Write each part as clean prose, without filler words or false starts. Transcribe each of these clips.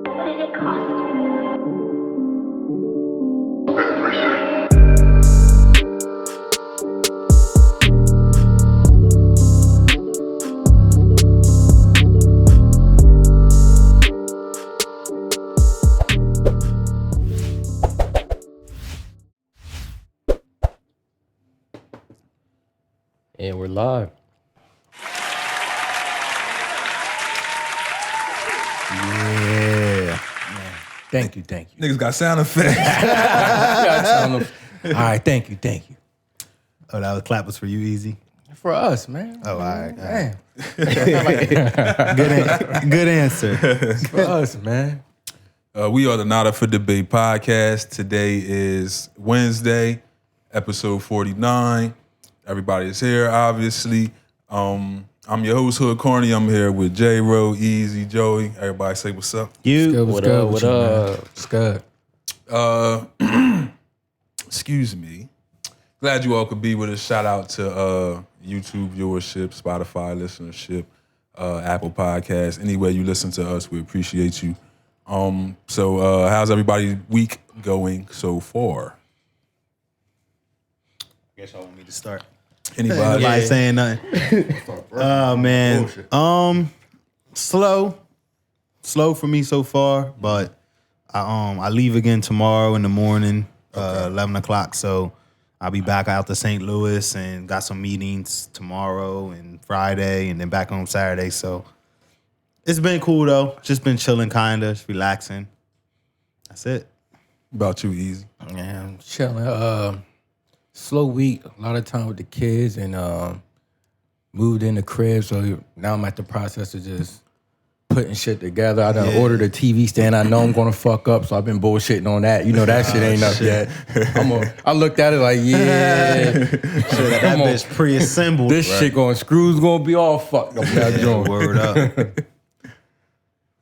What did it cost? And we're live. Yeah. Thank you. Niggas got sound effects. All right, thank you. Oh, that was clap was for you, Easy. For us, man. Oh, all right. Man. Good answer. For us, man. We are the Not Up for Debate podcast. Today is Wednesday, episode 49. Everybody is here, obviously. I'm your host, Hood Corny. I'm here with J-Ro, Easy, Joey. Everybody say what's up. What up? Scud. Excuse me. Glad you all could be with us. Shout out to YouTube viewership, Spotify listenership, Apple Podcasts. Anywhere you listen to us, we appreciate you. So how's everybody's week going so far? I guess y'all want me to start. Anybody? Nobody saying nothing. Oh man. Slow for me so far, but I leave again tomorrow in the morning, 11 o'clock. So I'll be back out to St. Louis and got some meetings tomorrow and Friday, and then back home Saturday. So it's been cool though. Just been chilling, kinda, just relaxing. That's it. About you, Easy. Yeah, I'm chilling. Slow week, a lot of time with the kids, and moved in the crib. So now I'm at the process of just putting shit together. I done ordered a TV stand. I know I'm gonna fuck up, so I've been bullshitting on that. You know that shit ain't up yet. I looked at it like, That bitch pre-assembled. this shit screws gonna be all fucked up. That joint. Word up.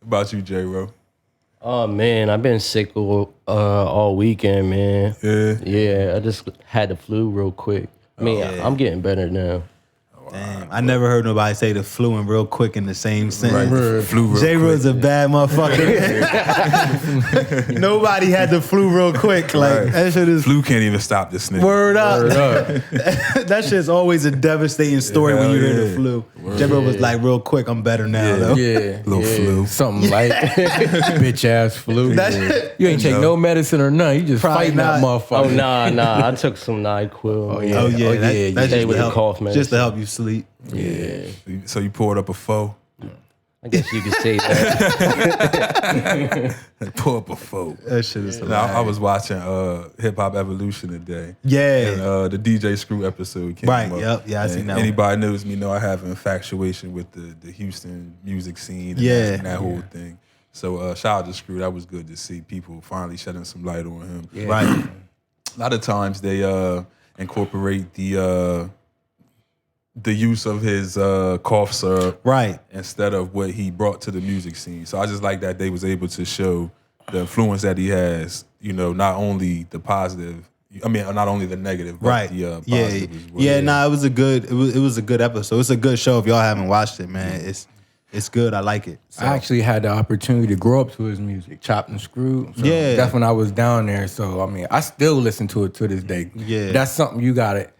About you, J-Ro. Oh man, I've been sick all weekend, man. Yeah, I just had the flu real quick. I mean, I'm getting better now. Damn, I never heard nobody say the flu and real quick in the same sentence. Right, flu real J-Ro's a bad motherfucker. Nobody had the flu real quick. Like that shit is Flu can't even stop this nigga. word up. That shit's always a devastating story when you hear the flu. J-Ro was like, real quick, I'm better now though. Yeah, Little flu. something like bitch ass flu. That- You ain't take no medicine or nothing. You just Probably fighting that not. motherfucker. Oh nah, I took some NyQuil. Oh, yeah. That's Stay just with to the help, cough medicine. just to help you sleep. Yeah. So you poured up a foe. I guess you could say that. Pour up a foe. That shit is Now, I was watching Hip Hop Evolution today. Yeah. And the DJ Screw episode came Right, up. yep. Yeah, I seen that one. Anybody knows me know I have an infatuation with the Houston music scene and that whole thing. So shout out to Screw. That was good to see people finally shedding some light on him. Yeah. Right. A lot of times they incorporate the use of his cough syrup Right. instead of what he brought to the music scene. So I just like that they was able to show the influence that he has, you know, not only the positive, not only the negative, but Right. the positive as well. Yeah, nah, it was a good episode. It's a good show if y'all haven't watched it, man. It's good. I like it. So. I actually had the opportunity to grow up to his music, Chopped and Screwed. So Yeah. that's when I was down there. So I mean, I still listen to it to this day. Yeah. That's something you gotta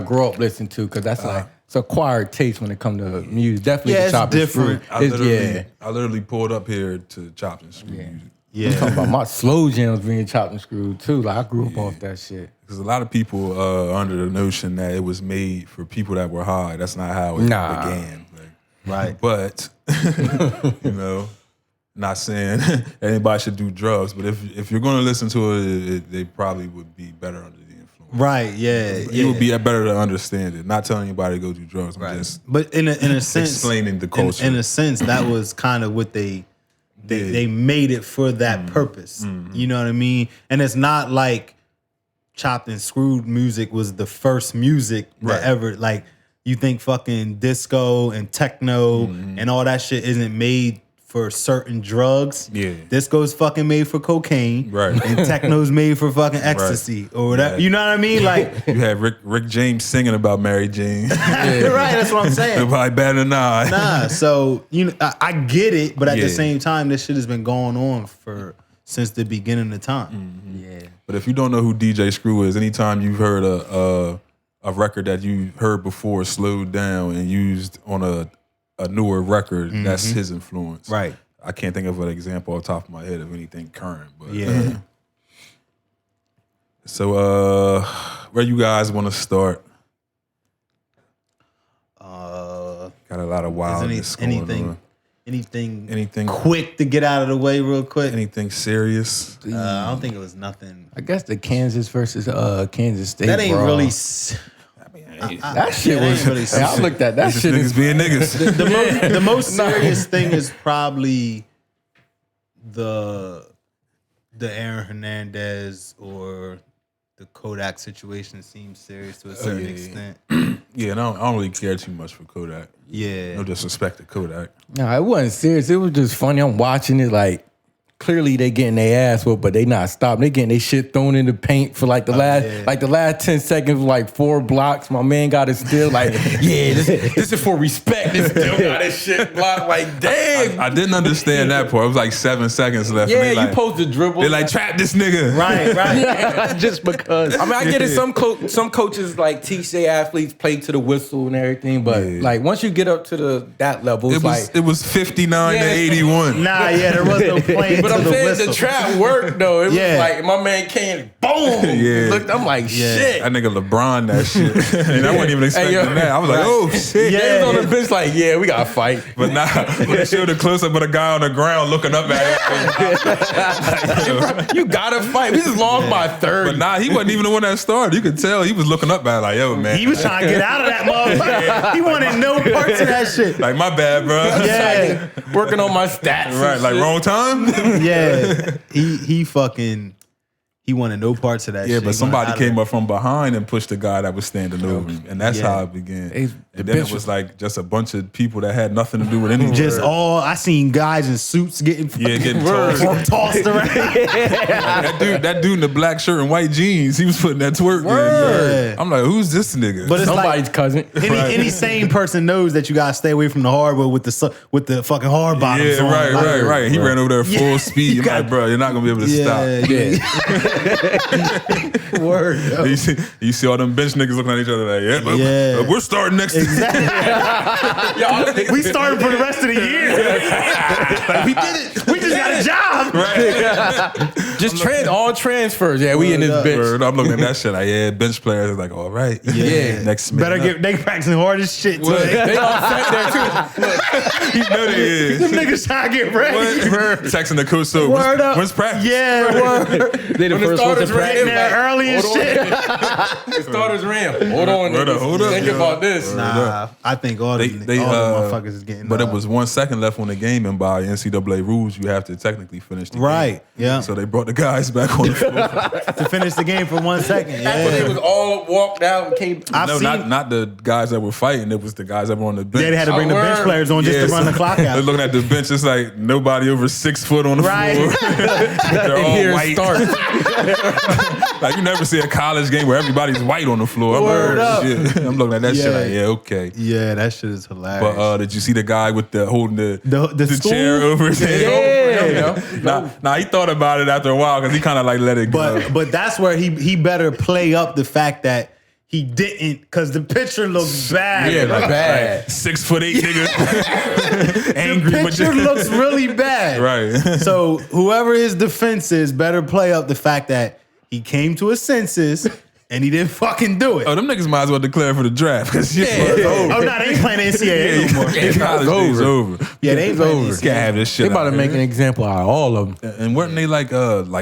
grow up listening to, because that's like it's acquired taste when it comes to music. Definitely Yeah, the it's Chopped and different. Screwed. I literally pulled up here to Chopped and Screwed music. Yeah. I'm talking about my slow jams being Chopped and Screwed too. Like I grew up off that shit. Because a lot of people are under the notion that it was made for people that were high. That's not how it began. Like, Right. but, you know, not saying anybody should do drugs, but if you're going to listen to it, they probably would be better under the influence. Right. Yeah. It would be better to understand it. Not telling anybody to go do drugs. I'm just But in a sense, explaining the culture. In a sense, that was kind of what they made it for that purpose. You know what I mean? And it's not like Chopped and Screwed music was the first music that ever, like, you think fucking disco and techno and all that shit isn't made for certain drugs. Yeah. Disco's fucking made for cocaine. Right. And techno's made for fucking ecstasy or whatever. Yeah. You know what I mean? Like, You had Rick James singing about Mary Jane. right, that's what I'm saying. Nobody better than I. Nah, so I get it, but at Yeah. the same time, this shit has been going on since the beginning of time. Mm-hmm. Yeah. But if you don't know who DJ Screw is, anytime you've heard a record that you heard before slowed down and used on a newer record, that's his influence. Right. I can't think of an example off the top of my head of anything current, but Yeah. So where you guys want to start? Got a lot of wildness going on. Anything quick to get out of the way real quick? Anything serious? I don't think it was nothing. I guess the Kansas versus Kansas State. That ain't brawl. really. That shit that was. ain't really I looked at that Just shit. niggas being niggas. The most serious thing is probably the Aaron Hernandez or the Kodak situation seems serious to a certain extent. Yeah, and I don't really care too much for Kodak. Yeah. No disrespect to Kodak. No, it wasn't serious. It was just funny. I'm watching it like clearly they getting their ass whooped, but they not stopping. They getting their shit thrown in the paint for like the last 10 seconds, like 4 blocks. My man got it still like, yeah, this is for respect. This still got his shit blocked. Like, damn. I didn't understand that part. It was like 7 seconds left. Yeah, and they you like, supposed to dribble. They like, trap this nigga. Right. Just because. I mean, I get it. Some coaches like teach their athletes play to the whistle and everything, but like once you get up to that level, it's It was 59 to 81. Nah, yeah, there was no playing But to I'm the saying whistle. the trap worked though. It was like my man came, boom. Yeah. Looked, I'm like, shit. That nigga LeBron that shit. And I wasn't even expecting that. I was like, oh shit. They was on the bench like, yeah, we gotta fight. But nah, when they showed a close up of a guy on the ground looking up at him. You gotta fight. We just lost by 30. But nah, he wasn't even the one that started. You could tell he was looking up at it like, yo, man. He was trying to get out of that motherfucker. He wanted no parts of that shit. Like, my bad, bro. Yeah. Working on my stats. Right, like wrong time? Yeah. He wanted no parts of that Yeah, shit. but somebody came up from behind and pushed the guy that was standing over him. And that's how it began. And then it was like just a bunch of people that had nothing to do with anything. I seen guys in suits getting tossed around. that dude in the black shirt and white jeans, he was putting that twerk in. Yeah. I'm like, who's this nigga? But it's Somebody's like, cousin. any sane person knows that you gotta stay away from the hardwood with the fucking hard bottoms. yeah, on. right. He ran over there full speed. I'm like, bro, you're not gonna be able to stop. Word. Yo. You see all them bench niggas looking at each other like, we're starting next We started for the rest of the year. Like, we did it. We just got a job. Right. Just all transfers. Yeah, we in this bitch. I'm looking at that shit like, bench players are like, all right. Yeah. Next man Better up. get they practicing hard as shit today. They all sat there too. You know they is. Them niggas trying to get ready. Texting the coach, so Word up. when's practice? Yeah, word. They the first ones to practice. There early and shit. The starters ran. Hold on. Hold up. Think about this. Nah, I think all the motherfuckers is getting. But it was 1 second left on the game, and by NCAA rules, you have to technically finish the game. Right, yeah. So they brought the guys back on the floor. to finish the game for 1 second. After they Yeah. was all walked out and came. Not the guys that were fighting. It was the guys that were on the bench. They had to bring the bench players on just to run the clock They're out. looking at the bench. It's like nobody over 6 foot on the Right. floor. They're all Here white. start. Like, you never see a college game where everybody's white on the floor. Word up. I'm looking at that shit like, yeah, okay. Yeah, that shit is hilarious. But did you see the guy with holding the stool? chair over his head? Yeah. Nah, he thought about it after a while because he kind of like let it go. But that's where he better play up the fact that he didn't, because the picture looks bad. Yeah, like bad. 6'8" nigga. Angry. The picture looks really bad. Right. So whoever his defense is better play up the fact that he came to a census and he didn't fucking do it. Oh, them niggas might as well declare for the draft because Oh, no, they ain't playing the NCAA no more. college days over. Yeah, they ain't playing over. the Can't have this shit. They about out to make here. an example out of all of them. And weren't they like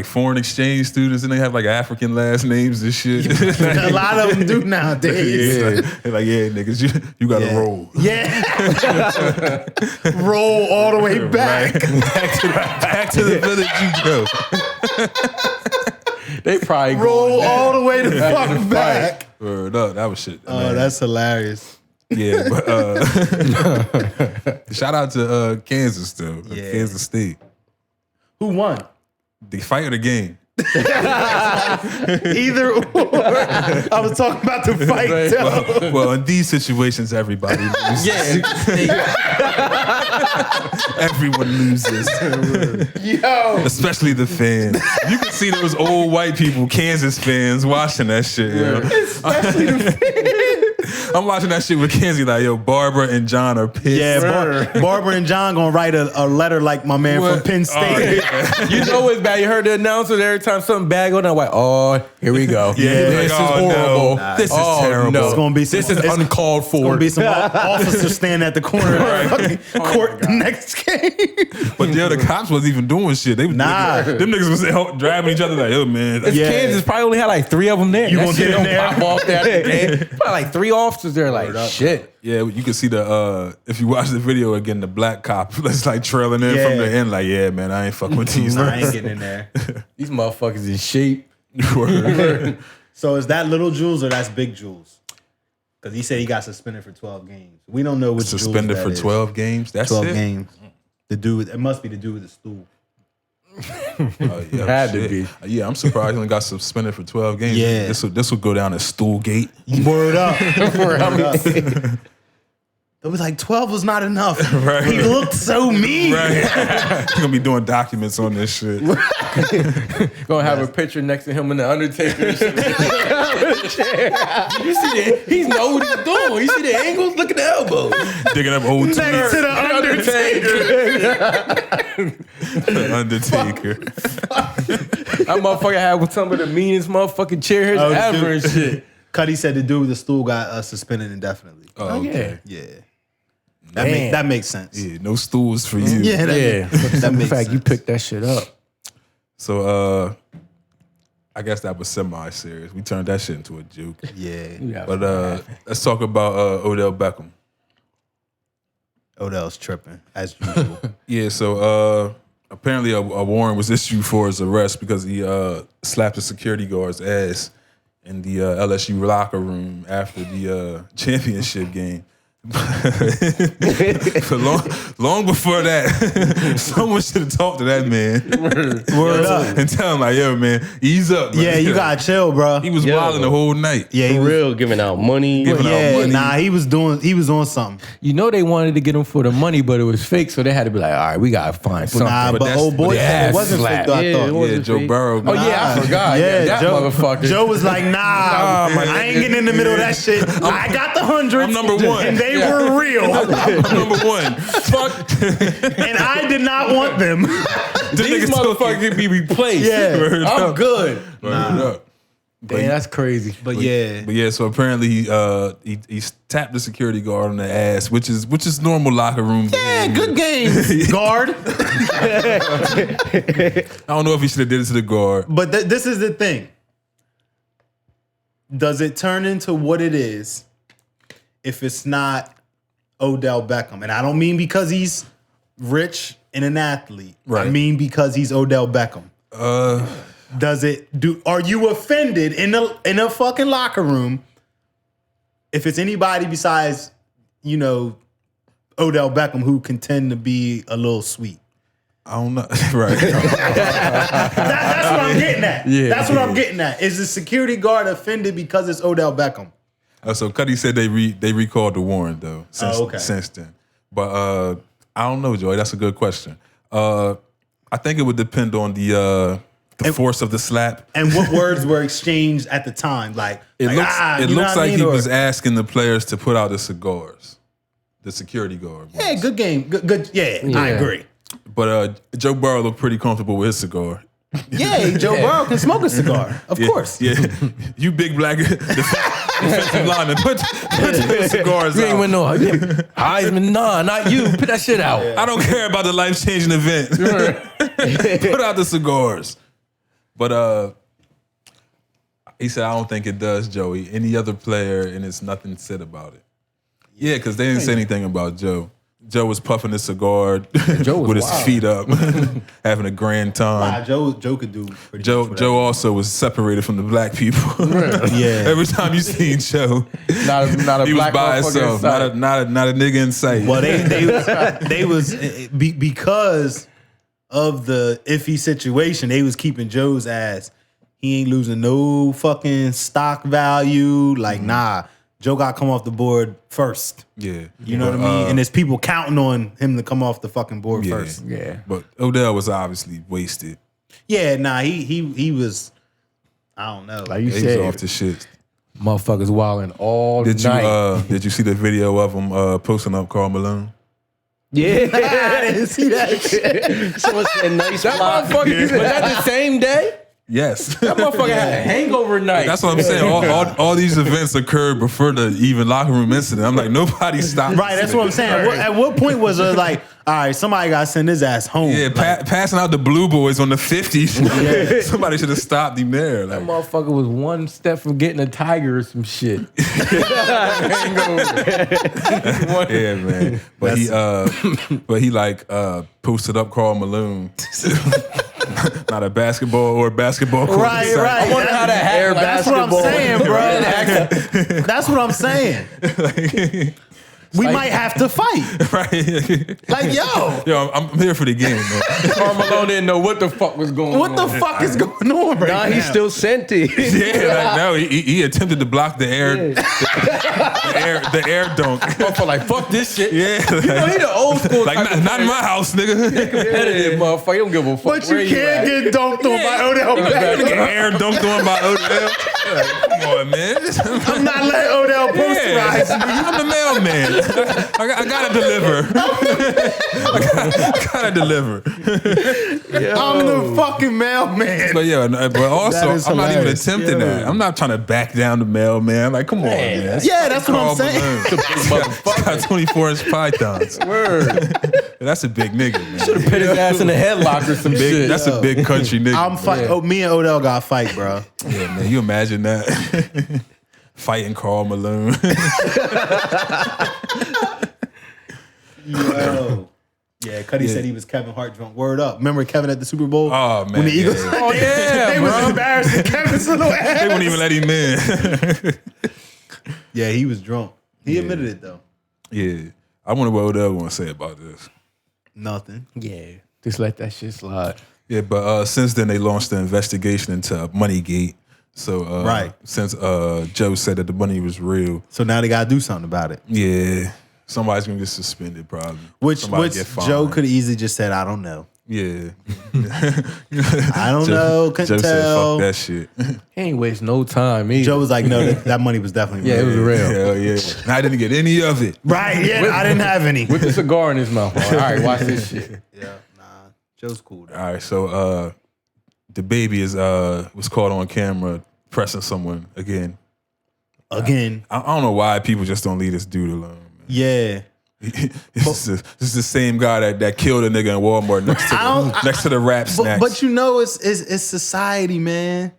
foreign exchange students and they have like African last names and shit? A lot of them do nowadays. Yeah. They're like, yeah, niggas, you gotta roll. Yeah. Roll all the way back. Back to the village you go. They probably Roll all the way the fuck back. Word up, that was shit. Oh, that's hilarious. Yeah, but shout out to Kansas though. Kansas State. Who won? The fight of the game. Either or. I was talking about the fight. Well, in these situations, everybody loses. Everyone loses. Yo. Especially the fans. You can see those old white people, Kansas fans, watching that shit. Yo. Especially the fans. I'm watching that shit with Kenzie like, yo, Barbara and John are pissed. Yeah, Barbara and John gonna write a letter like my man from Penn State. You know what's bad? You heard the announcers every time something bad going on. Like, oh, here we go. Yeah, this like, is oh, horrible. no. This is terrible. No. It's gonna be This is uncalled for. Gonna be some officers standing at the corner of the fucking court next game. But the other cops wasn't even doing shit. They was them niggas was driving each other like, yo, man. Kansas probably only had like 3 of them there. You That gonna shit get in don't there? pop off that game. Probably like 3 officers there. Like shit. Yeah, you can see the if you watch the video again, the black cop that's like trailing in from the end, like, yeah, man, I ain't fucking with these. I ain't getting in there. These motherfuckers in shape. So is that Little Jules or that's Big Jules? Because he said he got suspended for 12 games. We don't know which Suspended Jules for 12 games. That's 12 it. games. The dude, it must be the dude with the stool. Yeah, Had to be. Yeah, I'm surprised he only got suspended for 12 games. Yeah. This will go down as Stoolgate. Word up. Word up. It was like 12 was not enough. Right. He looked so mean. Right. He's gonna be doing documents on this shit. Gonna have a picture next to him in the Undertaker. And shit. You see that? He know what he's doing. You see the angles? Look at the elbows. Digging up old Next to the Undertaker. The Undertaker. That motherfucker had some of the meanest motherfucking chairs ever and shit. Cuddy said the dude with the stool got suspended indefinitely. Oh, okay. Yeah. That makes sense. Yeah, no stools for you. Yeah, that makes fact, sense. you picked that shit up. So I guess that was semi-serious. We turned that shit into a joke. Yeah. But let's talk about Odell Beckham. Odell's tripping, as usual. Yeah, so apparently a warrant was issued for his arrest because he slapped a security guard's ass in the LSU locker room after the championship game. For long before that, someone should have talked to that man. Word up. And tell him like, yo, man, ease up. Man. Yeah, you gotta chill, bro. He was wilding the whole night. Yeah, he For was real, giving out money. Giving out money. Nah, he was on something. You know they wanted to get him for the money, but it was fake, so they had to be like, all right, we gotta find something. Nah, but but that's- old boy but said it ass wasn't slap. fake though, I Yeah, thought. it Yeah, wasn't Joe fake. Burrow. Oh yeah, I forgot. Yeah, that Joe, motherfucker. Joe was like, nah, I ain't getting in the middle of that shit. I got the hundreds. I'm number one. And they were real. I'm number one. Fuck. And I did not want them. These motherfuckers can be replaced. Yeah. Word I'm up. good. Word up. Damn, that's crazy. But yeah. But yeah, so apparently he tapped the security guard on the ass, which is normal locker room. Yeah, good game, guard. I don't know if he should have did it to the guard. But this is the thing. Does it turn into what it is if it's not Odell Beckham? And I don't mean because he's rich and an athlete. Right. I mean because he's Odell Beckham. Are you offended in a fucking locker room if it's anybody besides, Odell Beckham who can tend to be a little sweet? I don't know. Right. That's what I'm getting at. Yeah, That's what I'm getting at. Is the security guard offended because it's Odell Beckham? So Cuddy said they recalled the warrant though since then. But I don't know, Joey. That's a good question. I think it would depend on the force of the slap. And what words were exchanged at the time? It looks like he was asking the players to put out the cigars. The security guard. Yeah, good game. Good. Yeah, I agree. But Joe Burrow looked pretty comfortable with his cigar. Yeah, Joe Burrow can smoke a cigar. Of course. Yeah. You big black defensive lineman, put the cigars You ain't out. win no Heisman. Nah, not you. Put that shit out. I don't care about the life-changing event. Put out the cigars. But he said, I don't think it does, Joey. Any other player, and it's nothing said about it. Yeah, because they didn't say anything about Joe. Joe was puffing a cigar with his feet up, having a grand time. Joe could do pretty Joe much whatever. Joe also was separated from the black people. Yeah. Every time you seen Joe, Not a he was black by motherfucker himself. inside. Not a nigga in sight. Well, they was because of the iffy situation. They was keeping Joe's ass. He ain't losing no fucking stock value. Like nah, Joe got to come off the board first. Yeah, You know what I mean? And there's people counting on him to come off the fucking board yeah. first. Yeah. But Odell was obviously wasted. Yeah, nah, he was. I don't know. Like you He was said, off the shit. motherfuckers wilding all night. Did you see the video of him posting up Karl Malone? Yeah. I didn't see that shit. Someone said nice That block. motherfucker, was that the same day? Yes. That motherfucker had a hangover night. That's what I'm saying. All these events occurred before the even locker room incident. I'm like, nobody stopped. Right, that's what I'm saying. At what point was it like, all right, somebody got to send his ass home? Yeah, Like, passing out the blue boys on the 50s. Somebody should have stopped him there. That Like, motherfucker was one step from getting a tiger or some shit. yeah, man. But he posted up Karl Malone. Not a basketball or basketball court. right. I wonder how that happened. That's what I'm saying, bro. That's what I'm saying. We might have to fight. Right. Like, yo, I'm here for the game, man. Karl Malone didn't know what the fuck was going on. what the fuck is going on right Nah, now? he's still senti. Yeah, like no, he attempted to block the air, the air dunk. Motherfucker like, fuck this shit. Yeah, You know, he the old school like type of not in my house, nigga. competitive motherfucker. He don't give a fuck. But you where can't at. get dunked on by Odell Get Beckham. air dunked on by Odell. Like, come on, man. I'm not letting Odell posterize. I'm the mailman. I gotta deliver. I gotta deliver. I'm the fucking mailman. But yeah, but That also is I'm not even hilarious. attempting that. I'm not trying to back down the mailman. Like, come on, man. Yeah, that's what I'm saying. He's got 24-inch pythons. Word. That's a big nigga, man. Put his ass in a headlock or some Big, shit. that's a big country nigga. I'm fight. Oh, me and Odell got to fight, bro. Yeah, man. You imagine that? Fighting Karl Malone. Yo. Yeah, Cuddy said he was Kevin Hart drunk. Word up. Remember Kevin at the Super Bowl? Oh, man. When the Eagles, yeah. Oh, yeah, they bro. was embarrassing Kevin's little ass. They wouldn't even let him in. Yeah, he was drunk. He admitted it though. Yeah. I wonder what Odell want to say about this. Nothing. Yeah. Just let that shit slide. Yeah, but since then they launched the investigation into Moneygate. So Right. Since Joe said that the money was real, So now they gotta do something about it. yeah, somebody's gonna get suspended probably. Which Somebody get fined. Joe could easily just said, I don't know. Yeah. I don't know. Couldn't Joe said, tell. "Fuck that shit." He ain't waste no time either. Joe was like, no, that money was definitely Yeah, it was real. Hell yeah. And I didn't get any of it. Right, yeah, I didn't have any. With the cigar in his mouth. All right, watch this shit. Yeah, nah. Joe's cool though. All right, so the baby was caught on camera pressing someone again. Again. I don't know why people just don't leave this dude alone. Man. Yeah. This is the same guy that killed a nigga in Walmart next to the rap snacks. But you know, it's society, man.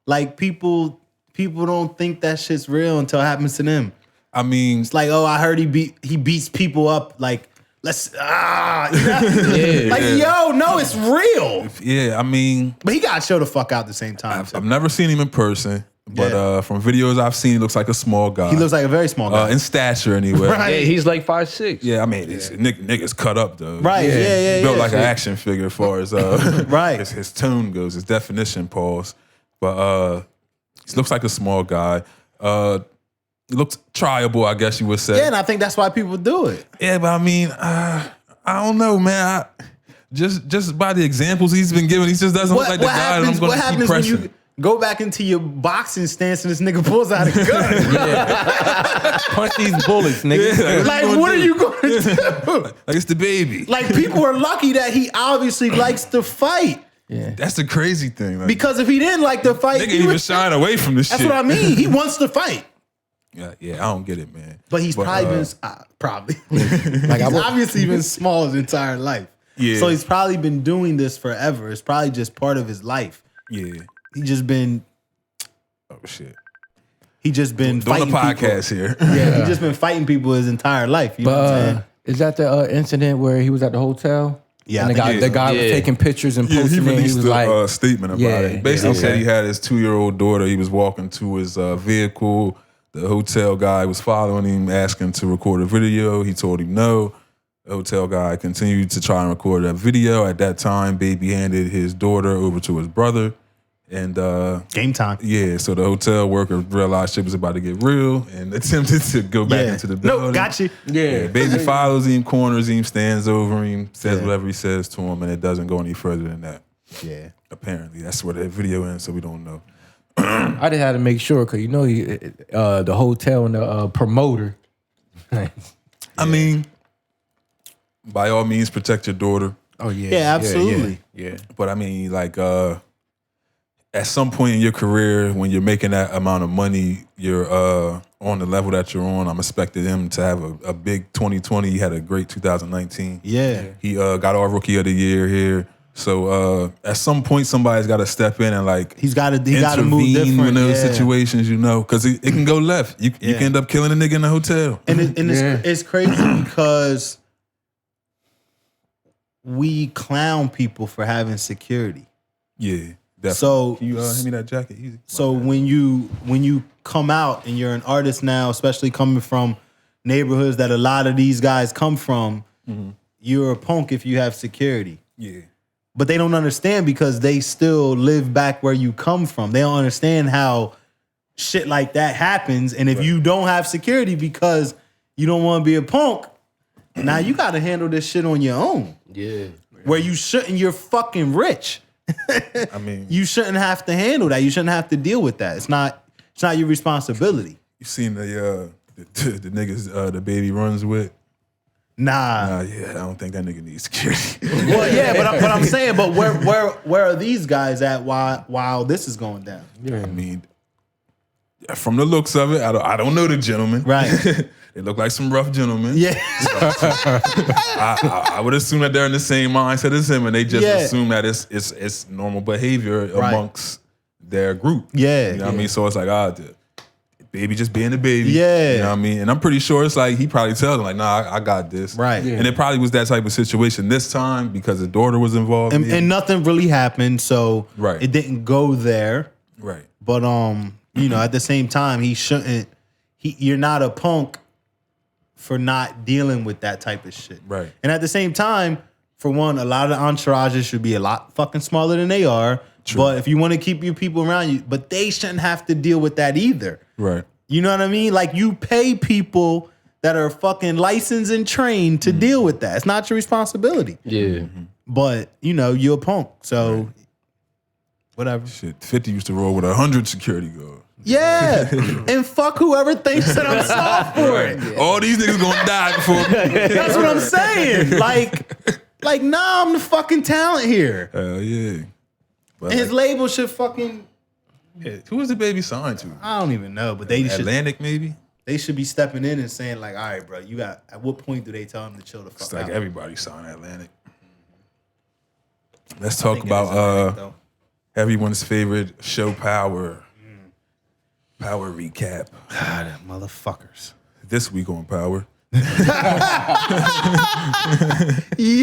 Like people don't think that shit's real until it happens to them. I mean, It's like, oh, I heard he beats people up. Like, let's like, yo, no, it's real. yeah, I mean, But he got to show the fuck out at the same time. I've never seen him in person, but from videos I've seen, he looks like a small guy. He looks like a very small guy. in stature anyway. Right. Yeah, he's like 5'6". Yeah, I mean, nigga's cut up though. Right, yeah. Built like an action figure as far as Right. his tone goes, his definition pause. But he looks like a small guy. He looks triable, I guess you would say. Yeah, and I think that's why people do it. Yeah, but I mean, I don't know, man. Just by the examples he's been given, he just doesn't look like the guy that I'm going to keep pressing. When you go back into your boxing stance and this nigga pulls out a gun? Punch these bullets, nigga. Yeah, Like, what are you going to do? Like, it's the baby. Like, people are lucky that he obviously likes to fight. That's the crazy thing. Like, Because if he didn't like to fight, nigga he even would- shine away from this That's shit. what I mean. He wants to fight. Yeah, I don't get it, man. But he's probably been like he's obviously been small his entire life. Yeah. So he's probably been doing this forever. It's probably just part of his life. Yeah. He just been Oh shit. doing Doing a fighting podcast people. here. Yeah, he just been fighting people his entire life. You know what I'm saying? Is that the incident where he was at the hotel? Yeah, and I the think guy was taking pictures and Yeah, posting he it. released He was a like, statement about it. He basically said he had his 2-year-old daughter. He was walking to his vehicle. The hotel guy was following him, asking to record a video. He told him no. The hotel guy continued to try and record that video. At that time, baby handed his daughter over to his brother. And game time. yeah, so the hotel worker realized shit was about to get real and attempted to go back into the building. No, got you. Yeah, baby follows him, corners him, stands over him, says whatever he says to him, and it doesn't go any further than that. Yeah. Apparently, that's where the video ends, so we don't know. I just had to make sure because the hotel and the promoter. I mean, by all means, protect your daughter. Oh yeah, Yeah, absolutely. Yeah. But I mean, like, at some point in your career, when you're making that amount of money, you're on the level that you're on. I'm expecting him to have a big 2020. He had a great 2019. Yeah. He got our Rookie of the Year here. So at some point, somebody's got to step in and like He got to move intervene different in those yeah. situations, because it can go left. You can end up killing a nigga in the hotel. And it's crazy because we clown people for having security. Yeah, definitely. So Can you hand me that jacket? Easy. So when you come out and you're an artist now, especially coming from neighborhoods that a lot of these guys come from, you're a punk if you have security. Yeah. But they don't understand because they still live back where you come from. They don't understand how shit like that happens. And if you don't have security because you don't want to be a punk, now you got to handle this shit on your own. Yeah. Where you shouldn't, you're fucking rich. I mean, You shouldn't have to handle that. You shouldn't have to deal with that. It's not your responsibility. you seen the niggas the baby runs with? Nah. Yeah, I don't think that nigga needs security. Well, yeah, but I'm saying, but where are these guys at while this is going down? I mean, from the looks of it, I don't know the gentleman. Right. They look like some rough gentlemen. Yeah. I would assume that they're in the same mindset as him, and they just assume that it's normal behavior amongst their group. Yeah. You know what I mean? So it's like, the baby just being a baby. Yeah. You know what I mean? And I'm pretty sure it's like he probably tells them, like, nah, I got this. Right. Yeah. And it probably was that type of situation this time because the daughter was involved. And nothing really happened, so Right. it didn't go there. Right. But at the same time, he shouldn't. You're not a punk for not dealing with that type of shit. Right. And at the same time, for one, a lot of entourages should be a lot fucking smaller than they are. True. But if you want to keep your people around you, but they shouldn't have to deal with that either. Right. You know what I mean? Like, you pay people that are fucking licensed and trained to deal with that. It's not your responsibility. Yeah. But, you're a punk. So, whatever. Shit, 50 used to roll with 100 security guards. Yeah. And fuck whoever thinks that I'm soft for it. All these niggas gonna die before me. That's what I'm saying. Like, nah, I'm the fucking talent here. Hell yeah. But And his label should fucking, who was the baby signed to? I don't even know, but they Atlantic, maybe? they should be stepping in and saying, like, all right, bro, you got, at what point do they tell him to chill the fuck It's like out? everybody signed Atlantic. Let's I talk think it is about Atlantic, though. everyone's favorite show, Power. Power recap. God, motherfuckers. This week on Power. Yo,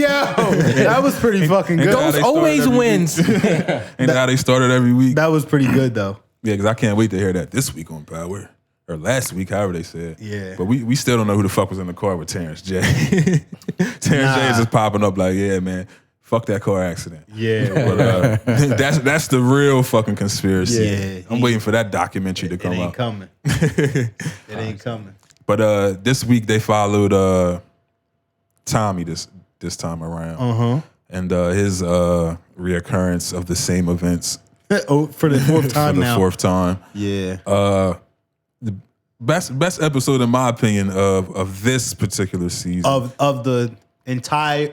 that was pretty fucking good. Those always wins. And how they started every week. That was pretty good, though. Yeah, because I can't wait to hear that this week on Power. Or last week, however they said. Yeah. But we still don't know who the fuck was in the car with Terrence J. Terrence J is just popping up like, yeah, man, fuck that car accident. Yeah. But that's the real fucking conspiracy. Yeah. I'm waiting for that documentary to It come ain't out. coming. It ain't coming. But this week they followed Tommy this time around. And his reoccurrence of the same events Oh, for the fourth time for the now. fourth time. Yeah. The best episode in my opinion of this particular season. Of the entire,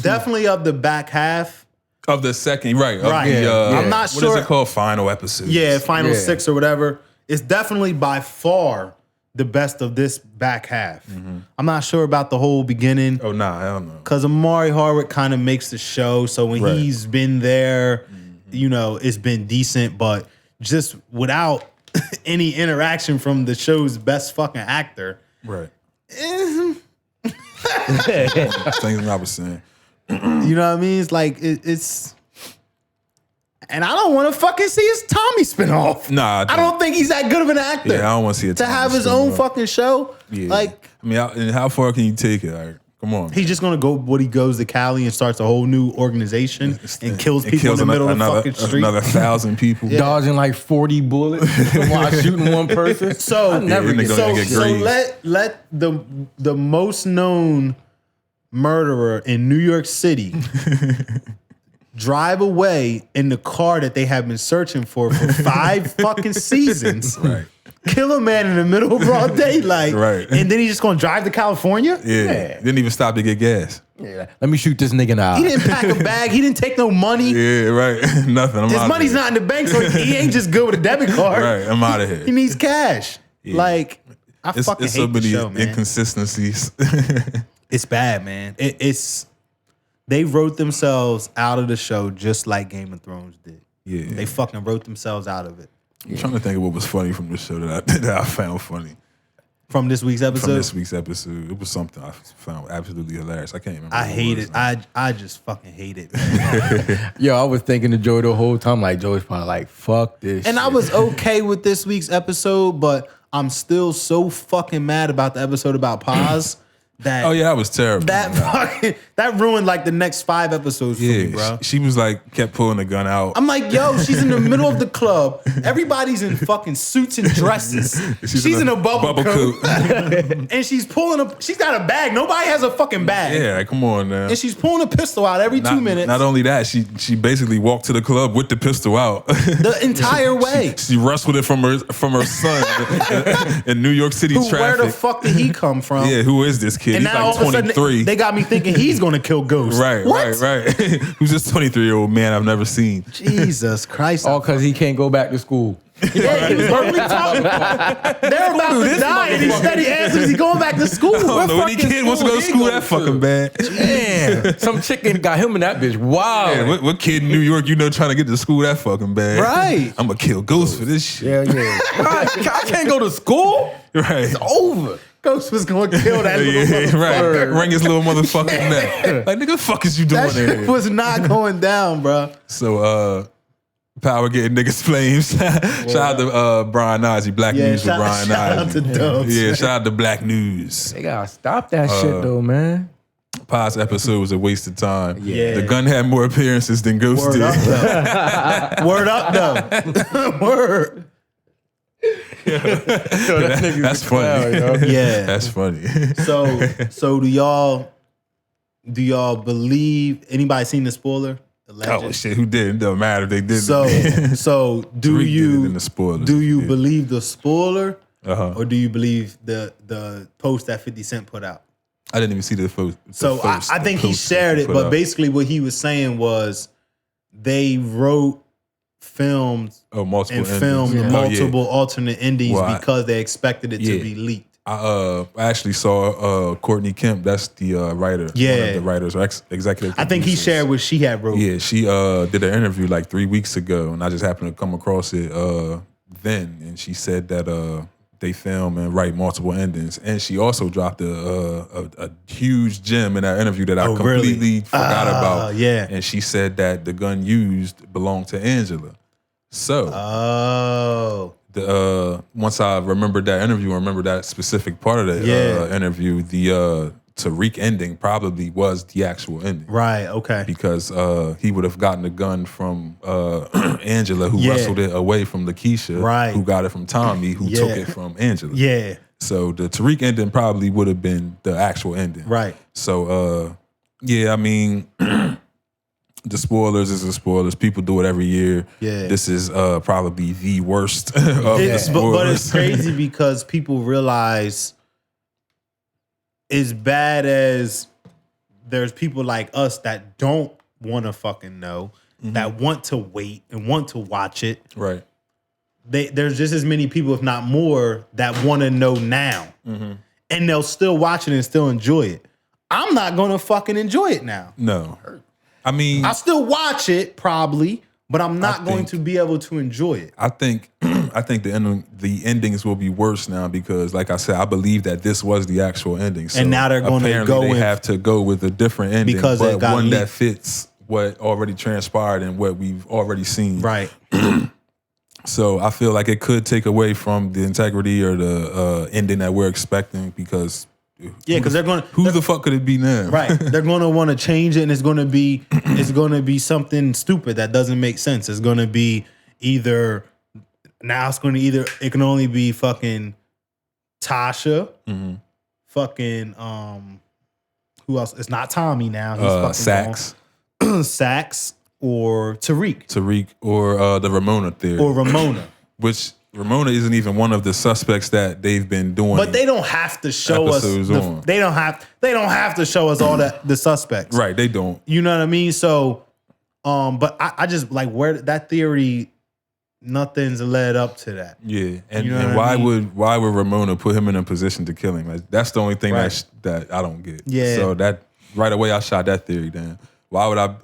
definitely of the back half. Of the second, right. Of Right. The, I'm not what sure. is it called? Final episode. Yeah, final 6 or whatever. It's definitely by far the best of this back half. I'm not sure about the whole beginning. Oh, nah, hell no. Because Amari Hardwick kind of makes the show. So when Right. he's been there, it's been decent. But just without any interaction from the show's best fucking actor, Right. Things I was saying. You know what I mean? It's like it's. And I don't want to fucking see his Tommy spinoff. Nah, I don't think he's that good of an actor. Yeah, I don't want to see it to have his own fucking show. Yeah. Like, I mean, and how far can you take it? Like, come on. He's just gonna go. He goes to Cali and starts a whole new organization and kills people in the middle of the fucking street. Another 1,000 people. Dodging like 40 bullets while shooting one person. So get let the most known murderer in New York City drive away in the car that they have been searching for 5 fucking seasons. Right. Kill a man in the middle of broad daylight. Right. And then he's just gonna drive to California? Yeah. Didn't even stop to get gas. Yeah. Let me shoot this nigga in the eye. He didn't pack a bag. He didn't take no money. Yeah, right. Nothing. His money's not in the bank, so he ain't just good with a debit card. Right. I'm out of here. He needs cash. Yeah. Like, I fucking it's hate so the many show, man. inconsistencies. It's bad, man. It's they wrote themselves out of the show just like Game of Thrones did. Yeah. They fucking wrote themselves out of it. I'm trying to think of what was funny from the show that I found funny. From this week's episode? From this week's episode. It was something I found absolutely hilarious. I can't remember. I hate it. I just fucking hate it. Man. Yo, I was thinking to Joey the whole time, like, Joey's probably like, fuck this And shit. I was okay with this week's episode, but I'm still so fucking mad about the episode about Paz. That, Oh yeah, that was terrible. That ruined like the next 5 episodes for me, bro. She was like kept pulling the gun out. I'm like, yo, she's in the middle of the club. Everybody's in fucking suits and dresses. She's in a bubble coat. And she's she's got a bag. Nobody has a fucking bag. Yeah, like, come on now. And she's pulling a pistol out every 2 minutes. Not only that, she basically walked to the club with the pistol out the entire way. She wrestled it from her son in New York City traffic. Where the fuck did he come from? Yeah, who is this kid? And He's now like all of a 23. sudden they got me thinking he's gonna kill Ghost. Right. Who's this 23-year-old man I've never seen? Jesus Christ. all because he can't go back to school. Yeah, he was perfectly talking. They're about to die, and instead he answers, he's going back to school. I don't know any kid wants to go to school that fucking bad. Damn. Some chicken got him in that bitch. Wow. Yeah, what kid in New York trying to get to school that fucking bad? Right. I'm gonna kill Ghost for this shit. Yeah. I can't go to school. Right. It's over. Ghost was going to kill that little motherfucker. Right. Ring his little motherfucking neck. Like, nigga, the fuck is you doing That there? shit was not going down, bro. So, Power getting niggas flames. Shout out to Brian Nazi, Black News with Brian shout out Nazi. to Dubs. Yeah, shout out to Black News. They gotta stop that shit though, man. Past episode was a waste of time. Yeah. The gun had more appearances than Ghost Word did. up, though. Word up, though. Word. That's funny. Yeah. That's funny. So do y'all believe, anybody seen the spoiler? The legend? Oh shit, who did? It doesn't matter if they did. So do Tariq did it you in the spoilers. do you Yeah. believe the spoiler Uh-huh. or do you believe the post that 50 Cent put out? I didn't even see the first. So I think he shared it, but basically what he was saying was they wrote, filmed, multiple and endings. filmed Yeah. multiple alternate endings Well, because they expected it to yeah. be leaked. I actually saw Courtney Kemp. That's the writer. Yeah. One of the writers or executive. I think he producers. shared what she had wrote. Yeah, she did an interview like 3 weeks ago, and I just happened to come across it then, and she said that they film and write multiple endings, and she also dropped a huge gem in that interview that I completely forgot about. Yeah, and she said that the gun used belonged to Angela. So, once I remembered that interview, remember that specific part of the interview, the Tariq ending probably was the actual ending. Right, okay. Because he would have gotten the gun from Angela, who wrestled it away from Lakeisha, right. who got it from Tommy, who took it from Angela. Yeah. So the Tariq ending probably would have been the actual ending. Right. So, I mean, the spoilers is the spoilers. People do it every year. Yeah. This is probably the worst of the spoilers. But it's crazy because people realize as bad as there's people like us that don't want to fucking know, that want to wait and want to watch it. Right. There's just as many people, if not more, that want to know now. And they'll still watch it and still enjoy it. I'm not going to fucking enjoy it now. No. I mean, I'll still watch it probably, but I'm not going to be able to enjoy it. I think I think the endings will be worse now because, like I said, I believe that this was the actual ending. So and now they're going to go They have to go with a different ending, because but it got one leaked. that fits what already transpired and what we've already seen. Right. So I feel like it could take away from the integrity or the ending that we're expecting because Because they're going to who the fuck could it be now? Right. They're going to want to change it, and it's going to be something stupid that doesn't make sense. It's going to be either it can only be fucking Tasha, fucking who else? It's not Tommy now. He's fucking Sax. Sax or Tariq or the Ramona theory. or Ramona. Which Ramona isn't even one of the suspects that they've been doing. But they don't have to show us. They don't have to show us all the suspects. Right, they don't. You know what I mean? So, but I just like where that theory. Nothing's led up to that. Yeah, and, You know and what I why would Ramona put him in a position to kill him? Like, that's the only thing Right. that I don't get. Yeah. So that right away I shot that theory down. Why would I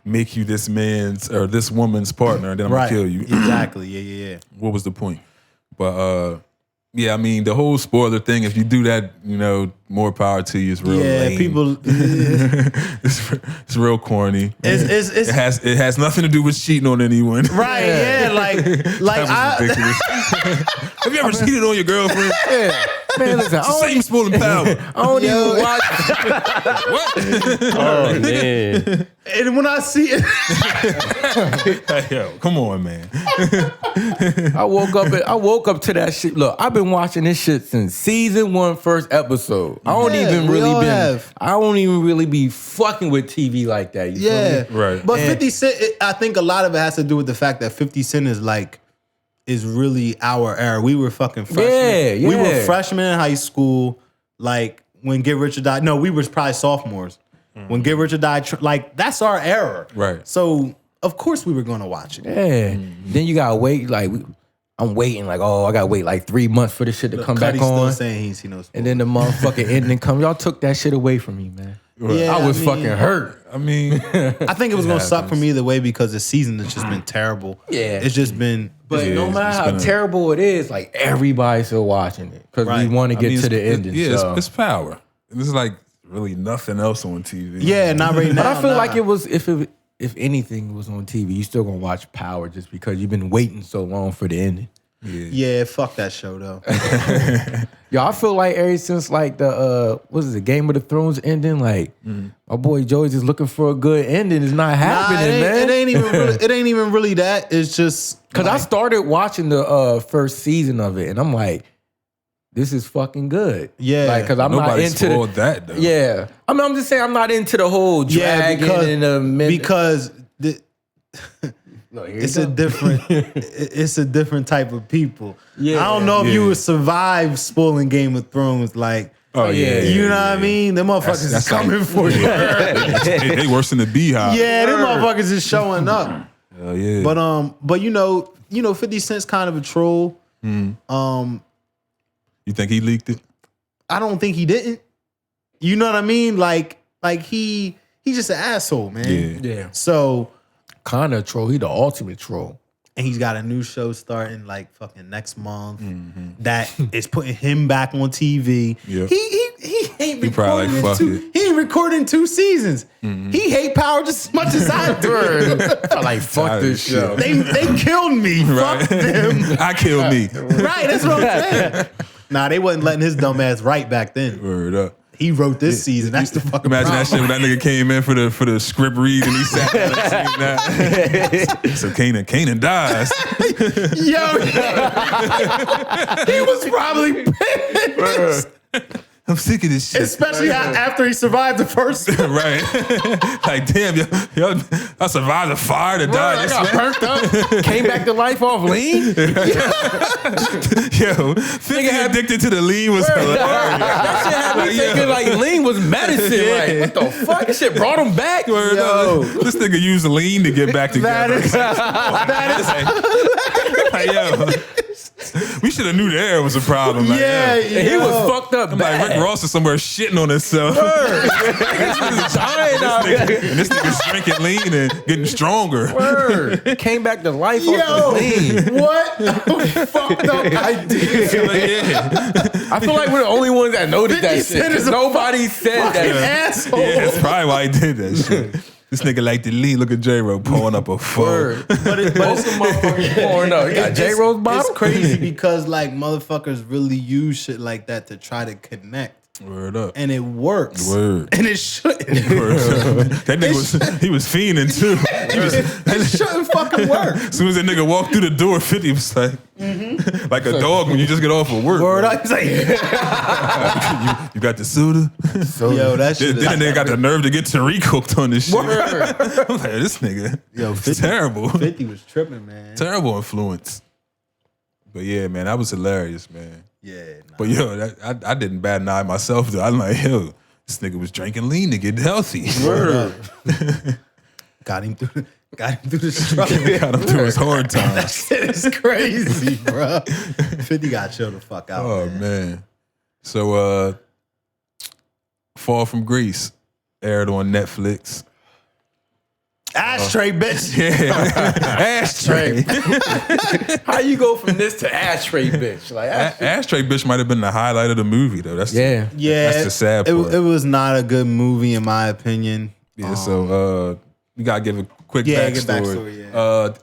make you this man's or this woman's partner and then I'm Right. gonna kill you? Exactly. Yeah. What was the point? But yeah, I mean the whole spoiler thing. If you do that, more power to you. It's real lame. People. it's real corny. It's It has nothing to do with cheating on anyone. right. Yeah. Like That was ridiculous. Have you ever cheated on your girlfriend? Yeah. Man, listen, It's the same spoiling power. I don't even watch. What? Oh man. And when I see it, Yo, come on, man. I woke up to that shit. Look, I've been watching this shit since season 1, first episode. I don't even really be fucking with TV like that. You feel me? Right. But 50 Cent, I think a lot of it has to do with the fact that 50 Cent is really our era. We were fucking freshmen. Yeah. We were freshmen in high school. Like when Get Rich or Die. No, we were probably sophomores. When Get Rich or Die, that's our era. Right. So of course we were going to watch it. Yeah. Then you gotta wait. I'm waiting. I gotta wait 3 months for this shit to come back Cuddy's on. still saying he ain't seen no spoilers. And then the motherfucking ending comes. Y'all took that shit away from me, man. Yeah, I was I mean- fucking hurt. I mean, I think it was going to suck for me either way because the season has just been terrible. Yeah. It's just been. But Yeah, no matter it's how been a- terrible it is, everybody's still watching it because Right. we want to I get mean, to the it's- ending. Yeah, so. it's power. There's like really nothing else on TV. Yeah, not right now. But I feel nah. like it was if anything was on TV, you still gonna watch Power just because you've been waiting so long for the ending. Yeah, fuck that show though. Yo, I feel like ever since the Game of the Thrones ending, my boy Joey's just looking for a good ending. It's not happening, man. It ain't even really that. It's just Because I started watching the first season of it, and I'm like, this is fucking good. Yeah. because I'm Nobody not into spoiled that though. Yeah, I'm just saying I'm not into the whole dragon and the because Look, here it's you a go. different type of people. Yeah. I don't know if you Yeah. would survive spoiling Game of Thrones. Oh yeah. You know what I mean? Them motherfuckers is coming for you. They worse than the Beehive. Yeah, them motherfuckers is showing up. Hell yeah. But you know, 50 Cent's kind of a troll. You think he leaked it? I don't think he didn't. You know what I mean? Like he's just an asshole, man. Yeah. So, Kind of troll. He the ultimate troll. and he's got a new show starting like fucking next month that is putting him back on TV. Yeah. He ain't He probably recording like, fuck two. it. He ain't recording 2 seasons. He hate Power just as much as I do. Fuck Tired this of shit. show. They killed me. Fuck them. I killed me. Right, that's what I'm saying. Nah, they wasn't letting his dumb ass write back then. Word up. He wrote this season. That's the fucking Imagine that shit problem. when that nigga came in for the script read and he sat down and so Kanan dies. Yo, he was probably pissed. I'm sick of this shit. Especially after he survived the first. Right. Like, damn, yo, I survived the fire to die. I This got man. burnt up. Came back to life off lean. Yo, 50 addicted to the lean was hilarious. That shit had me thinking like lean was medicine. Like, what the fuck? This shit brought him back. Word up. This nigga used lean to get back together. That is Like, yo, we should should have knew the air was a problem. Like, And he was fucked up I'm bad. like, Rick Ross is somewhere shitting on himself. And this nigga's drinking lean and getting stronger. Word. Came back to life off the lean. What a fucked up idea. I feel like we're the only ones that noticed that 50 shit. Cent is 'Cause a nobody said that. Asshole. Yeah, that's probably why he did that shit. This nigga like the lean. Look at J-Ro pulling up a phone. Word. But it's Motherfuckers pouring up. You got J-Ro's bottle? It's crazy because like motherfuckers really use shit like that to try to connect. Word up. And it works. Word. And it shouldn't. That nigga he was fiending too. It shouldn't fucking work. As soon as that nigga walked through the door, 50 was like, like a dog when you just get off of work. Word bro. up. He's like, You got the soda? yo, that shit Then the nigga got the nerve to get Tariq hooked on this shit. Word. I'm like, this nigga, Yo, it's terrible. 50 was tripping, man. Terrible influence. But yeah, man, that was hilarious, man. Yeah. But yo, I didn't bat an eye myself though. I'm like, yo, this nigga was drinking lean to get healthy. Word. Got him through the struggle. Got him through his hard That times. shit is crazy, bro. 50 got chill the fuck out. Oh man. So Fall from Grace aired on Netflix. Ashtray, bitch. Yeah. Ashtray. How you go from this to Ashtray, bitch? Like, Ashtray bitch might have been the highlight of the movie though. That's Yeah, that's the sad part. It was not a good movie in my opinion. Yeah, so we gotta give a quick backstory.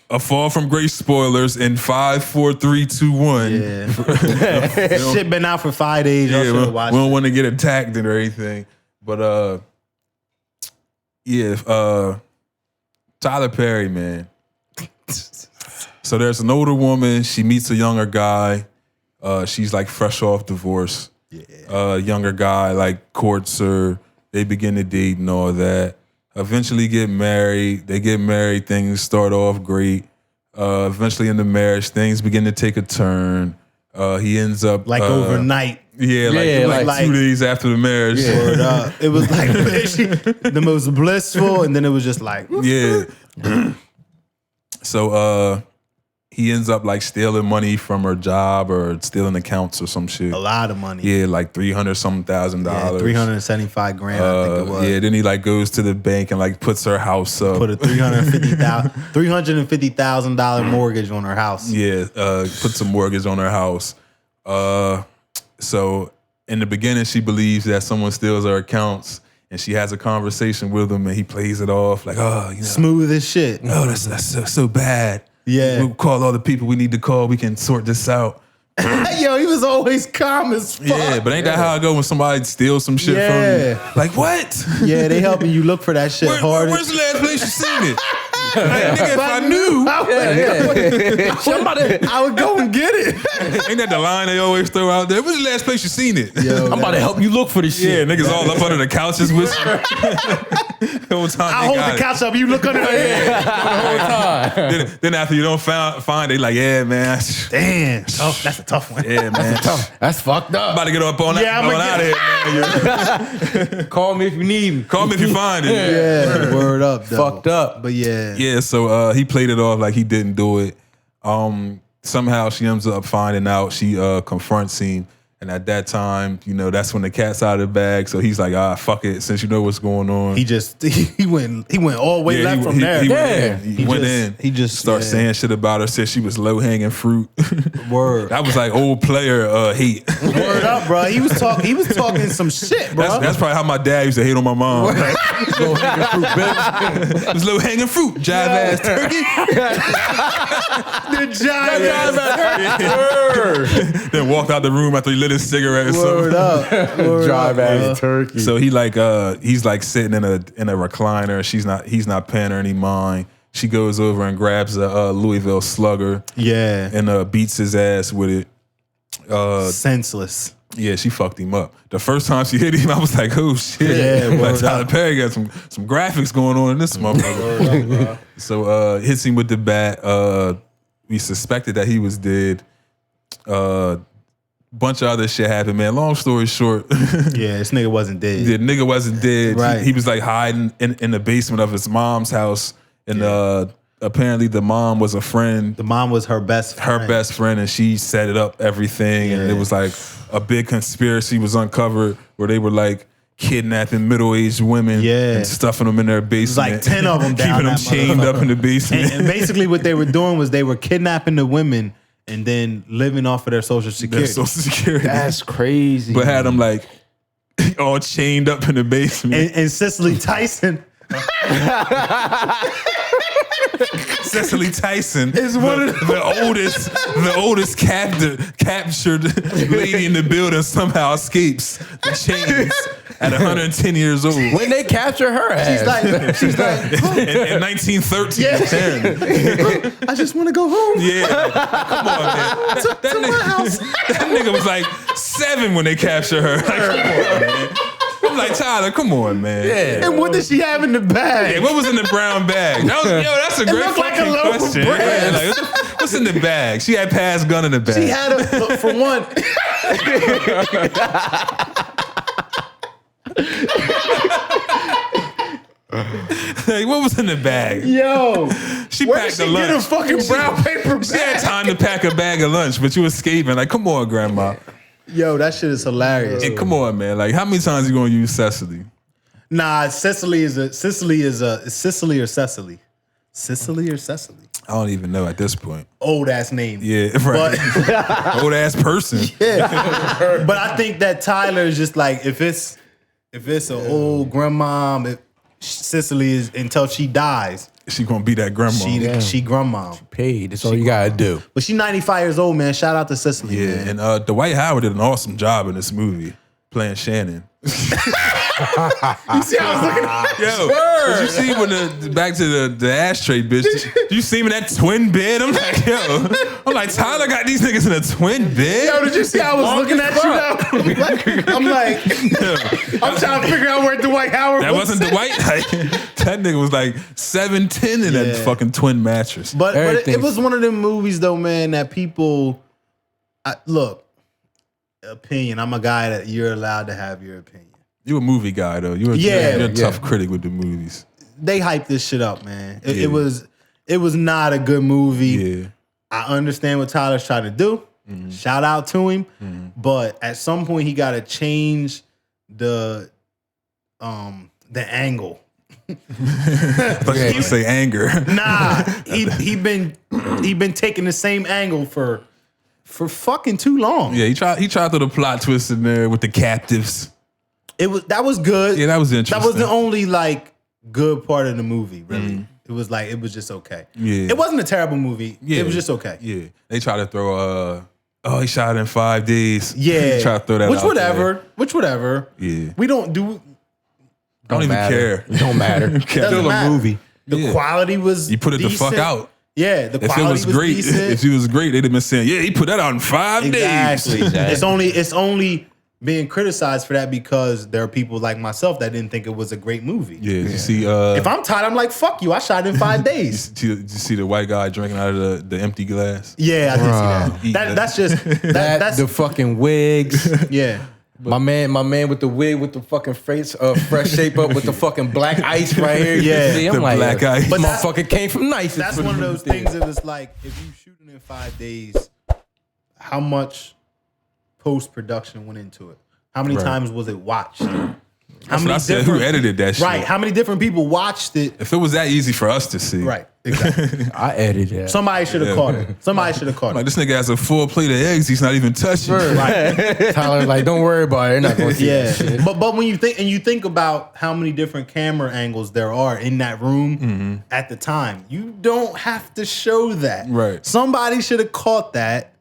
A Fall from Grace spoilers in 5, 4, 3, 2, 1. Yeah. Shit been out for 5 days. Y'all Yeah, should we have watched don't it. want to get attacked or anything. But Tyler Perry, man. So there's an older woman. She meets a younger guy. She's like fresh off divorce. Younger guy like courts her. They begin to date and all that. Eventually get married. They get married. Things start off great. Eventually in the marriage, things begin to take a turn. He ends up like overnight. Yeah, like 2 days after the marriage. Word up. It was like the most blissful, and then it was just like Yeah. So he ends up like stealing money from her job or stealing accounts or some shit. a lot of money. Yeah, like $300,000. Yeah, $375 grand, I think it was. Yeah, then he like goes to the bank and like puts her house up. Put a $350,000 mortgage on her house. Yeah, puts a mortgage on her house. So in the beginning, she believes that someone steals her accounts, and she has a conversation with him, and he plays it off like, oh, you know, Smooth as shit. oh, that's so bad. Yeah. We'll call all the people we need to call. We can sort this out. Yo, he was always calm as fuck. Yeah, but ain't that how I go when somebody steals some shit from you? Like, what? Yeah, they helping you look for that shit harder. Where's the last place you seen it? Like, nigga, if I knew, I would go and get it. ain't that the line they always throw out there? Where's the last place you seen it? Yo, I'm about to help you look for this Yeah, shit. niggas all up under the couches whispering. The whole time I they hold got the it. couch up, you look under the head. Then after you don't find, they like, yeah, man. Damn. Oh, that's a tough one. Yeah, man. That's fucked up. About to get up on that. Yeah, I'm going gonna out of here, man. Call me if you need me. Call me if you find it. Yeah, word up, though. Fucked up. But yeah. Yeah, so he played it off like he didn't do it. Somehow she ends up finding out. She confronts him. And at that time, you know, that's when the cat's out of the bag. So he's like, fuck it, since you know what's going on. He went all the way left from there. He went in. He just started saying shit about her. Said she was low hanging fruit. Word. That was like old player hate. Word up, bro. He was talking some shit, bro. That's probably how my dad used to hate on my mom. Low hanging fruit, bitch. It was low hanging fruit. Jive ass turkey. The giant Then walked out the room after he lit his cigarette. Word up. Word Drive up, ass bro. turkey. So he's like sitting in a recliner. He's not paying her any mind. She goes over and grabs a Louisville Slugger Yeah. and beats his ass with it. Senseless. Yeah, she fucked him up. The first time she hit him, I was like, oh shit. Yeah, like word Tyler up. Perry got some graphics going on in this motherfucker. So hits him with the bat. We suspected that he was dead. Bunch of other shit happened, man. Long story short, Yeah, this nigga wasn't dead. the nigga wasn't dead. Right. He was like hiding in the basement of his mom's house. And apparently the mom was a friend. The mom was her best friend. Her best friend, and she set it up everything, and it was like a big conspiracy was uncovered where they were like kidnapping middle-aged women and stuffing them in their basement. Like 10 of them down keeping them chained up in the basement. And basically what they were doing was they were kidnapping the women and then living off of their Social Security. That's crazy. But had them like all chained up in the basement. And Cicely Tyson. Cicely Tyson is one of the oldest captured lady in the building somehow escapes the chains at 110 years old. When they capture her ass. She's like in 1913. Yeah. I just want to go home. Yeah. Come on, man. To my house. That nigga was like 7 when they captured her. Like, come on, man. I'm like, Tyler, come on, man. Yeah. And what did she have in the bag? Yeah, what was in the brown bag? That's a great looked like a fucking loaf of question. bread. Yeah, like, what's in the bag? She had Pass gun in the bag. She had for one. Like, what was in the bag? Yo, she where packed did she a lunch. get a fucking brown paper bag? She had time to pack a bag of lunch, but you escaping. Like, come on, grandma. Yo, that shit is hilarious. And come on, man. Like, how many times you gonna use Cecily? Nah, Sicily or Cecily? Sicily or Cecily? I don't even know at this point. Old ass name. Yeah, right. Old ass person. Yeah. But I think that Tyler is just like if it's an old grandmom, if Cicely is until she dies. She gonna be that grandma. She grandmom. Paid. That's all you gotta do. But she's 95 years old, man. Shout out to Cicely. Yeah, man. and Dwight Howard did an awesome job in this movie playing Shannon. You see how I was looking at Yo, did you see when back to the ashtray bitch? Did you see him in that twin bed? I'm like, Tyler got these niggas in a twin bed. Yo, did you see how I was looking at you now? I'm like, I'm trying to figure out where Dwight Howard that was. wasn't Dwight. Like, that nigga was like 7'10" in that fucking twin mattress. But it was one of them movies though, man, that people look. Opinion. I'm a guy that you're allowed to have your opinion. You a movie guy though. You're a tough critic with the movies. They hyped this shit up, man. It was not a good movie. Yeah. I understand what Tyler's trying to do. Mm-hmm. Shout out to him. Mm-hmm. But at some point he gotta change the angle. But you say anger. Nah, he been taking the same angle for fucking too long. Yeah, he tried to the plot twist in there with the captives. That was good. Yeah, that was interesting. That was the only like good part of the movie, really. It was just okay. Yeah. It wasn't a terrible movie. Yeah. It was just okay. Yeah. They tried to throw he shot in 5 days. Yeah. Try to throw that Which out whatever. Yeah. We don't do I don't even care. It don't matter. It still a movie. The quality was you put it decent. the fuck out. Yeah, the if quality it was great, decent. if it was great, they'd have been saying, "Yeah, he put that out in 5 days." Exactly. It's only being criticized for that because there are people like myself that didn't think it was a great movie. Yeah, you see. If I'm tired, I'm like, "Fuck you!" I shot it in 5 days. Did you see the white guy drinking out of the empty glass? Yeah, I did see that. That's just that's the fucking wigs. Yeah. My man with the wig with the fucking fresh shape up with the fucking black ice right here. Yeah, see, I'm the like, black ice. But motherfucker came from nice. That's one of those things that it's like, if you shooting in 5 days, how much post-production went into it? How many times was it watched? That's what I said. Who edited that shit? Right. How many different people watched it? If it was that easy for us to see. Right. Exactly. I edited it. Somebody should have caught it. Like, this nigga has a full plate of eggs. He's not even touching. Right. Tyler's like, don't worry about it. They're not going to see that shit. But when you think about how many different camera angles there are in that room at the time, you don't have to show that. Right. Somebody should have caught that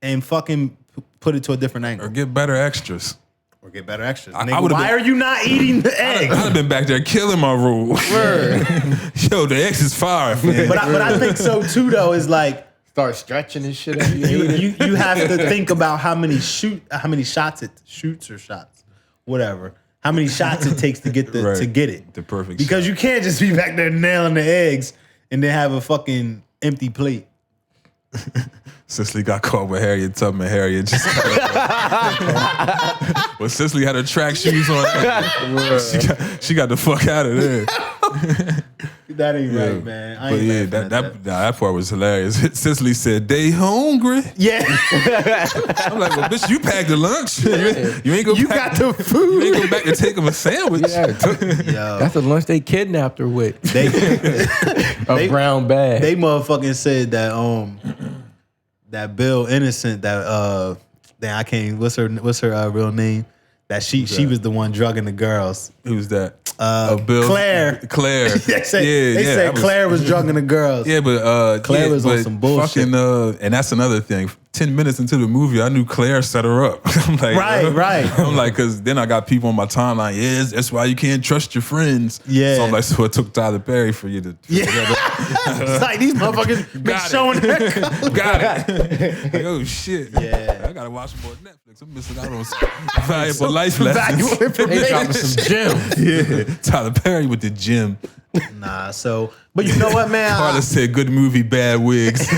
and fucking put it to a different angle. Or get better extras. Or get better extras. I Nigga, would've why been- are you not eating the egg? I'd have been back there killing my role. Yo, the X is fire, man. But I think so too. Though is like Start stretching this shit up. you have to think about how many shots, whatever. How many shots it takes to get to get it. The perfect Because shot. you can't just be back there nailing the eggs and then have a fucking empty plate. Cicely got caught with Harriet Tubman. Harriet just but Cicely had her track shoes on. She got the fuck out of there. That ain't right, man. I But ain't yeah, laughing at that. that part was hilarious. Cicely said, "They hungry." Yeah. I'm like, "Well, bitch, you packed the lunch. You ain't go. You back, got the food. You ain't go back to take them a sandwich." Yeah, Yo. that's the lunch they kidnapped her with. They, A brown bag. they motherfucking said that Bill Innocent, that damn, I can't, what's her real name? That she was the one drugging the girls. Who's that? Bill Claire. They said Claire was drugging the girls. Yeah, but Claire was on some bullshit. Fucking, and that's another thing. 10 minutes into the movie, I knew Claire set her up. I'm like, Right. I'm like, because then I got people on my timeline. Yeah, that's why you can't trust your friends. Yeah. So I'm like, so it took Tyler Perry for you to. It's like these motherfuckers been showing their colors. Got it. Like, oh shit. Yeah. I gotta watch more Netflix. I'm missing out on some valuable life lessons. They dropping some gems. Yeah, Tyler Perry with the gym. Nah, so, but you know what, man? Carla said, "Good movie, bad wigs."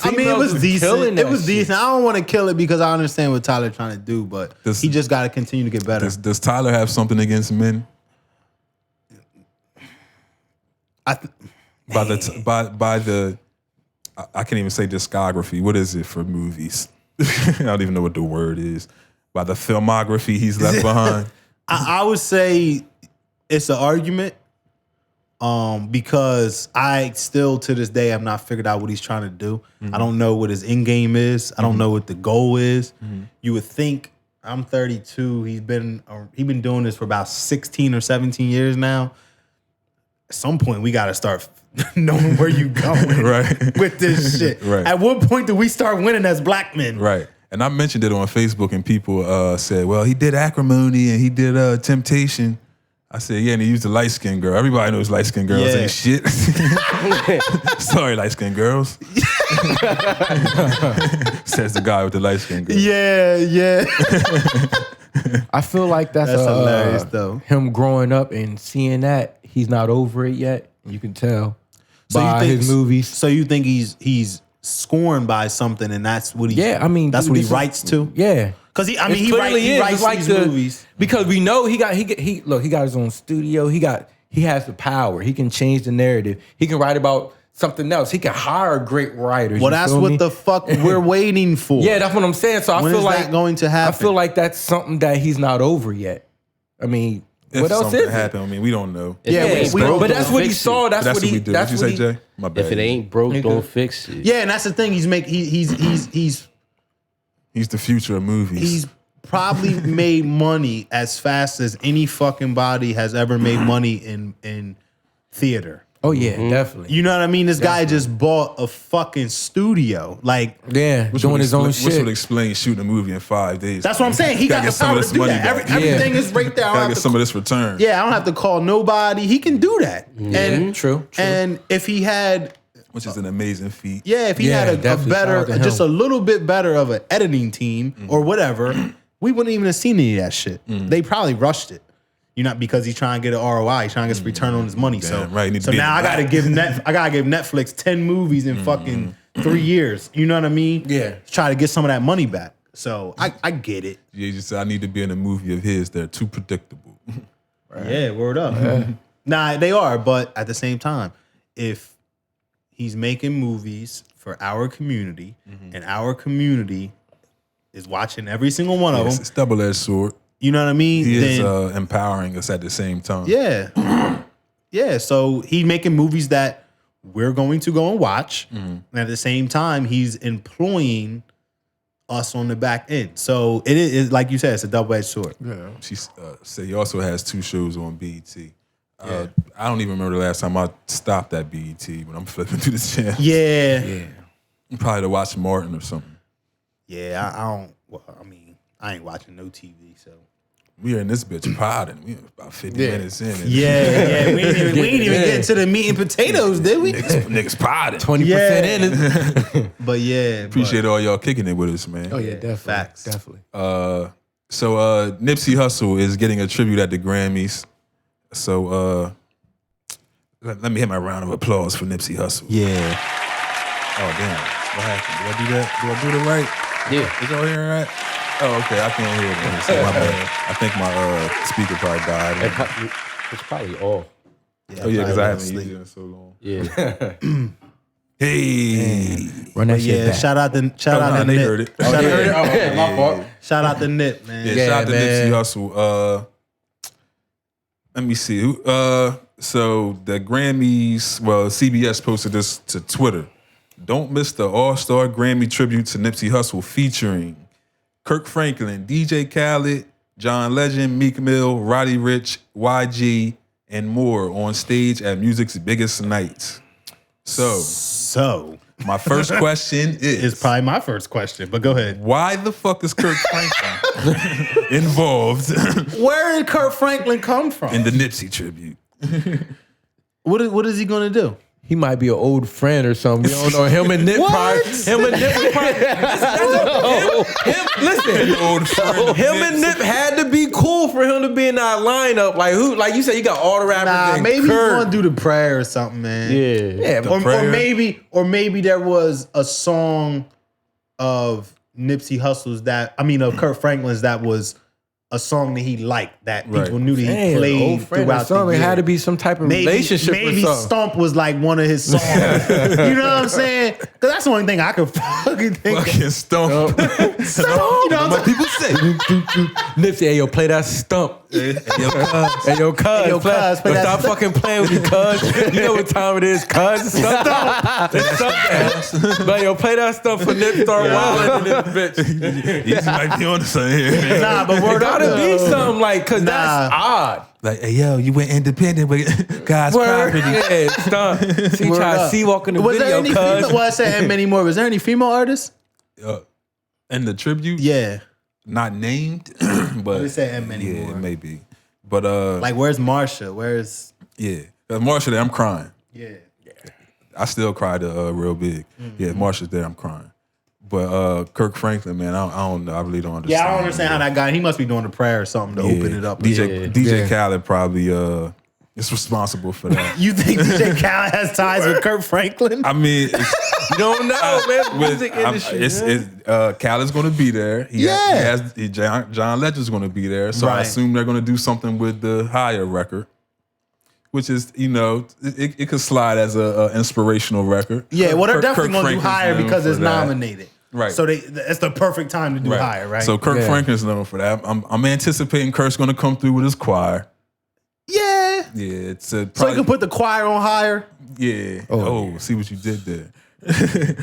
I mean, it was Females decent. killing It that was shit. decent. I don't want to kill it because I understand what Tyler's trying to do, but Does- he just got to continue to get better. Does Tyler have something against men? I can't even say discography. What is it for movies? I don't even know what the word is. By the filmography he's left behind. I would say it's an argument because I still to this day have not figured out what he's trying to do. I don't know what his end game is. I don't know what the goal is. You would think I'm 32. He's been doing this for about 16 or 17 years now. At some point, we got to start knowing where you going Right. with this shit. Right. At what point do we start winning as black men? Right. And I mentioned it on Facebook, and people said, well, he did Acrimony and he did Temptation. I said, yeah, and he used a light-skinned girl. Everybody knows light-skinned girls Yeah. ain't shit. Sorry, light-skinned girls. Says the guy with the light-skinned girl. Yeah. I feel like that's hilarious, though. Him growing up and seeing that he's not over it yet. You can tell by his movies. So you think he's scorned by something, and that's what he? Yeah, I mean, that's dude, what he this is- writes to. Yeah, Because he It's writes like these the- movies. because we know he got his own studio. He has the power. He can change the narrative. He can write about something else. He can hire great writers. Well, you that's feel what me? the fuck we're waiting for. Yeah, that's what I'm saying. So I When feel is like that going to happen? I feel like that's something that he's not over yet. I mean, If what else something is it? happened, I mean, we don't know. If Yeah, it ain't we broke, don't- But that's don't what he fix it. saw. That's what we do. That's What'd you what say, he. Jay? My bad. If it ain't broke, don't fix it. Yeah, and that's the thing. He's He's the future of movies. he's probably made money as fast as any fucking body has ever made money in theater. Oh yeah, definitely. You know what I mean? This guy just bought a fucking studio. Like, Yeah, Which doing would his own explain- Which would shit. explain shooting a movie in 5 days. that's what I'm saying. He got Gotta the get some power of to this do money that. back. Everything is right there. I don't Gotta have get to some of this return. Yeah, I don't have to call nobody. He can do that. And True. And if he had, Which is an amazing feat. if he Yeah, had a definitely. Shout better, out to just him. a little bit better of an editing team or whatever, we wouldn't even have seen any of that shit. They probably rushed it. You're not because he's trying to get an ROI. He's trying to get some return on his money. So Damn right, need to so be now I in the gotta back. give Netflix 10 movies in fucking 3 years. You know what I mean? Yeah. Try to get some of that money back. So I get it. Yeah, just said I need to be in a movie of his. They're too predictable. Yeah, word up. Nah, they are, but at the same time, if he's making movies for our community and our community is watching every single one of Yes, them, it's double-edged sword. you know what I mean? He is Then empowering us at the same time. yeah. Yeah, so he's making movies that we're going to go and watch. And at the same time, he's employing us on the back end. So it is, like you said, it's a double-edged sword. She said he also has 2 shows on BET. I don't even remember the last time I stopped at BET when I'm flipping through the channel. Yeah. Probably to watch Martin or something. Yeah, I don't, well, I mean, I ain't watching no TV, so. We are in this bitch podding. We about 50 minutes in. And Yeah, we ain't even get to the meat and potatoes, did we? niggas podding. 20% Yeah. in it. But yeah, Appreciate all y'all kicking it with us, man. Oh yeah, definitely. facts. Definitely. So Nipsey Hussle is getting a tribute at the Grammys. So let me hit my round of applause for Nipsey Hussle. Yeah. Oh damn. What happened? Did I do that? Did I do it right? Yeah. Is y'all hearing right? Oh, okay. I can't hear it. So my bad. I think my speaker probably died. It's probably off. Oh yeah, because I haven't sleep. used it in so long. Yeah. Hey, Run that shit Yeah, back. shout out to they Nip. heard it. My fault. Shout out to Nip, man. Yeah, Yeah, shout out to man. Nipsey Hussle. Let me see. So the Grammys, well, CBS posted this to Twitter. Don't miss the All-Star Grammy tribute to Nipsey Hussle featuring Kirk Franklin, DJ Khaled, John Legend, Meek Mill, Roddy Ricch, YG, and more on stage at music's biggest night. So my first question is It's probably my first question, but go ahead. why the fuck is Kirk Franklin involved Where did Kurt Franklin come from? in the Nipsey tribute? What is he gonna do? He might be an old friend or something. You don't know. Him and Nip probably. Him and Nip was probably. Listen, Old friend. him and Nip had to be cool for him to be in that lineup. Like who? Like you said, you got all the rappers. Nah, and maybe he's Kurt. gonna do the prayer or something, man. Yeah. Yeah, but Or maybe there was a song of Nipsey Hussle's of Kurt Franklin's that was a song that he liked that people Right. knew that he Damn, played old friend or throughout something. the It year. had to be some type of relationship Maybe or something. Stomp was like one of his songs. You know what I'm saying? Because that's the only thing I could fucking think of. Fucking stump. Stomp, you know what I'm saying? People say. Nipsey, hey yo, play that stump. Hey yo, cuz, yo, cuz, play that stop stump. fucking playing with me, cuz. You know what time it is, cuz. Stump. But yo, play that stump for Nip start wilding in this bitch. You might be on something here. Nah, but It word up. gotta be something like, cause that's odd. Like, hey, yo, you went independent with God's Word. property. Yeah, stop. See, Word try to up. see walk in the Was there video, any cuz. female? Well, I said and many more. Was there any female artists? And the tribute, Yeah. not named, but They said and many yeah, more. maybe. But Like, where's Marsha? Where's yeah, Marsha there, I'm crying. yeah? I still cry to real big. Yeah, Marsha's there, I'm crying. But Kirk Franklin, man, I don't know. I really don't understand. Yeah, I don't understand how that guy. He must be doing a prayer or something to open it up. DJ Khaled probably is responsible for that. You think DJ Khaled has ties with Kurt Franklin? I mean, You don't know, man. Music industry. Khaled's going to be there. John Legend's going to be there. So I Right. assume they're going to do something with the Higher record, which is, it could slide as a inspirational record. Yeah, well, they're Kirk definitely going to do Franklin's Higher known because for it's that. nominated. Right. So it's the perfect time to do Higher, right? So Kirk Yeah. Franklin's known for that. I'm anticipating Kirk's going to come through with his choir. yeah. Yeah, it's So you can put the choir on Higher. Yeah. See what you did there.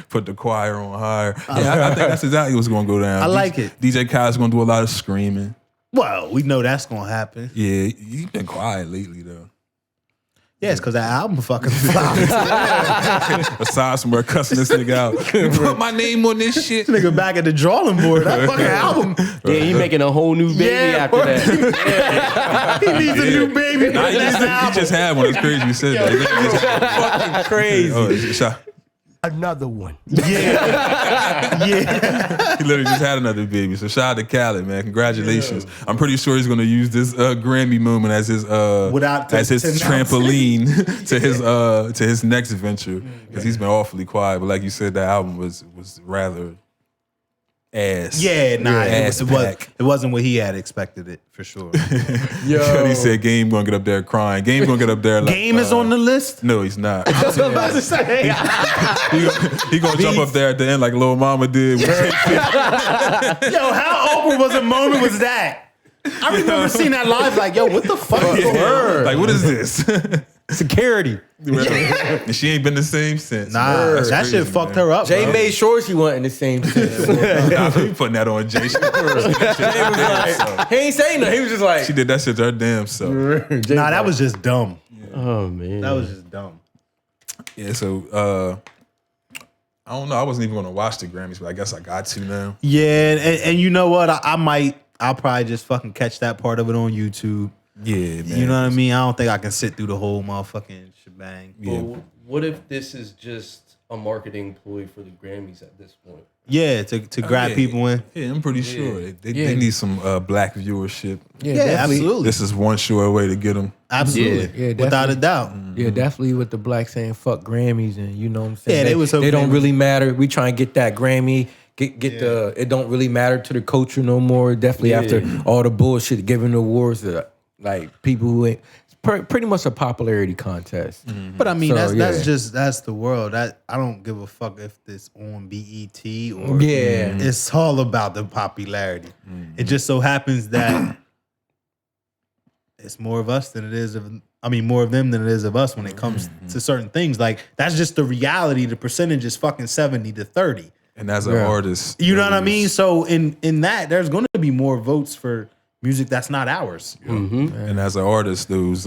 Put the choir on higher. Yeah, I think that's exactly what's going to go down. I like it. DJ Khaled's going to do a lot of screaming. Well, we know that's going to happen. Yeah, you've been quiet lately though. Yeah, it's because that album fucking flopped. Aside from her cussing this nigga out, you put my name on this shit. Nigga back at the drawing board. That fucking album. Yeah, he making a whole new baby after that. He needs a new baby. Nah, he That's the album. just had one. It's crazy you said that. fucking crazy. Another one. Yeah. He literally just had another baby. So shout out to Khaled, man. Congratulations. I'm pretty sure he's gonna use this Grammy moment as his trampoline to his next venture. Because he's been awfully quiet. But like you said, that album was rather ass. Yeah, nah, Ass pack. it wasn't what he had expected it, for sure. Yo. He said Game gonna get up there crying. Game gonna get up there like Game is on the list? No, he's not. I was about to say. He gonna jump up there at the end like Lil Mama did. Yo, how awkward was a moment was that? I remember seeing that live like, yo, what the fuck is going on? Like, what is this? Security. And she ain't been the same since. Nah, That's that crazy, shit fucked man. her up, Jay bro. made sure she wasn't in the same sense. Nah, he putting that on Jay. She He ain't saying nothing. He was just like, did that shit to her damn self. Nah, that was just dumb. Oh man. That was just dumb. Yeah, so I don't know. I wasn't even gonna watch the Grammys, but I guess I got to now. Yeah, and you know what? I'll probably just fucking catch that part of it on YouTube. Yeah, man. You know what I mean? I don't think I can sit through the whole motherfucking shebang. Yeah. Well, what if this is just a marketing ploy for the Grammys at this point? Yeah, to grab Yeah. people in. Yeah, I'm pretty sure they need some black viewership. Yeah, definitely. absolutely. This is one sure way to get them. Absolutely. Yeah, Without a definitely. doubt. Yeah, definitely with the black saying fuck Grammys and you know what I'm saying. Yeah, they was hoping they don't they really matter. We try and get that Grammy, get the it don't really matter to the culture no more. Definitely after all the bullshit giving awards to like people who ain't pretty much a popularity contest. But I mean, So, that's the world. I don't give a fuck if it's on BET or Yeah. It's all about the popularity. It just so happens that it's more of us than it is more of them than it is of us when it comes to certain things. Like that's just the reality. The percentage is fucking 70-30. And as an artist, You know what I mean? So in that, there's going to be more votes for music that's not ours. And as an artist, those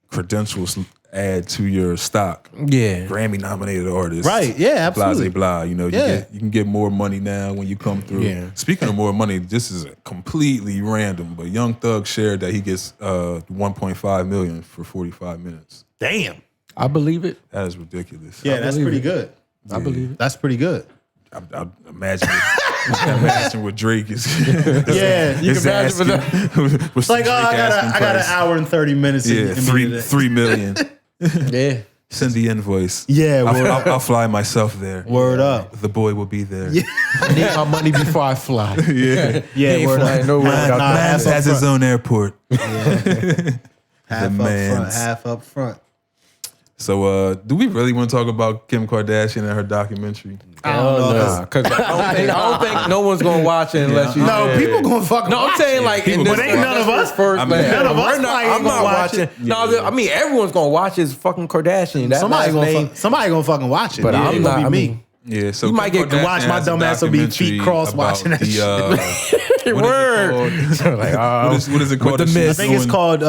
credentials add to your stock. Yeah. Grammy nominated artist. Right. Yeah, absolutely. Blah, blah. You know, you can get more money now when you come through. Yeah. Speaking of more money, this is completely random, but Young Thug shared that he gets $1.5 million for 45 minutes. Damn. I believe it. That is ridiculous. Yeah, that's pretty good. I believe it. That's pretty good. I imagine what Drake is. Yeah, You can imagine that. It's like, I got an hour and 30 minutes. Yeah, in me today. 3 million. Yeah. Send the invoice. Yeah, I'll fly myself there. Word up. The boy will be there. I need my money before I fly. Yeah, Ain't word flying up. nowhere without that. Mavs has his own airport. Half up front. So, do we really want to talk about Kim Kardashian and her documentary? I don't know. Because I don't think no one's gonna watch it unless you. No, people gonna fucking No, I'm watch saying it. like, People in this, but ain't none of us- First, I mean, none of us I'm ain't not gonna watch watching. it. No, I mean everyone's gonna watch is fucking Kardashian. That Somebody last name. gonna fucking watch it. But Yeah, I'm it gonna not. be I me. mean, Yeah, so You might Kim get to Kardashian watch my has a dumb ass will be feet documentary cross about watching that the, what is it called? With the I think it's called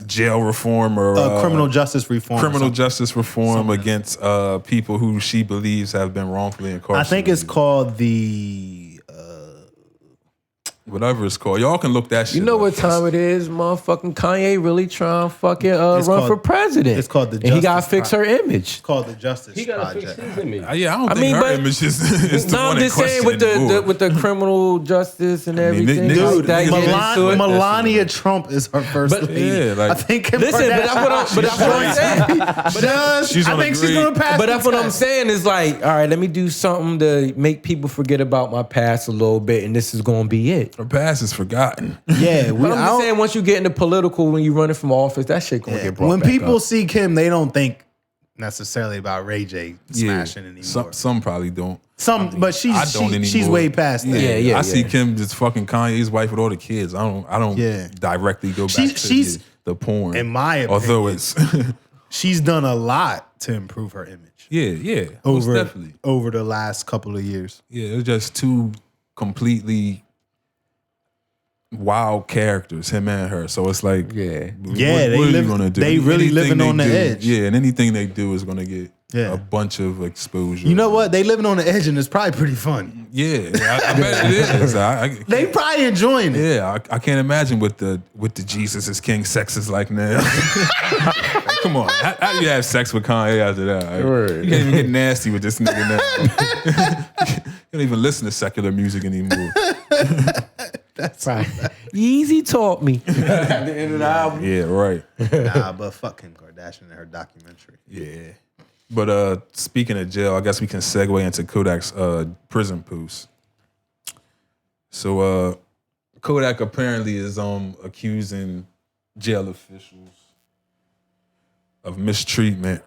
jail reform or criminal justice reform. or criminal something. justice reform against people who she believes have been wrongfully incarcerated. I think it's called the. whatever it's called. Y'all can look that shit you know up. what time it is, motherfucking Kanye really trying to fucking run called- for president. it's called the and he gotta Justice fix her image. It's called the Justice He gotta fix Project. his image. Yeah, I don't I think mean, her but- image is the No, one I'm in just saying question with anymore. the criminal justice and everything. niggas- like Dude, that, getting into it. Melania Trump is her first But- lady. Yeah, like- I think Kim Listen, but Kardashian- that's what I'm saying. She's I on a think she's great- gonna pass. But that's the what I'm test. saying is like, all right, let me do something to make people forget about my past a little bit, and this is gonna be it. Her past is forgotten. Yeah, But I'm just saying, once you get into political, when you running from office, that shit gonna get brought when back people up. see Kim, they don't think necessarily about Ray J smashing anymore. Some probably don't. But I don't she's anymore. way past that. Yeah. I see Kim just fucking Kanye's wife with all the kids. I don't Yeah. directly go back She's- to the porn. in my opinion, although it's She's done a lot to improve her image yeah, most definitely. over the last couple of years. Yeah, it's just two completely wild characters, him and her. So it's like, Yeah. what they are you live- gonna do? they really Anything living they on the do- edge. Yeah, and anything they do is gonna get Yeah. a bunch of exposure. You know what? They living on the edge, and it's probably pretty fun. Yeah, I bet it is. They probably enjoying it. Yeah, I can't imagine what the Jesus is King sex is like now. Come on, how do you have sex with Kanye after that? Word. You can't even get nasty with this nigga now. You don't even listen to secular music anymore. Right. Yeezy taught me. At the end of the album. Yeah, right. Nah, but fuck Kim Kardashian and her documentary. Yeah. But speaking of jail, I guess we can segue into Kodak's prison post. So Kodak apparently is accusing jail officials of mistreatment.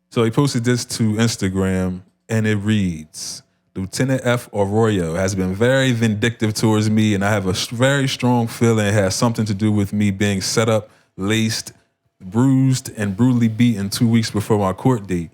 So he posted this to Instagram, and it reads, Lieutenant F. Arroyo has been very vindictive towards me, and I have a very strong feeling it has something to do with me being set up, laced, bruised, and brutally beaten 2 weeks before my court date.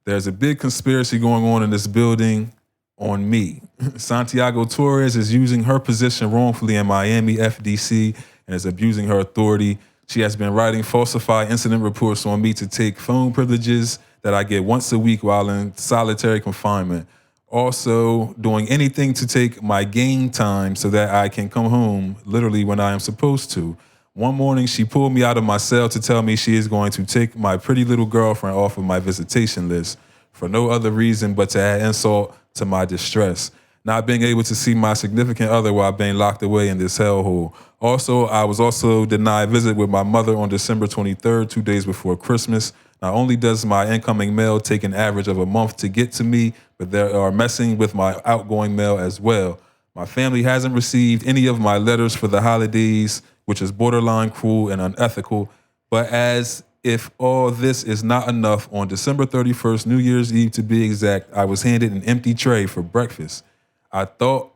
There's a big conspiracy going on in this building on me. Santiago Torres is using her position wrongfully in Miami FDC and is abusing her authority. She has been writing falsified incident reports on me to take phone privileges that I get once a week while in solitary confinement. Also doing anything to take my game time so that I can come home literally when I am supposed to. One morning, she pulled me out of my cell to tell me she is going to take my pretty little girlfriend off of my visitation list for no other reason but to add insult to my distress. Not being able to see my significant other while being locked away in this hellhole. Also, I was also denied visit with my mother on December 23rd, 2 days before Christmas. Not only does my incoming mail take an average of a month to get to me, but they are messing with my outgoing mail as well. My family hasn't received any of my letters for the holidays which is borderline cruel and unethical. But as if all this is not enough, on December 31st, New Year's Eve to be exact, I was handed an empty tray for breakfast. I thought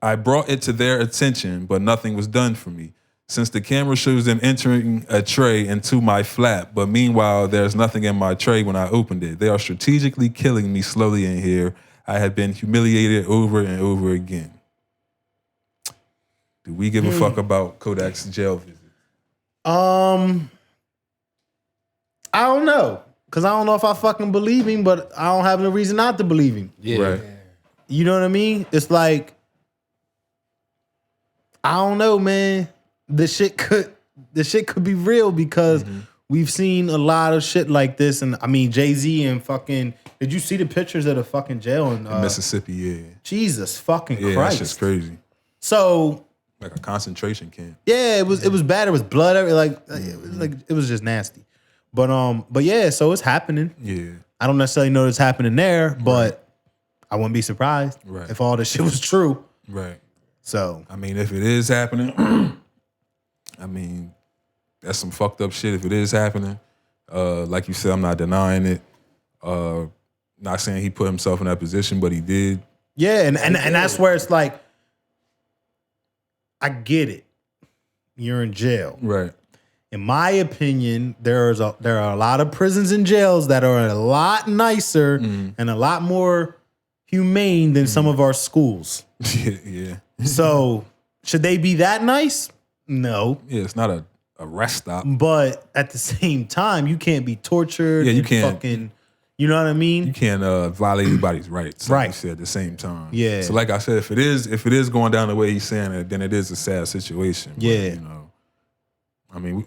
I brought it to their attention, but nothing was done for me. Since the camera shows them entering a tray into my flat, but meanwhile, there's nothing in my tray when I opened it. They are strategically killing me slowly in here. I have been humiliated over and over again. Do we give a fuck about Kodak's jail visit? I don't know. Because I don't know if I fucking believe him, but I don't have no reason not to believe him. Yeah. Right. You know what I mean? It's like, I don't know, man. The shit could be real because we've seen a lot of shit like this. And I mean, Jay-Z and fucking, did you see the pictures of the fucking jail in Mississippi? Yeah. Jesus fucking Yeah, Christ. that's just crazy. So Like a concentration camp. yeah, it was bad. It was blood. It was just nasty. But yeah, so it's happening. Yeah. I don't necessarily know it's happening there, but I wouldn't be surprised if all this shit was true. Right. So I mean, if it is happening, I mean, that's some fucked up shit if it is happening. Like you said, I'm not denying it. Not saying he put himself in that position, but he did. yeah, and that's where it's like, I get it. You're in jail. Right. In my opinion, there are a lot of prisons and jails that are a lot nicer and a lot more humane than some of our schools. Yeah. So should they be that nice? No. Yeah, it's not a rest stop. But at the same time, you can't be tortured. Yeah, you and can't. Fucking, you know what I mean? You can't violate anybody's rights. Like Right. you said, at the same time. Yeah. So like I said, if it is going down the way he's saying it, then it is a sad situation. But, Yeah. you know, I mean,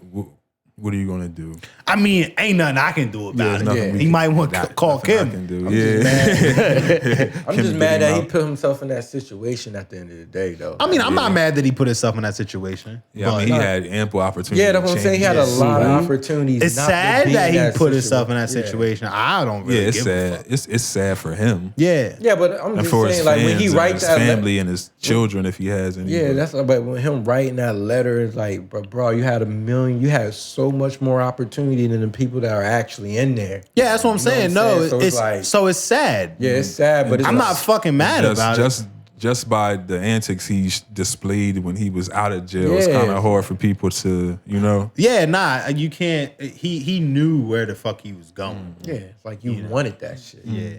what are you gonna do? I mean, ain't nothing I can do Yeah, about there's it. nothing we He can- might want to not- call nothing I Kim. can do. I'm Yeah. I'm Kim just to mad get him that he out. put himself in that situation at the end of the day, though. I mean, I'm not mad that he put himself in that situation. Yeah, I mean, he had ample opportunity. Yeah, that's what I'm saying. He had a lot of opportunities. It's not to sad be that in he put himself in that situation. situation. I don't really Yeah, it's give a sad. fuck. It's sad for him Yeah, but I'm and just for his saying, like fans when he and writes his that family and his children, if he has any. yeah, that's but when him writing that letter, it's like, bro, you had you had so much more opportunity than the people that are actually in there. Yeah, that's what I'm saying. No, So it's like, it's sad. yeah, it's sad, but it's I'm not fucking mad about it. Just by the antics he displayed when he was out of jail, it's Yeah. kind of hard for people to, you know. Yeah, nah, you can't. He knew where the fuck he was going. Yeah, it's like you wanted that shit. Yeah,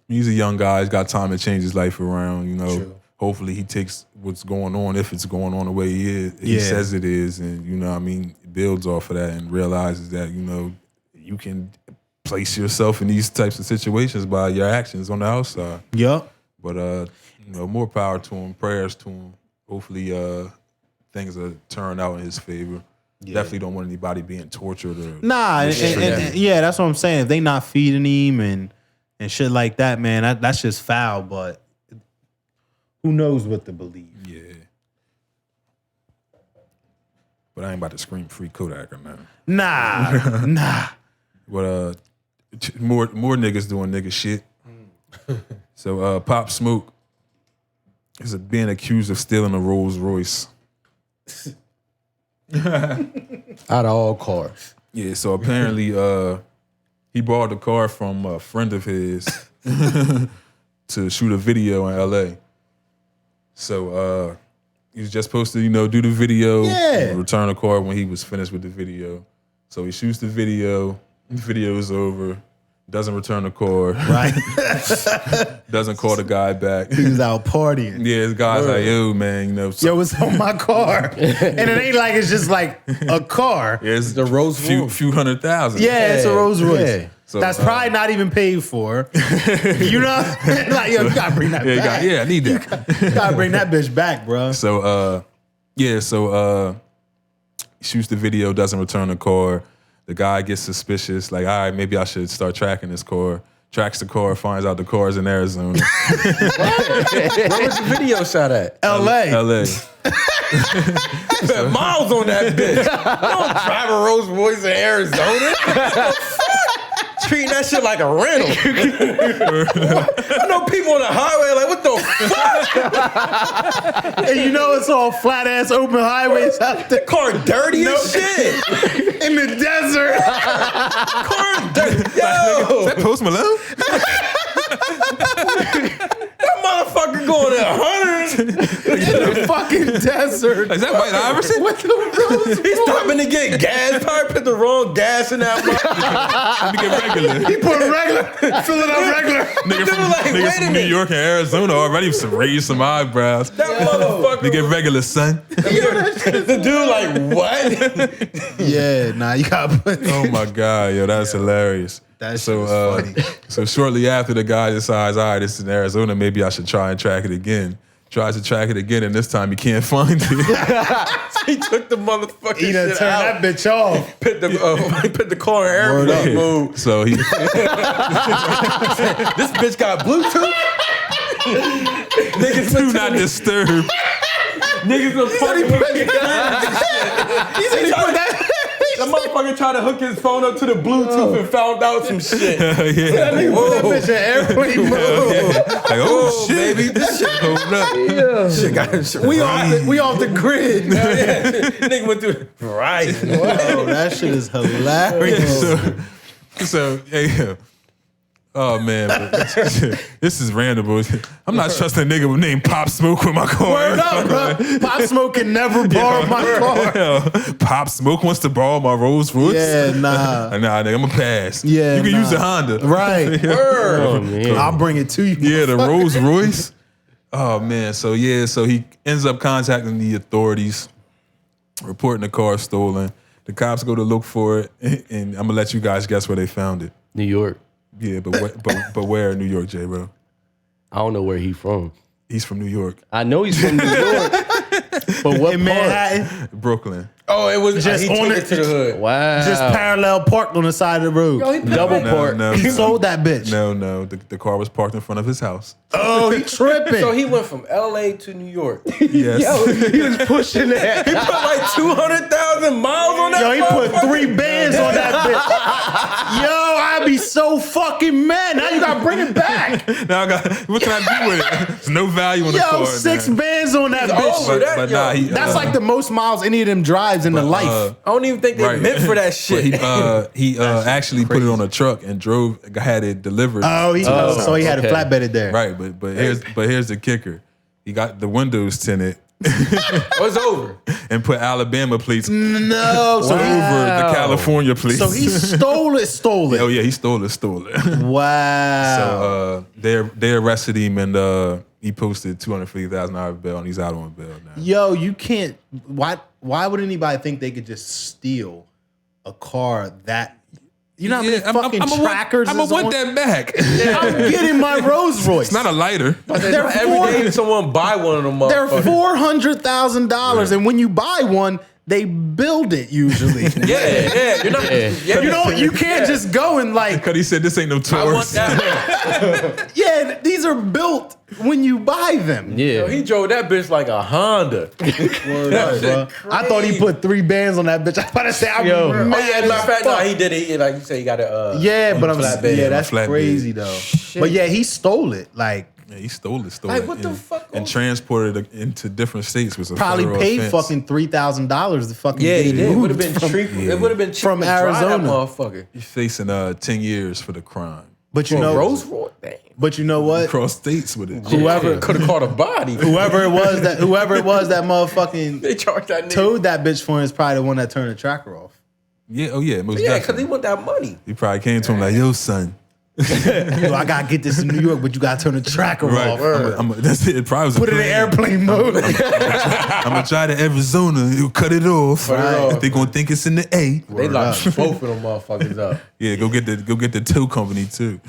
He's a young guy. He's got time to change his life around. You know, True. hopefully he takes what's going on, if it's going on the way he Yeah. says it is, and you know, what I mean, builds off of that and realizes that you know you can place yourself in these types of situations by your actions on the outside. Yup. But you know, more power to him. Prayers to him. Hopefully, things will turn out in his favor. Definitely don't want anybody being tortured or Nah, and yeah, that's what I'm saying. If they not feeding him and shit like that, man, that's just foul. But who knows what to believe? Yeah. But I ain't about to scream free Kodak or nothing. Nah. But more niggas doing nigga shit. So Pop Smoke is being accused of stealing a Rolls Royce. Out of all cars. Yeah, so apparently he borrowed the car from a friend of his to shoot a video in LA. So he was just supposed to, you know, do the video, and return the car when he was finished with the video. So he shoots the video is over, doesn't return the car, Right. doesn't call the guy back. He was out partying. Yeah, this guy's like, yo, man, you know. Yo, it's on my car. And it ain't like it's just like a car. Yeah, it's The Rolls few Royce. $100,000. Yeah, it's a Rolls Royce. Yeah. So, That's probably not even paid for. You know? Like, yo, you gotta bring that back. I need that. You gotta bring that bitch back, bro. So he shoots the video, doesn't return the car. The guy gets suspicious, like, all right, maybe I should start tracking this car. Tracks the car, finds out the car's in Arizona. Where was the video shot at? LA. LA. Miles on that bitch. You don't drive a Rolls Royce in Arizona. treating that shit like a rental. I know people on the highway like, what the fuck? And you know it's all flat ass open highways out there. Car dirty as shit. In the desert. Car dirty. Yo, Is that Post Malone? that motherfucker going at 100. In the fucking desert. Is that White Iverson? What the rules? He's stopping to get gas. Probably put the wrong gas in that motherfucker. Let me get regular. He put regular, fill it up regular. Nigga from, like, nigga wait from a New minute. York and Arizona already raised some eyebrows. That motherfucker. Let me get regular, son. The dude like, what? Yeah, nah, you gotta put. Oh my God, yo, that's hilarious. That so, shit was funny. So shortly after the guy decides, all right, this is in Arizona, maybe I should try and track it again. Tries to track it again, and this time he can't find it. He took the motherfucking He done shit turned out. that bitch off. Put the car in airplane mode. So he This bitch got Bluetooth. Niggas do not disturb. Niggas was fucking with me. He said he put that. The motherfucker tried to hook his phone up to the Bluetooth and found out some shit. Yeah. That nigga put that bitch in airplane mode. Like, oh shit, baby, this shit hold up. Shit got We off the grid. Nigga went through right. Oh, that shit is hilarious. So yeah. Oh man, but this is random. But I'm not trusting a nigga named Pop Smoke with my car. Word up, bro. Pop Smoke can never borrow my car. Hell, Pop Smoke wants to borrow my Rolls Royce. Yeah, nah. Nah, nigga, I'm a pass. Yeah, you can nah. use the Honda. Right. Oh, man. I'll bring it to you. Yeah, the Rolls Royce. Oh man, so he ends up contacting the authorities, reporting the car stolen. The cops go to look for it, and I'm gonna let you guys guess where they found it. New York. Yeah, but where in New York, J, bro? I don't know where he from. He's from New York, I know he's from New York. But what In part? Manhattan, Brooklyn. Oh, it was Just he on took it. it to the hood. Wow. just parallel parked on the side of the road. Double park. No, He sold that bitch. no. The car was parked in front of his house. Oh, he tripping. So he went from LA to New York. He Yes. he was pushing that. put like 200,000 miles on that. Yo, he put motherfucker. 3 bands on that bitch. Yo, I'd be so fucking mad. Now you gotta bring it back. Now what can I do with it? There's no value in the car. Yo, 6 bands on that bitch. over that, But yo. nah, he, That's like the most miles any of them drives in the life. I don't even think they Right. meant for that shit. But he actually put it on a truck and had it delivered. So he had okay. it flatbedded there. Right, but here's the kicker. He got the windows tinted It's over. and put Alabama plates No, so over the California plates. So he stole it. Oh yeah, he stole it. Wow. So they arrested him and he posted $250,000 bail and he's out on bail now. Yo, you can't. Why would anybody think they could just steal a car that? You know how many fucking trackers I'm gonna is want on? that back. I'm getting my Rolls Royce. It's not a lighter. They're Every day someone buy one of them They're motherfuckers. $400,000, and when you buy one, they build it usually. Yeah. You're not. Yeah. You can't just go and like, Because he said this ain't no I want Taurus. that. yeah, these are built when you buy them. Yeah. Yo, he drove that bitch like a Honda. Word up, bro. I thought he put 3 bands on that bitch. I was about to say, I'm Yo. mad Oh yeah, as matter of fact, no, fuck. he did it. Like you say, you got to. Yeah, but I'm flatbed. yeah, that's Flatbed. crazy though. But yeah, he stole it. Like Yeah, he stole it. Like, what the fuck? And transported it into different states. Was a probably federal paid offense. fucking $3,000 to fucking Yeah, get he it did. It would have moved been from- cheap. It would have been cheap from to drive Arizona. That motherfucker. He's facing 10 years for the crime. But you For a know, Rolls Royce, damn. but you know what? Cross states with it. Whoever Could have caught a body. whoever it was that motherfucking They charged that nigga. towed that bitch for him is probably the one that turned the tracker off. Yeah, oh yeah, most Yeah, because definitely. he want that money. He probably came to him like, yo, son. Yo, I gotta get this in New York, but you gotta turn the tracker Right. off. That's it. It probably was Put it in airplane mode. I'm going to try to Arizona. You'll cut it off. Right. They're going to think it's in the A. They locked both of them motherfuckers up. Yeah, go get the tow company too.